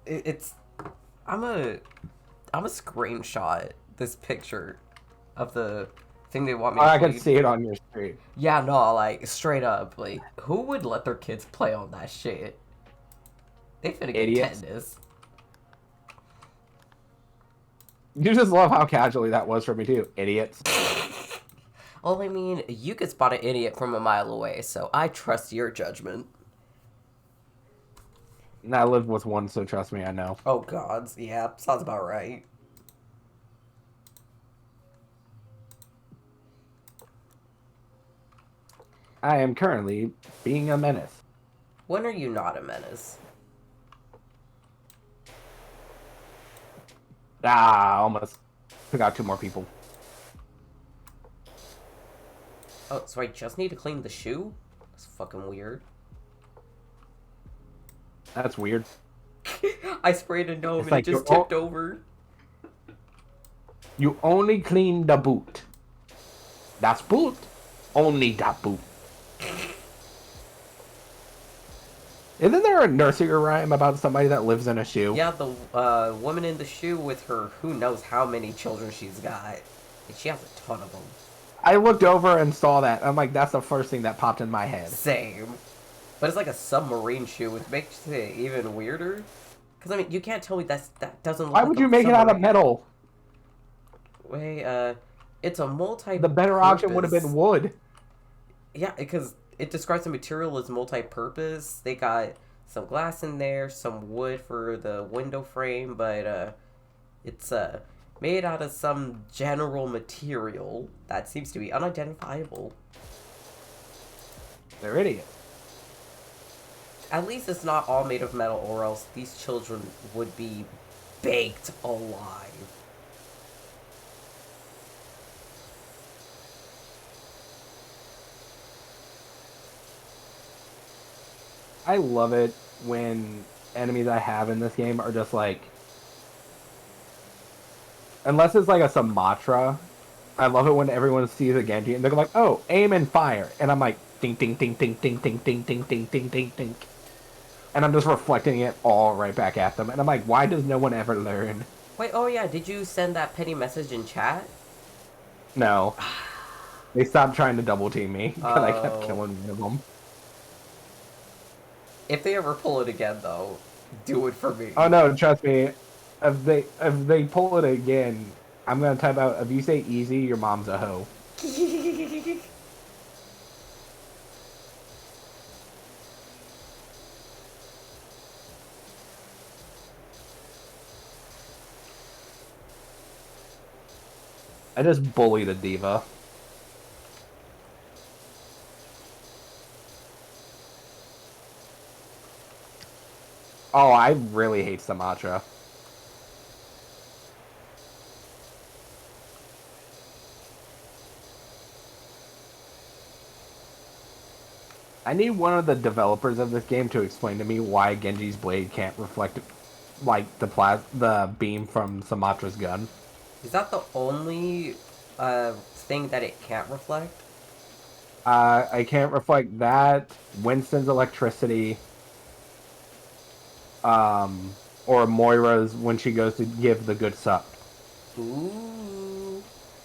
it's I'm a I'm a screenshot this picture of the thing they want me to I play. can see it on your screen. Yeah, no, like straight up, like who would let their kids play on that shit? They finna get Idiots. tetanus. You just love how casually that was for me too. Idiots. Well, I mean, you could spot an idiot from a mile away, so I trust your judgment. And I lived with one, so trust me, I know. Oh gods, yeah, sounds about right. I am currently being a menace. When are you not a menace? Almost took out 2 more people. Oh, so I just need to clean the shoe? That's fucking weird. That's weird. I sprayed a gnome It's and like it just you're tipped over. You only clean the boot. Das Boot. Only that boot. Isn't there a nursery rhyme about somebody that lives in a shoe? Yeah, the woman in the shoe with her who knows how many children she's got. And she has a ton of them. I looked over and saw that. I'm like, that's the first thing that popped in my head. Same. But it's like a submarine shoe, which makes it even weirder. Because, I mean, you can't tell me that doesn't look Why like would a you make it out of submarine. metal? Wait, it's a multi. The better option would have been wood. Yeah, because it describes the material as multi-purpose. They got some glass in there, some wood for the window frame, but it's made out of some general material that seems to be unidentifiable. They're idiots. At least it's not all made of metal, or else these children would be baked alive. I love it when enemies I have in this game are just like, unless it's like a Sumatra, I love it when everyone sees a Genji and they're like, oh, aim and fire. And I'm like, ding, ding, ding, ding, ding, ding, ding, ding, ding, ding, ding, ding. And I'm just reflecting it all right back at them. And I'm like, why does no one ever learn? Wait, oh yeah, did you send that petty message in chat? No. They stopped trying to double team me because I kept Oh. killing one of them. If they ever pull it again, though, do it for me. Oh no, trust me. If they pull it again, I'm gonna type out, if you say easy, your mom's a hoe. I just bullied a diva. Oh, I really hate Sumatra. I need one of the developers of this game to explain to me why Genji's blade can't reflect, like, the beam from Sumatra's gun. Is that the only thing that it can't reflect? I can't reflect that, Winston's electricity, or Moira's when she goes to give the good suck. Ooh.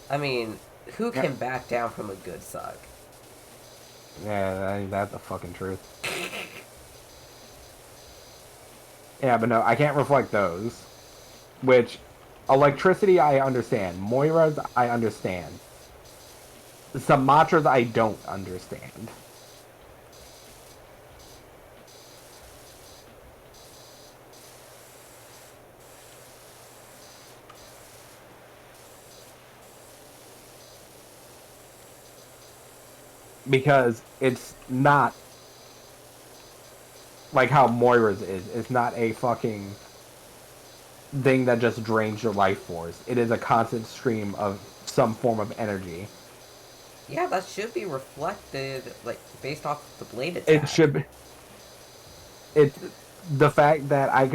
I mean, who can back down from a good suck? Yeah, that's the fucking truth. Yeah, but no, I can't reflect those. Which, electricity I understand. Moira's I understand. Sumatra's I don't understand. Because it's not like how Moira's is. It's not a fucking thing that just drains your life force. It is a constant stream of some form of energy. Yeah, that should be reflected, like, based off the blade It attack. should be, it's the fact that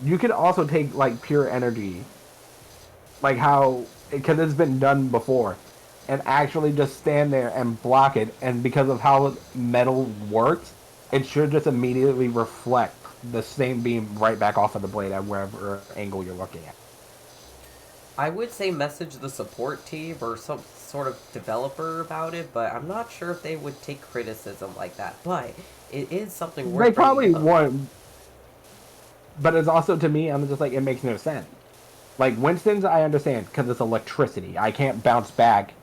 you could also take like pure energy, like how, because it's been done before, and actually just stand there and block it, and because of how metal works, it should just immediately reflect the same beam right back off of the blade at wherever angle you're looking at. I would say message the support team or some sort of developer about it, but I'm not sure if they would take criticism like that. But it is something They worth bringing probably up. won't, but it's also, to me, I'm just like, it makes no sense. Like Winston's, I understand because it's electricity. I can't bounce back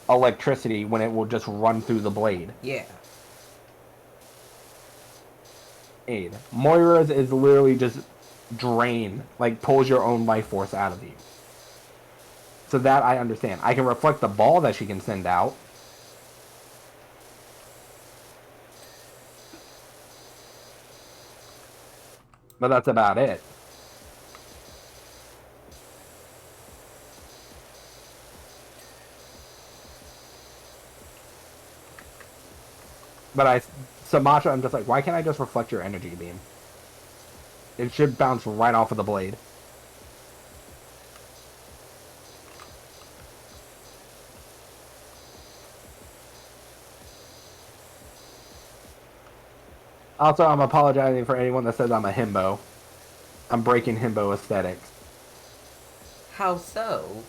electricity when it will just run through the blade. Yeah. Aid. Moira's is literally just drain, like pulls your own life force out of you. So that I understand. I can reflect the ball that she can send out. But that's about it. But Sumatra, I'm just like, why can't I just reflect your energy beam? It should bounce right off of the blade. Also, I'm apologizing for anyone that says I'm a himbo. I'm breaking himbo aesthetics. How so?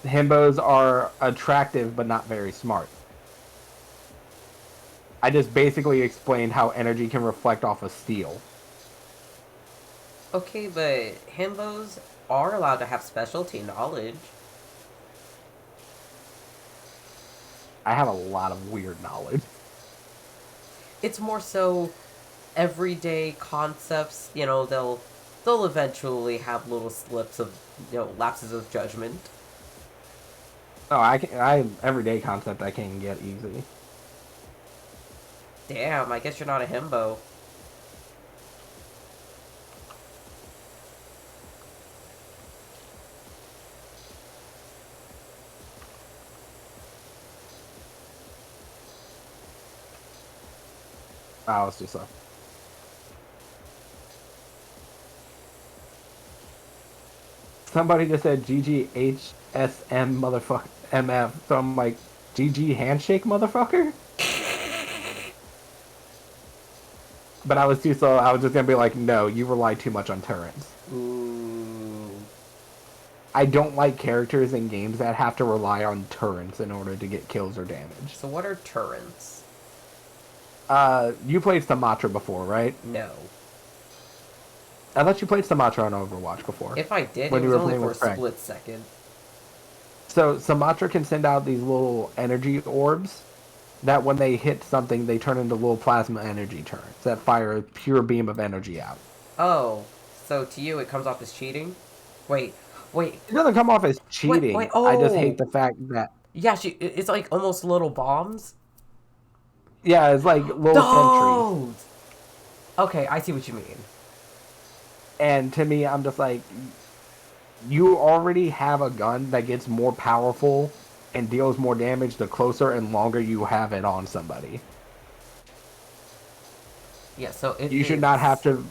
Himbos are attractive but not very smart. I just basically explained how energy can reflect off of steel. Okay, but himbos are allowed to have specialty knowledge. I have a lot of weird knowledge. It's more so everyday concepts, they'll eventually have little slips of, lapses of judgment. Oh, I everyday concept I can get easy. Damn, I guess you're not a himbo. Oh, let's do so. Somebody just said GGHSM motherfucker MF, so I'm like, GG handshake motherfucker? But I was too slow, I was just gonna be like, no, you rely too much on turrets. Ooh. I don't like characters in games that have to rely on turrets in order to get kills or damage. So what are turrets? You played Sumatra before, right? No. I thought you played Sumatra on Overwatch before. If I did, when it you was were only playing for a with Frank. split second. So Sumatra can send out these little energy orbs that when they hit something, they turn into little plasma energy turrets that fire a pure beam of energy out. Oh, so to you it comes off as cheating? Wait, wait, It doesn't come off as wait, cheating. I just hate oh! the fact that, Yeah, it's like almost little bombs. yeah, it's like little sentries. Those! Okay, I see what you mean. And to me, I'm just like, you already have a gun that gets more powerful and deals more damage the closer and longer you have it on somebody. Yeah, so You should not have to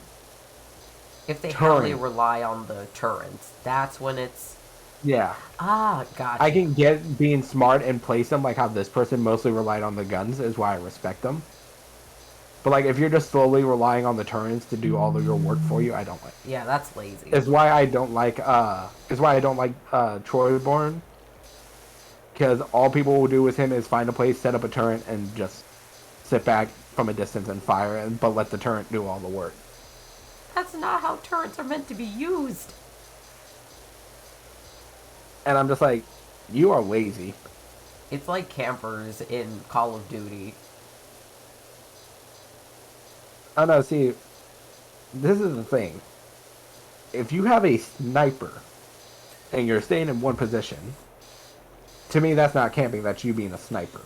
if they heavily turn. rely on the turrets, that's when it's... Yeah. Ah, I gotcha. can get being smart and place them like how this person mostly relied on the guns is why I respect them. But like if you're just slowly relying on the turrets to do all of your work for you, I don't like. Yeah, that's lazy. Is why I don't like Troyborn. Because all people will do with him is find a place, set up a turret, and just sit back from a distance and fire, but let the turret do all the work. That's not how turrets are meant to be used. And I'm just like, you are lazy. It's like campers in Call of Duty. Oh no, see, this is the thing. If you have a sniper and you're staying in one position, to me that's not camping, that's you being a sniper.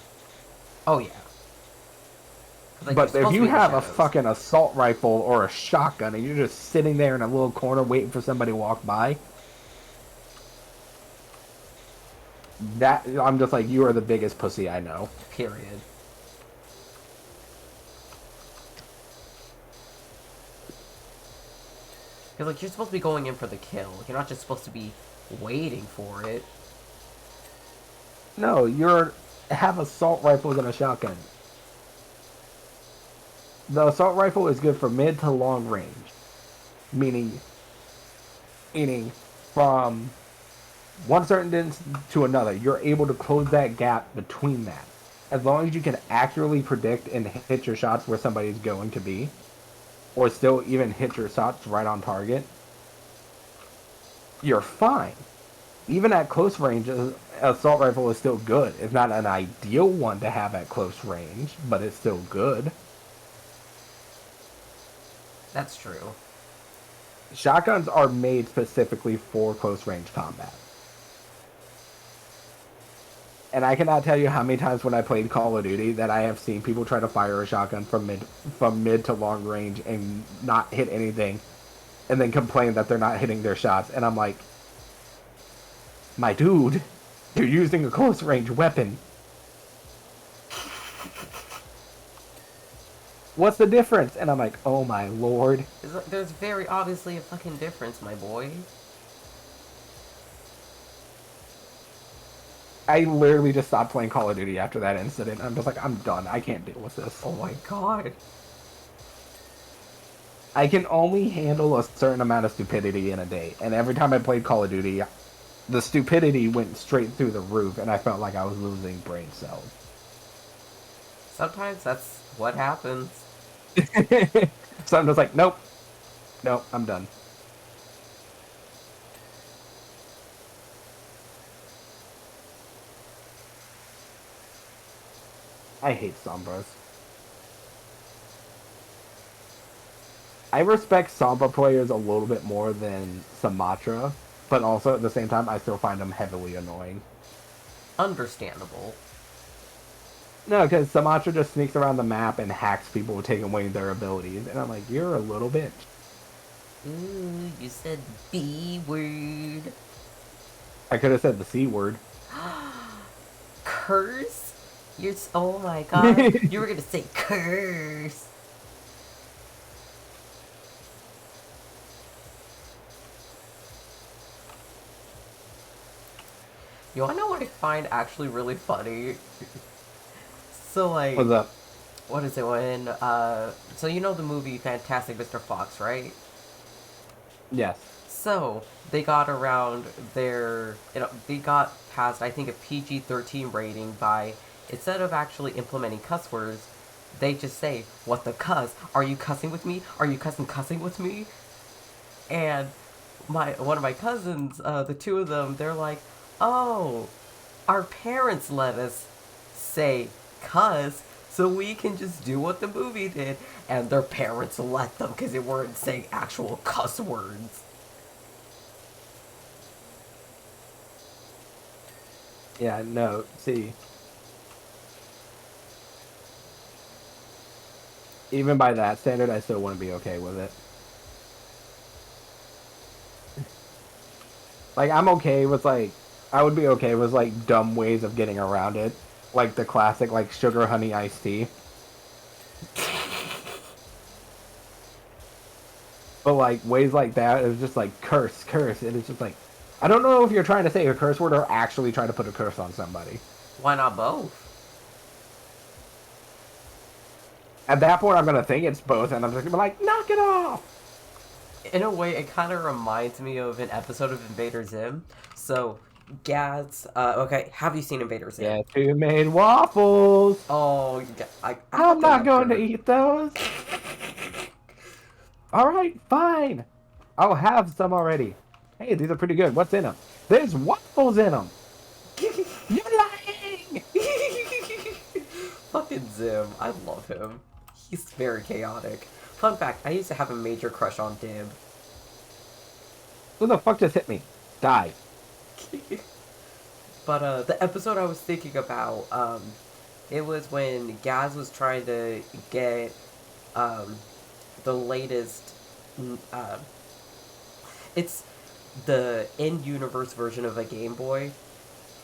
Oh, yeah. Like, you're But if supposed to you be in the have a shadows. fucking assault rifle or a shotgun and you're just sitting there in a little corner waiting for somebody to walk by, that I'm just like, you are the biggest pussy I know. Period. Because, like, you're supposed to be going in for the kill. You're not just supposed to be waiting for it. No, you're have assault rifles and a shotgun. The assault rifle is good for mid to long range, meaning from one certain distance to another, you're able to close that gap between that. As long as you can accurately predict and hit your shots where somebody's going to be, or still even hit your shots right on target, you're fine. Even at close range, an assault rifle is still good. It's not an ideal one to have at close range, but it's still good. That's true. Shotguns are made specifically for close range combat. And I cannot tell you how many times when I played Call of Duty that I have seen people try to fire a shotgun from mid to long range and not hit anything, and then complain that they're not hitting their shots. And I'm like, my dude, you're using a close range weapon. What's the difference? And I'm like, oh my lord. There's very obviously a fucking difference, my boy. I literally just stopped playing Call of Duty after that incident. I'm just like, I'm done. I can't deal with this. Oh my god. I can only handle a certain amount of stupidity in a day. And every time I played Call of Duty, the stupidity went straight through the roof, and I felt like I was losing brain cells. Sometimes that's what happens. So I'm just like, nope. Nope, I'm done. I hate Sombras. I respect Sombra players a little bit more than Sumatra, but also at the same time, I still find them heavily annoying. Understandable. No, because Sumatra just sneaks around the map and hacks people, taking away their abilities, and I'm like, you're a little bitch. Ooh, you said B word. I could have said the C word. Curse? Oh my god. You were gonna say curse. You wanna know what I find actually really funny? So, like, What's up? what is it when, so you know the movie Fantastic Mr. Fox, right? Yes. So, they got around they got past, I think, a PG-13 rating by, instead of actually implementing cuss words, they just say, what the cuss? Are you cussing with me? Are you cussing with me? And one of my cousins, the two of them, they're like, oh, our parents let us say cuss, so we can just do what the movie did, and their parents let them because they weren't saying actual cuss words. Yeah, no, see. Even by that standard, I still wouldn't be okay with it. Like, I'm okay with, like, I would be okay with, like, dumb ways of getting around it. Like the classic, like, sugar honey iced tea. But, like, ways like that, it was just like, curse, and it's just like, I don't know if you're trying to say a curse word or actually trying to put a curse on somebody. Why not both? At that point, I'm gonna think it's both, and I'm just gonna be like, knock it off! In a way, it kind of reminds me of an episode of Invader Zim. So, Gad's, okay, have you seen Invader Zim? Yeah, who made waffles? Oh, I I'm thought not they were going to good. eat those. Alright, fine. I'll have some already. Hey, these are pretty good. What's in them? There's waffles in them. You're lying! Fucking Zim, I love him. He's very chaotic. Fun fact, I used to have a major crush on Dib. Who the fuck just hit me? Die. But, the episode I was thinking about, It was when Gaz was trying to get um, the latest. Uh, it's the in-universe version of a Game Boy,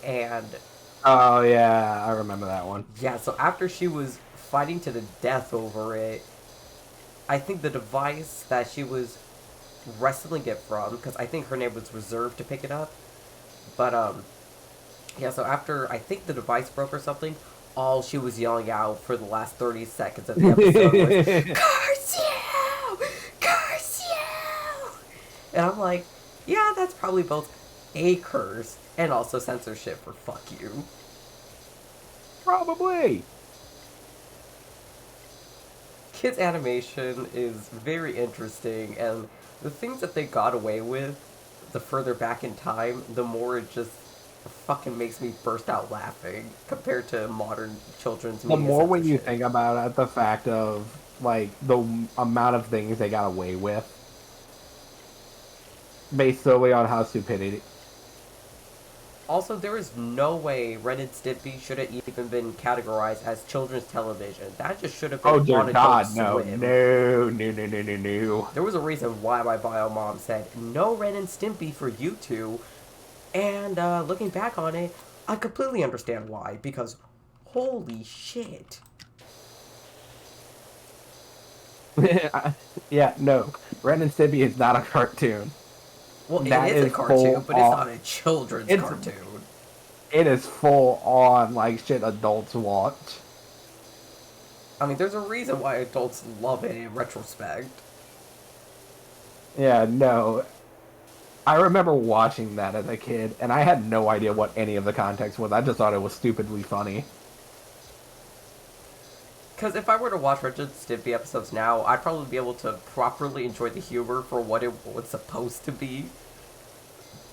and Oh yeah, I remember that one. yeah. So after she was fighting to the death over it, I think the device that she was wrestling it from, because I think her name was reserved to pick it up, but yeah. So after I think the device broke or something, all she was yelling out for the last 30 seconds of the episode was "Curse you! Curse you!" And I'm like, yeah, that's probably both a curse and also censorship for fuck you. Probably. Kids' animation is very interesting, and the things that they got away with, the further back in time, the more it just fucking makes me burst out laughing compared to modern children's The media more when you censorship. think about it, the fact of like the amount of things they got away with, based solely on how stupidity. Also, there is no way Ren and Stimpy should have even been categorized as children's television. That just should have been Oh dear on Adult God, no, Swim. no, no, no, no, no, no. There was a reason why my bio mom said no Ren and Stimpy for you two, and looking back on it, I completely understand why. Because holy shit, Yeah, no. Ren and Stimpy is not a cartoon. well it That is a is cartoon, full but it's on. not a children's It's cartoon. it is full on like shit adults watch. I mean, there's a reason why adults love it in retrospect. Yeah, no. I remember watching that as a kid, and I had no idea what any of the context was. I just thought it was stupidly funny. Because if I were to watch Ren and Stimpy episodes now, I'd probably be able to properly enjoy the humor for what it was supposed to be.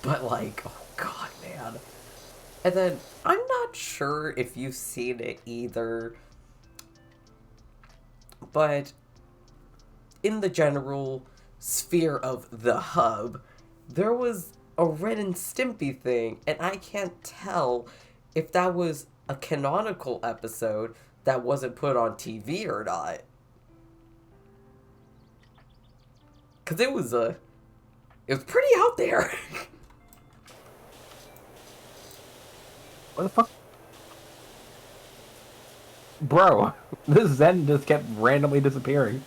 But like, oh god, man. And then I'm not sure if you've seen it either, but in the general sphere of the hub, there was a Ren and Stimpy thing, and I can't tell if that was a canonical episode that wasn't put on TV or not. Cause it was pretty out there. What the fuck? Bro, this Zen just kept randomly disappearing.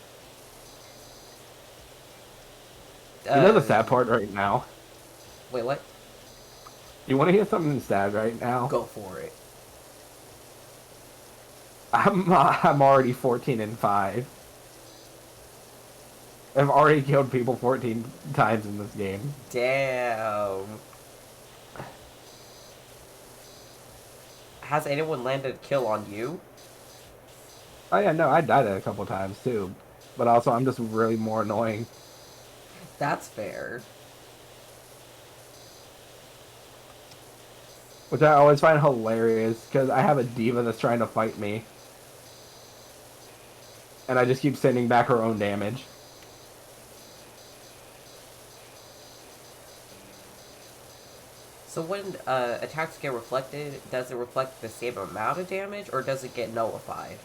You know the uh, sad part right now? wait, what? You want to hear something sad right now? Go for it. I'm already 14 and 5. I've already killed people 14 times in this game. Damn. Has anyone landed a kill on you? Oh yeah, no, I died a couple times too. But also, I'm just really more annoying. That's fair. Which I always find hilarious, because I have a diva that's trying to fight me. And I just keep sending back her own damage. So when attacks get reflected, does it reflect the same amount of damage, or does it get nullified?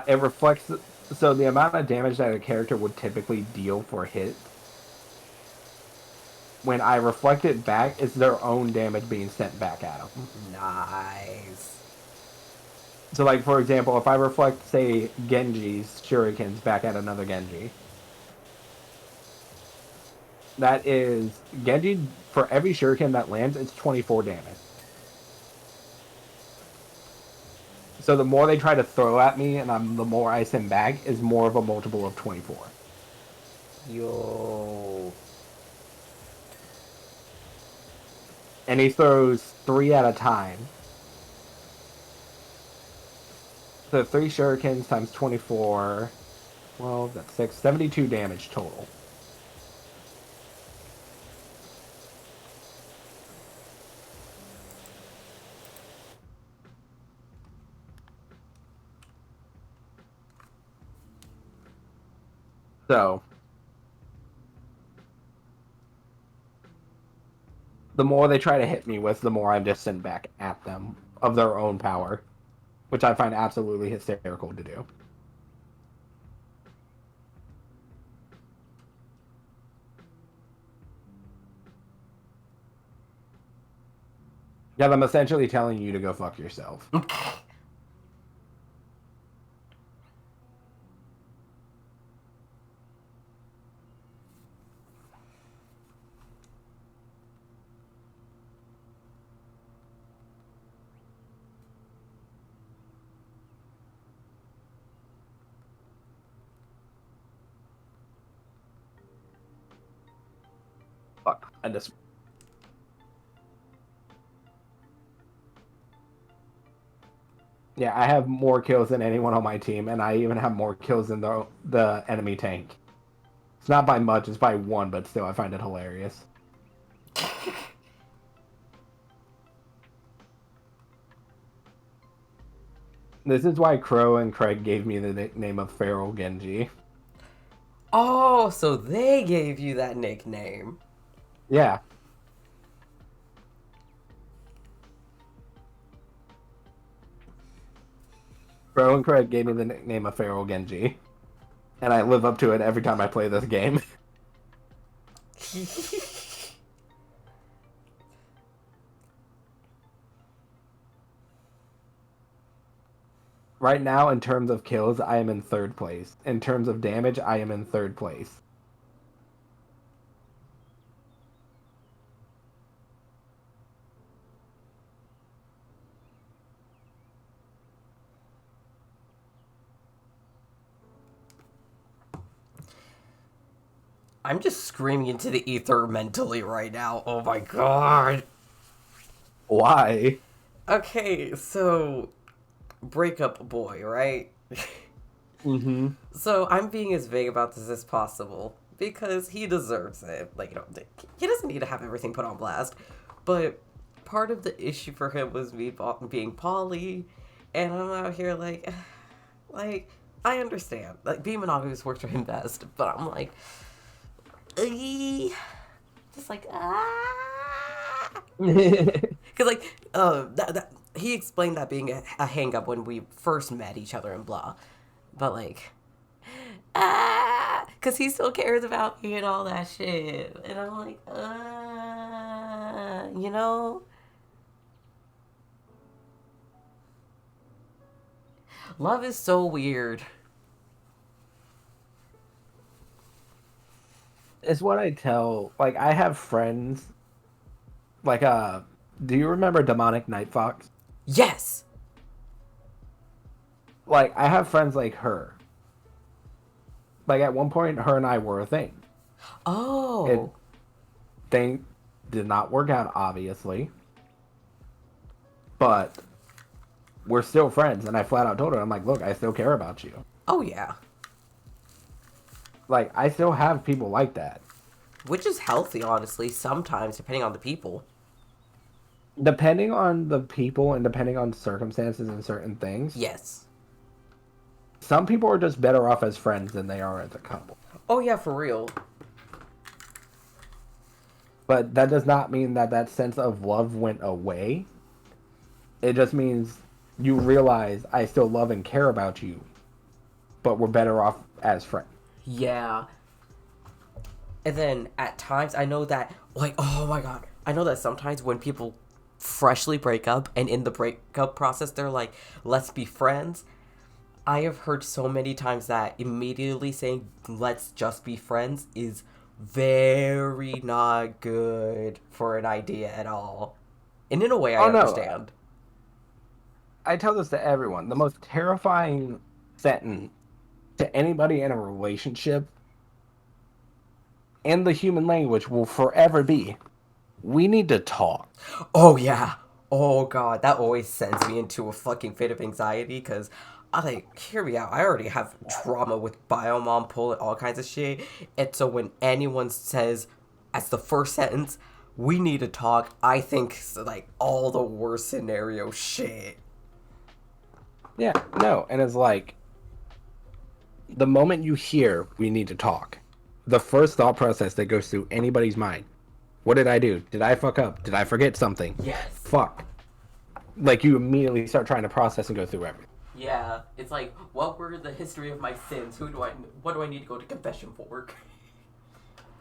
It reflects... So the amount of damage that a character would typically deal for a hit, when I reflect it back, it's their own damage being sent back at them. Nice. So, like, for example, if I reflect, say, Genji's shurikens back at another Genji, that is... Genji, for every shuriken that lands, it's 24 damage. So the more they try to throw at me, and the more I send back, is more of a multiple of 24. Yo. And he throws 3 at a time. So 3 shurikens times 24... Well, that's 6. 72 damage total. So... the more they try to hit me with, the more I just send back at them of their own power, which I find absolutely hysterical to do. Yeah, I'm essentially telling you to go fuck yourself. Fuck. I just. Yeah, I have more kills than anyone on my team, and I even have more kills than the enemy tank. It's not by much, it's by one, but still, I find it hilarious. This is why Crow and Craig gave me the nickname of Feral Genji. Oh, so they gave you that nickname. Yeah. Crow and Craig gave me the nickname of Feral Genji. And I live up to it every time I play this game. Right now, in terms of kills, I am in third place. In terms of damage, I am in third place. I'm just screaming into the ether mentally right now. Oh my god. Why? Okay, so breakup boy, right? Mm-hmm. So I'm being as vague about this as possible because he deserves it. Like, he doesn't need to have everything put on blast. But part of the issue for him was me being poly, and I'm out here like I understand. Like, being monogamous works for him best, but I'm like, just like because he explained that being a hang up when we first met each other and blah, but like because he still cares about me and all that shit, and I'm like you know, love is so weird. It's what I tell. Like, I have friends. Like, do you remember Demonic Night Fox? Yes. Like, I have friends like her. Like, at one point, her and I were a thing. Oh. Thing did not work out, obviously. But we're still friends, and I flat out told her, I'm like, look, I still care about you. Oh, yeah. Like, I still have people like that. Which is healthy, honestly, sometimes, depending on the people. Depending on the people and depending on circumstances and certain things. Yes. Some people are just better off as friends than they are as a couple. Oh, yeah, for real. But that does not mean that that sense of love went away. It just means you realize I still love and care about you, but we're better off as friends. Yeah. And then at times, I know that, like, oh my god, I know that sometimes when people freshly break up and in the breakup process, they're like, let's be friends. I have heard so many times that immediately saying, let's just be friends is very not good for an idea at all. And in a way, I understand. I tell this to everyone. The most terrifying sentence to anybody in a relationship in the human language will forever be, we need to talk. Oh, yeah. Oh, God. That always sends me into a fucking fit of anxiety because I like, hear me out. I already have trauma with biomom pull and all kinds of shit. And so when anyone says, as the first sentence, we need to talk, I think, like, all the worst scenario shit. Yeah, no. And it's like, the moment you hear we need to talk, the first thought process that goes through anybody's mind, what did I do? Did I fuck up? Did I forget something? Yes. Fuck. like you immediately start trying to process and go through everything. Yeah, it's like, what were the history of my sins? What do I need to go to confession for?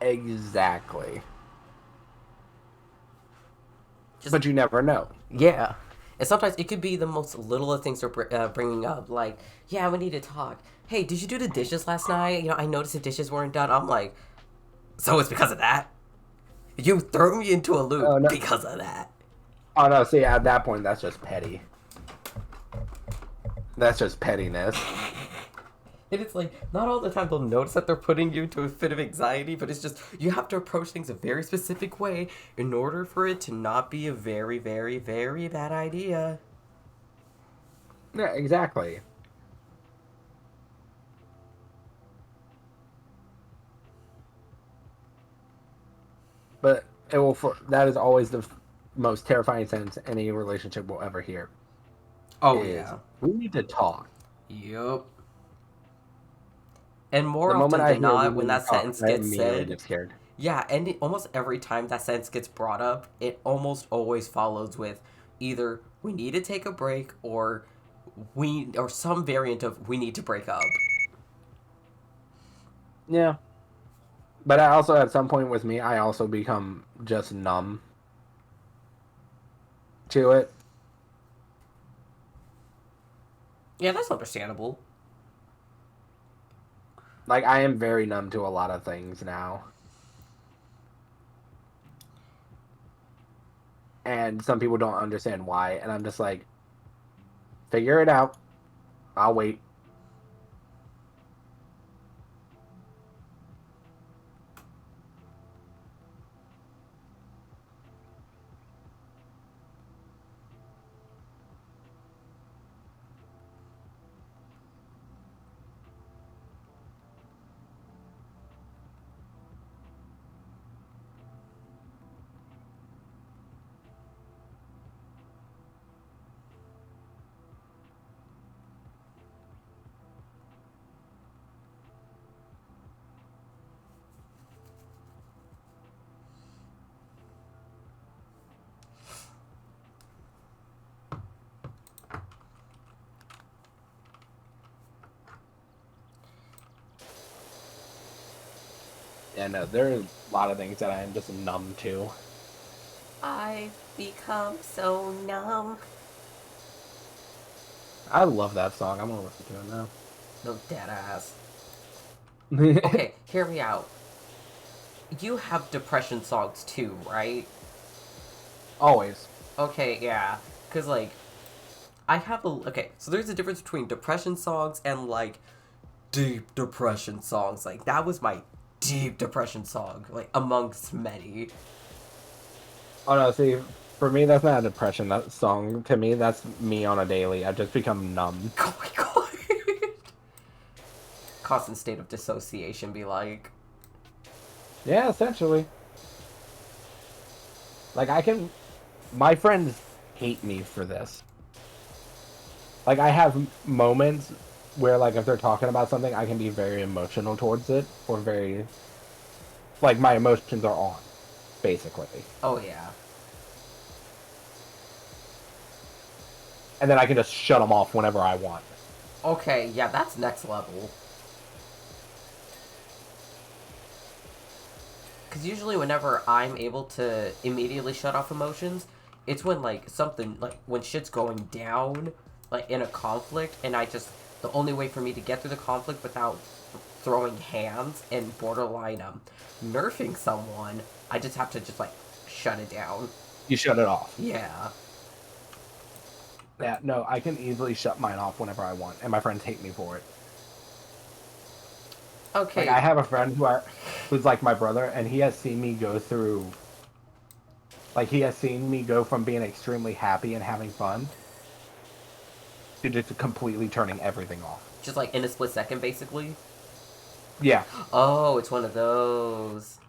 Exactly. Just, but you never know. yeah. And sometimes it could be the most littlest things they're bringing up. Like, yeah, we need to talk. Hey, did you do the dishes last night? I noticed the dishes weren't done. I'm like, so it's because of that? You threw me into a Oh loop no! because of that. Oh no! See, at that point, that's just petty. That's just pettiness. And it's like, not all the time they'll notice that they're putting you into a fit of anxiety, but it's just, you have to approach things a very specific way in order for it to not be a very, very, very bad idea. Yeah, exactly. But it will. That is always the most terrifying sentence any relationship will ever hear. Oh, Is yeah. we need to talk. Yup. And more The moment often I than hear we not, when need to that talk, sentence I gets immediately said, get scared. yeah, and almost every time that sentence gets brought up, it almost always follows with either we need to take a break or some variant of we need to break up. Yeah. But I also, at some point with me, I also become just numb to it. Yeah, that's understandable. Like, I am very numb to a lot of things now. And some people don't understand why. And I'm just like, figure it out. I'll wait. Yeah, no, there are a lot of things that I am just numb to. I've become so numb. I love that song. I'm gonna listen to it now. No dead ass. Okay, hear me out. You have depression songs too, right? Always. Okay, yeah. Cause like, I have a okay. So there's a difference between depression songs and like deep depression songs. Like that was my deep depression song, like amongst many. Oh no, see, for me, that's not a depression. That song, to me, that's me on a daily. I've just become numb. Oh my god. Constant state of dissociation. Be like, Yeah, essentially. Like, I can. My friends hate me for this. Like, I have moments where, like, if they're talking about something, I can be very emotional towards it, or very. Like, my emotions are on, basically. oh yeah. And then I can just shut them off whenever I want. Okay, yeah, that's next level. Because usually, whenever I'm able to immediately shut off emotions, it's when, like, something, like, when shit's going down, like, in a conflict, and the only way for me to get through the conflict without throwing hands and borderline, nerfing someone, I just have to just, like, shut it down. You shut it off. Yeah. Yeah, no, I can easily shut mine off whenever I want, and my friends hate me for it. Okay. Like, I have a friend who's like my brother, and he has seen me go through. Like, he has seen me go from being extremely happy and having fun to just completely turning everything off. Just, like, in a split second, basically? Yeah. Oh, it's one of those.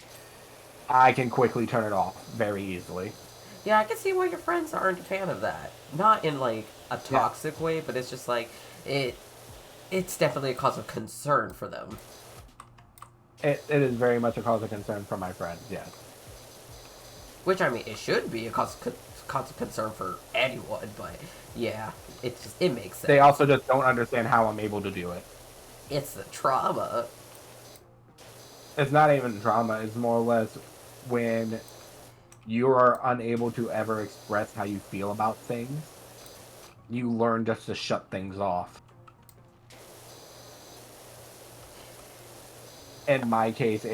I can quickly turn it off very easily. Yeah, I can see why your friends aren't a fan of that. Not in, like, a toxic way, but it's just, like, it's definitely a cause of concern for them. It is very much a cause of concern for my friends, yes. Which, I mean, it should be a cause of concern for anyone, but yeah, it makes sense. They also just don't understand how I'm able to do it. It's the trauma. It's not even trauma. It's more or less when you are unable to ever express how you feel about things, you learn just to shut things off. In my case,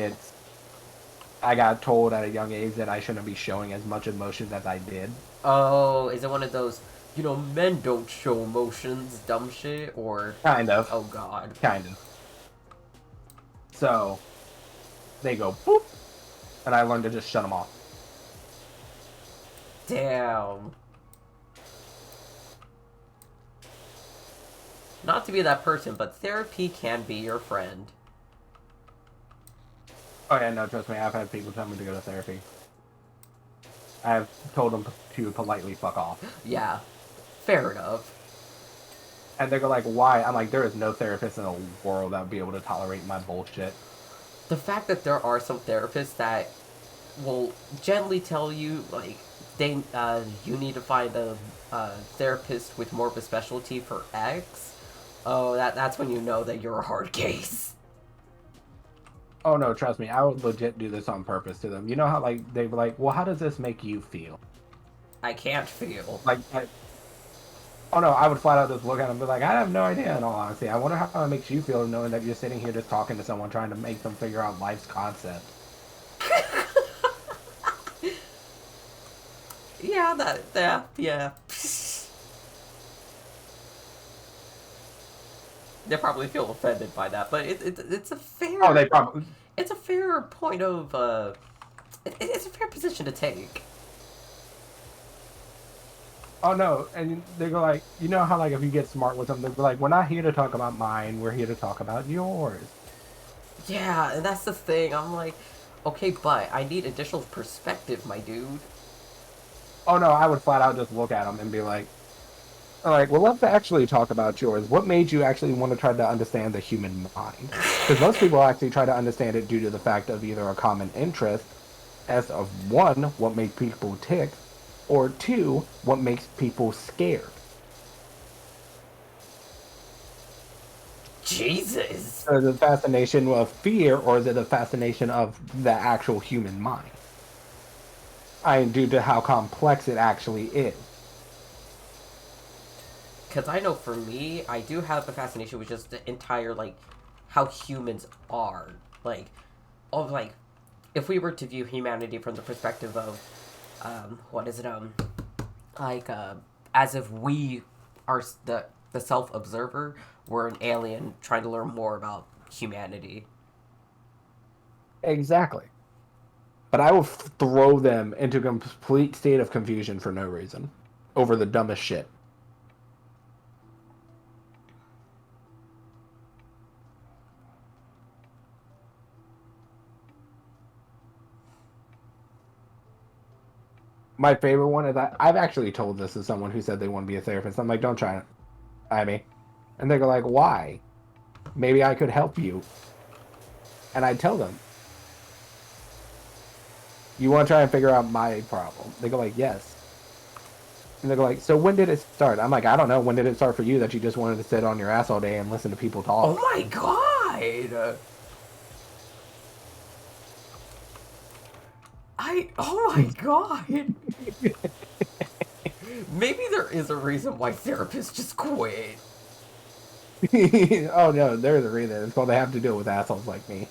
I got told at a young age that I shouldn't be showing as much emotion as I did. Oh, is it one of those, men don't show emotions, dumb shit, or... Kind of. Oh, God. Kind of. So, they go, boop, and I learned to just shut them off. Damn. Not to be that person, but therapy can be your friend. Oh yeah, no, trust me, I've had people tell me to go to therapy. I've told them to politely fuck off. Yeah, fair enough. And they go like, why? I'm like, there is no therapist in the world that would be able to tolerate my bullshit. The fact that there are some therapists that will gently tell you, like, you need to find a therapist with more of a specialty for X. Oh, that's when you know that you're a hard case. Oh no, trust me, I would legit do this on purpose to them. You know how like they were like, well, how does this make you feel? I can't feel. Like, oh no, I would flat out just look at them and be like, I have no idea. In all honesty, I wonder how it makes you feel knowing that you're sitting here just talking to someone trying to make them figure out life's concept. Yeah. They probably feel offended by that, but it's a fair. Oh, they probably. It's a fair point of. It's a fair position to take. Oh no, and they go like, you know how like if you get smart with them, they're like, we're not here to talk about mine, we're here to talk about yours. Yeah, and that's the thing. I'm like, okay, but I need additional perspective, my dude. Oh no, I would flat out just look at them and be like, well, let's actually talk about yours. What made you actually want to try to understand the human mind? Because most people actually try to understand it due to the fact of either a common interest, as of one, what makes people tick, or two, what makes people scared. Jesus! Is it the fascination of fear, or is it the fascination of the actual human mind? Due to how complex it actually is. Because I know for me, I do have a fascination with just the entire, like, how humans are. Like, if we were to view humanity from the perspective of, as if we are the self-observer, we're an alien trying to learn more about humanity. Exactly. But I will throw them into a complete state of confusion for no reason. Over the dumbest shit. My favorite one is I've actually told this to someone who said they want to be a therapist. I'm like, don't try it. And they go like, why? Maybe I could help you. And I tell them, you want to try and figure out my problem? They go like, yes. And they go like, so when did it start? I'm like, I don't know. When did it start for you that you just wanted to sit on your ass all day and listen to people talk? Oh my god! Oh my god! Maybe there is a reason why therapists just quit. Oh no, there's a reason. It's called they have to deal with assholes like me.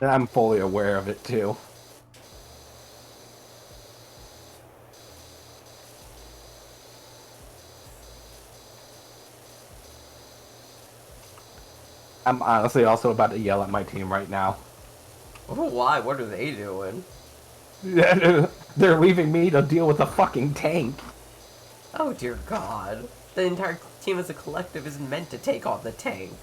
And I'm fully aware of it too. I'm honestly also about to yell at my team right now. Oh, why? What are they doing? They're leaving me to deal with a fucking tank. Oh dear god. The entire team as a collective isn't meant to take on the tank.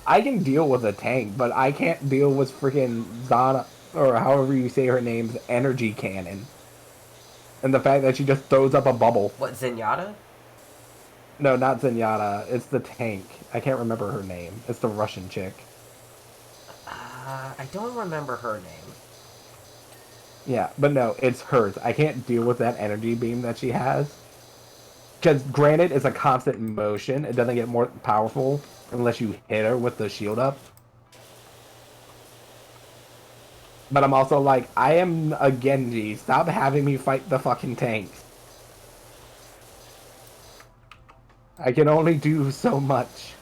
I can deal with a tank, but I can't deal with freaking Zana, or however you say her name's energy cannon. And the fact that she just throws up a bubble. What, Zenyatta? No, not Zenyatta. It's the tank. I can't remember her name. It's the Russian chick. I don't remember her name. Yeah, but no, it's hers. I can't deal with that energy beam that she has. Because granted, it's a constant motion. It doesn't get more powerful unless you hit her with the shield up. But I'm also like, I am a Genji. Stop having me fight the fucking tanks. I can only do so much.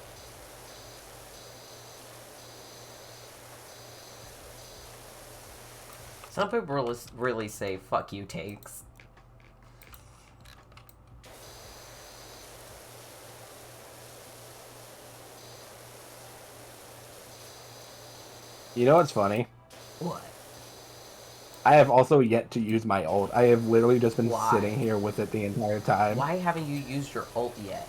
Some people really say "fuck you" takes. You know what's funny? What? I have also yet to use my ult. I have literally just been Why? sitting here with it the entire time. Why haven't you used your ult yet?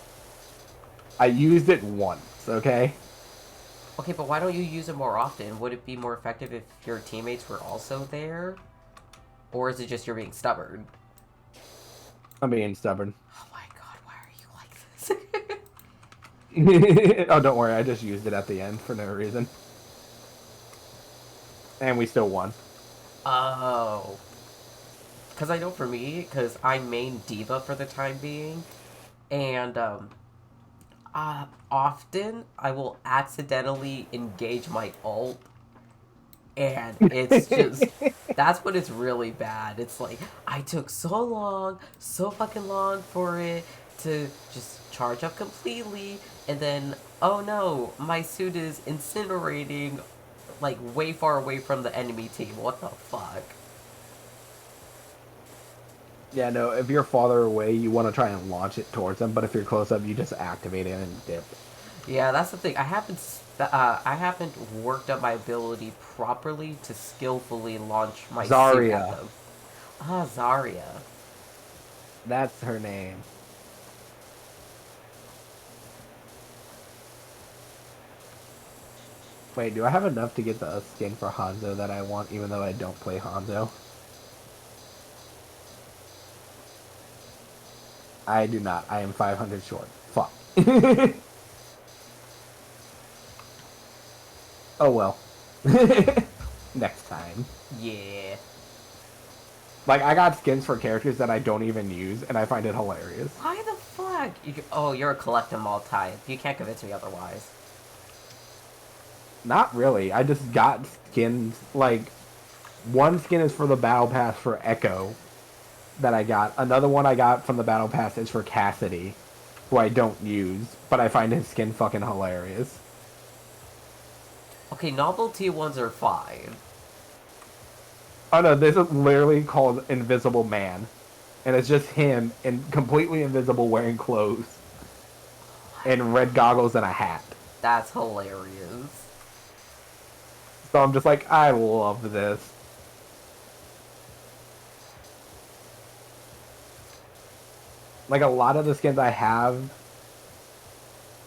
I used it once, okay? Okay, but why don't you use it more often? Would it be more effective if your teammates were also there? Or is it just you're being stubborn? I'm being stubborn. Oh my god, why are you like this? Oh, don't worry. I just used it at the end for no reason. And we still won. Oh. Because I know for me, because I main Diva for the time being, and often I will accidentally engage my ult, and it's just that's when it's really bad. It's like I took so long, so fucking long for it to just charge up completely, and then oh no, my suit is incinerating like way far away from the enemy team. What the fuck? Yeah, no, if you're farther away, you want to try and launch it towards them, but if you're close up, you just activate it and dip. Yeah, that's the thing. I haven't worked up my ability properly to skillfully launch my suit at Zarya. them. Ah, Zarya. That's her name. Wait, do I have enough to get the skin for Hanzo that I want, even though I don't play Hanzo? I do not. I am 500 short. Fuck. Oh well. Next time. Yeah. Like, I got skins for characters that I don't even use, and I find it hilarious. Why the fuck? Oh, you're a collect 'em all type. You can't convince me otherwise. Not really. I just got skins. Like, one skin is for the Battle Pass for Echo that I got. Another one I got from the Battle Pass is for Cassidy, who I don't use, but I find his skin fucking hilarious. Okay, novelty ones are fine. Oh no, this is literally called Invisible Man. And it's just him and completely invisible wearing clothes. And red goggles and a hat. That's hilarious. So I'm just like, I love this. Like, a lot of the skins I have,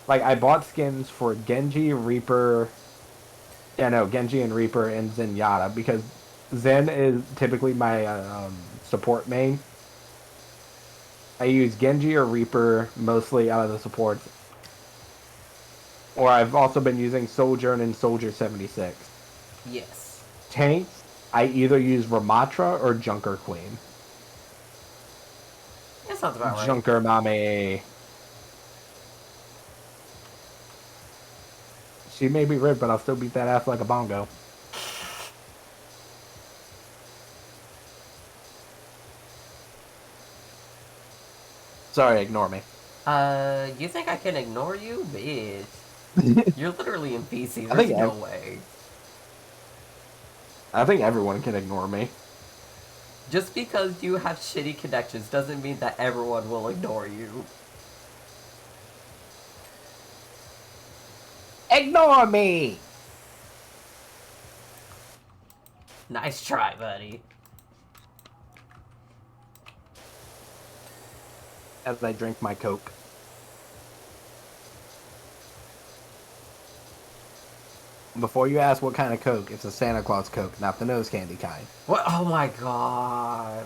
like, I bought skins for Genji, Reaper, Genji and Reaper and Zenyatta, because Zen is typically my support main. I use Genji or Reaper mostly out of the supports. Or I've also been using Sojourn and Soldier 76. Yes. Tanks, I either use Ramatra or Junker Queen. That sounds about right. Junker Mame. She may be ripped, but I'll still beat that ass like a bongo. Sorry, ignore me. You think I can ignore you? Bitch. You're literally in PC. I There's think no way. I think everyone can ignore me. Just because you have shitty connections doesn't mean that everyone will ignore you. Ignore me! Nice try, buddy. As I drink my Coke. Before you ask what kind of Coke, it's a Santa Claus Coke, not the nose candy kind. What? Oh my god.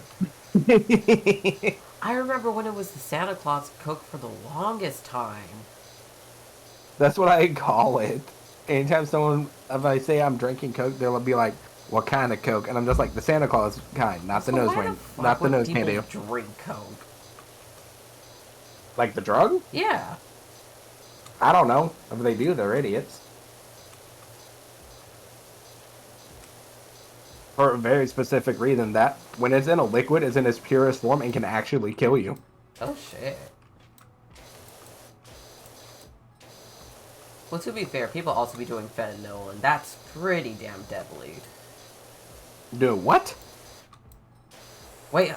I remember when it was the Santa Claus Coke for the longest time. That's what I call it. Anytime someone, if I say I'm drinking Coke, they'll be like, "What kind of Coke?" And I'm just like, "The Santa Claus kind, not the So nose why the ring, fuck not the would nose people candy." drink Coke? Like the drug? Yeah. I don't know. If they do, they're idiots. For a very specific reason, that when it's in a liquid, it's in its purest form and can actually kill you. Oh shit. Well, to be fair, people also be doing fentanyl, and that's pretty damn deadly. Do what? Wait,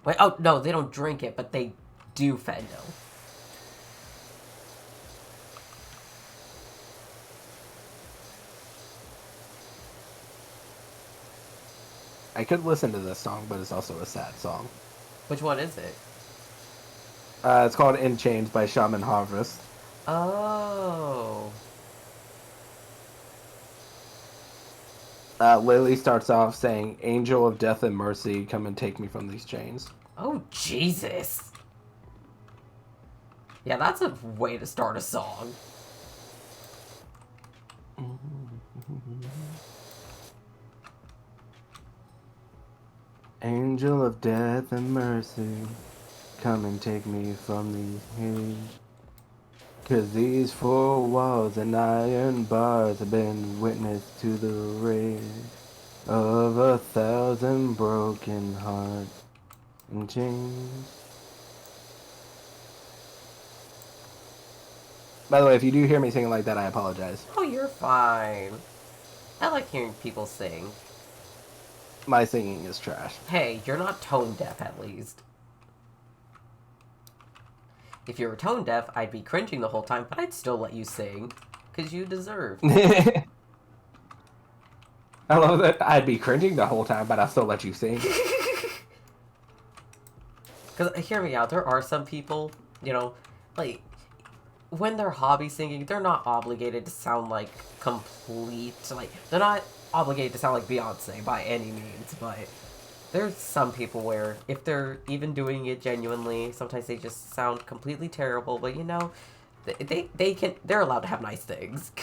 wait, oh, no, they don't drink it, but they do fentanyl. I could listen to this song, but it's also a sad song. Which one is it? It's called "In Chains" by Shaman Harvest. Oh. Lily starts off saying, "Angel of death and mercy, come and take me from these chains." Oh, Jesus. Yeah, that's a way to start a song. Angel of death and mercy, come and take me from these chains. 'Cause these four walls and iron bars have been witness to the rage of 1,000 broken hearts and chains. By the way, if you do hear me singing like that, I apologize. Oh, you're fine. I like hearing people sing. My singing is trash. Hey, you're not tone deaf at least. If you were tone deaf, I'd be cringing the whole time, but I'd still let you sing. Because you deserve. I love that I'd be cringing the whole time, but I'll still let you sing. Because, hear me out, there are some people, you know, like, when they're hobby singing, they're not obligated to sound like complete, like, they're not obligated to sound like Beyonce by any means, but there's some people where if they're even doing it genuinely, sometimes they just sound completely terrible, but you know, they're allowed to have nice things. I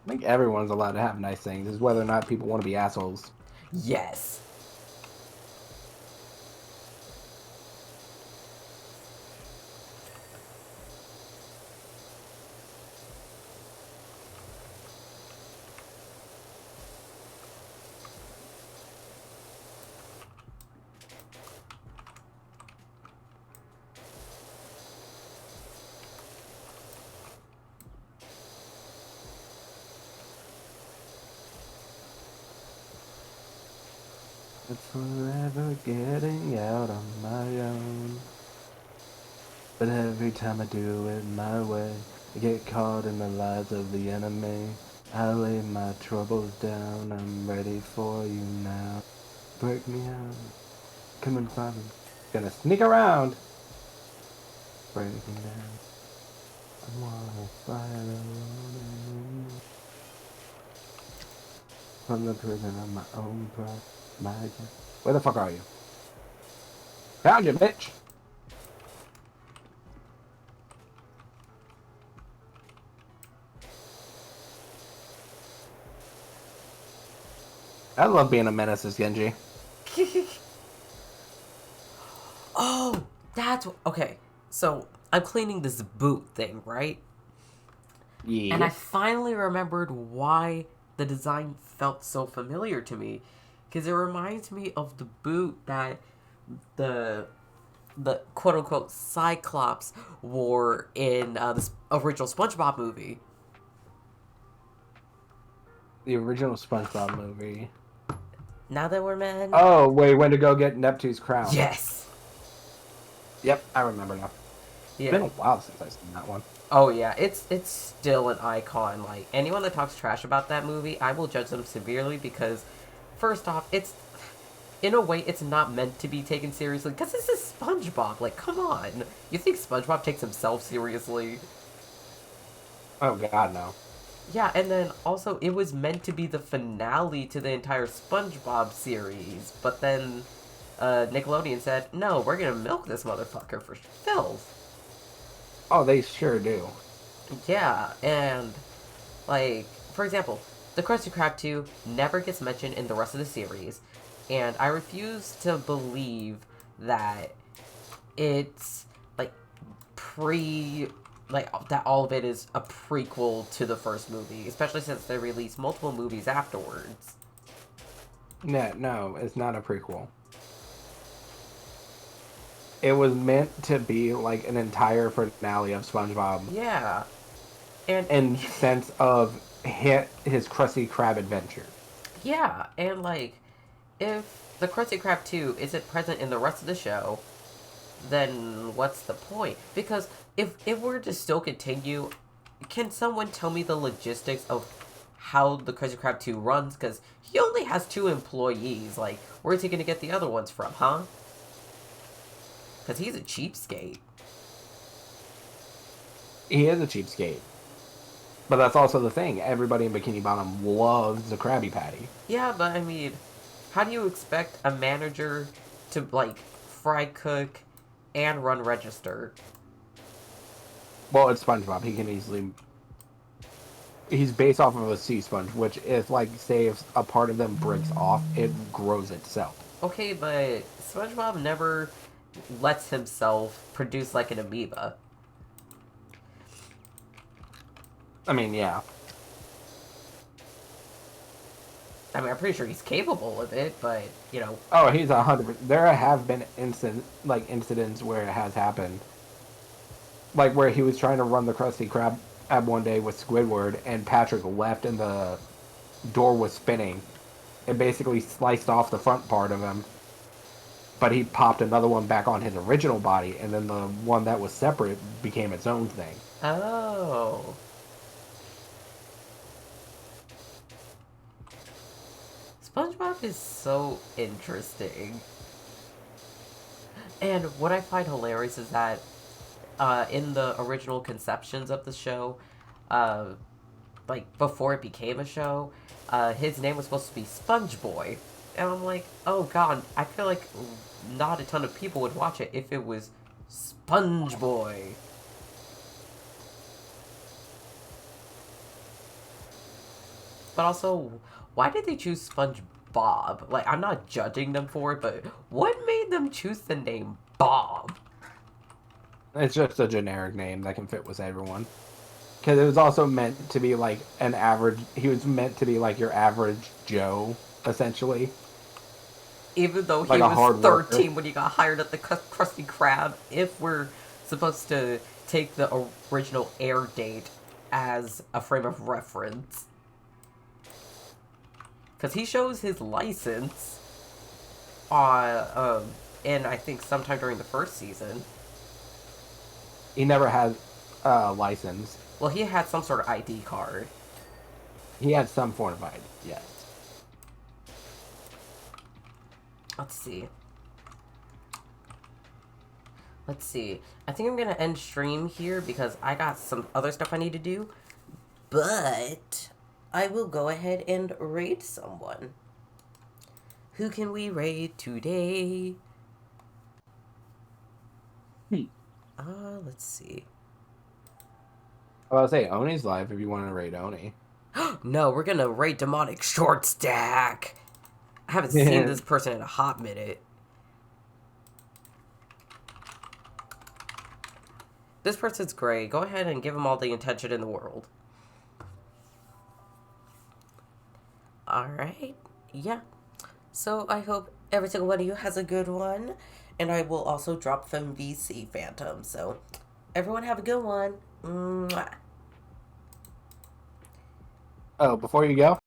think everyone's allowed to have nice things. It's whether or not people want to be assholes. Yes. It's forever getting out on my own. But every time I do it my way, I get caught in the lies of the enemy. I lay my troubles down, I'm ready for you now. Break me out, come and find me. Gonna sneak around. Break me down. I'm on a fire alone. From the prison of my own pride. Where the fuck are you? Found you, bitch! I love being a menace as Genji. Oh, okay. So, I'm cleaning this boot thing, right? Yeah. And I finally remembered why the design felt so familiar to me. Because it reminds me of the boot that the quote-unquote Cyclops wore in this original SpongeBob movie. The original SpongeBob movie. Now that we're men? Oh, wait, when to go get Neptune's crown. Yes! Yep, I remember now. Yeah. It's been a while since I've seen that one. Oh yeah, it's still an icon. Like, anyone that talks trash about that movie, I will judge them severely because, first off, in a way, it's not meant to be taken seriously because this is SpongeBob. Like, come on. You think SpongeBob takes himself seriously? Oh god, no. Yeah, and then also, it was meant to be the finale to the entire SpongeBob series, but then Nickelodeon said, no, we're gonna milk this motherfucker for filth. Oh, they sure do. Yeah, and, like, for example, the Krusty Krab 2 never gets mentioned in the rest of the series, and I refuse to believe that it's, like, that all of it is a prequel to the first movie, especially since they released multiple movies afterwards. No, it's not a prequel. It was meant to be like an entire finale of SpongeBob Yeah, and in sense of his Krusty Krab adventure. yeah, and like, if the Krusty Krab 2 isn't present in the rest of the show, then what's the point? Because if it were to still continue, can someone tell me the logistics of how the Krusty Krab 2 runs? Because he only has 2 employees. Like, where's he going to get the other ones from, huh? Because he's a cheapskate. He is a cheapskate. But that's also the thing. Everybody in Bikini Bottom loves the Krabby Patty. Yeah, but I mean, how do you expect a manager to, like, fry cook and run register? Well, it's SpongeBob. He can easily... He's based off of a sea sponge, which if, like, say if a part of them breaks off, it grows itself. Okay, but SpongeBob never lets himself produce like an amoeba. I mean, yeah. I mean, I'm pretty sure he's capable of it, but, you know. Oh, he's 100%. There have been incidents where it has happened. Like where he was trying to run the Krusty Krab one day with Squidward, and Patrick left and the door was spinning. It basically sliced off the front part of him. But he popped another one back on his original body, and then the one that was separate became its own thing. Oh. SpongeBob is so interesting. And what I find hilarious is that in the original conceptions of the show, like before it became a show, his name was supposed to be Sponge Boy. And I'm like, oh god, I feel like not a ton of people would watch it if it was Sponge Boy. But also, why did they choose SpongeBob? Like, I'm not judging them for it, but what made them choose the name Bob? It's just a generic name that can fit with everyone. Because it was also meant to be like an average... He was meant to be like your average Joe, essentially. Even though he like was 13 when he got hired at the Krusty Krab, if we're supposed to take the original air date as a frame of reference. Because he shows his license on, and I think sometime during the first season. He never had a license. Well, he had some sort of ID card. He had some form of ID, yes. Let's see. I think I'm going to end stream here because I got some other stuff I need to do. But I will go ahead and raid someone. Who can we raid today? Let's see. I'll say Oni's live if you want to raid Oni. No, we're going to raid Demonic Short Stack. I haven't seen this person in a hot minute. This person's great. Go ahead and give him all the attention in the world. Alright. Yeah. So I hope every single one of you has a good one. And I will also drop them VC Phantom. So everyone have a good one. Mwah. Oh, before you go,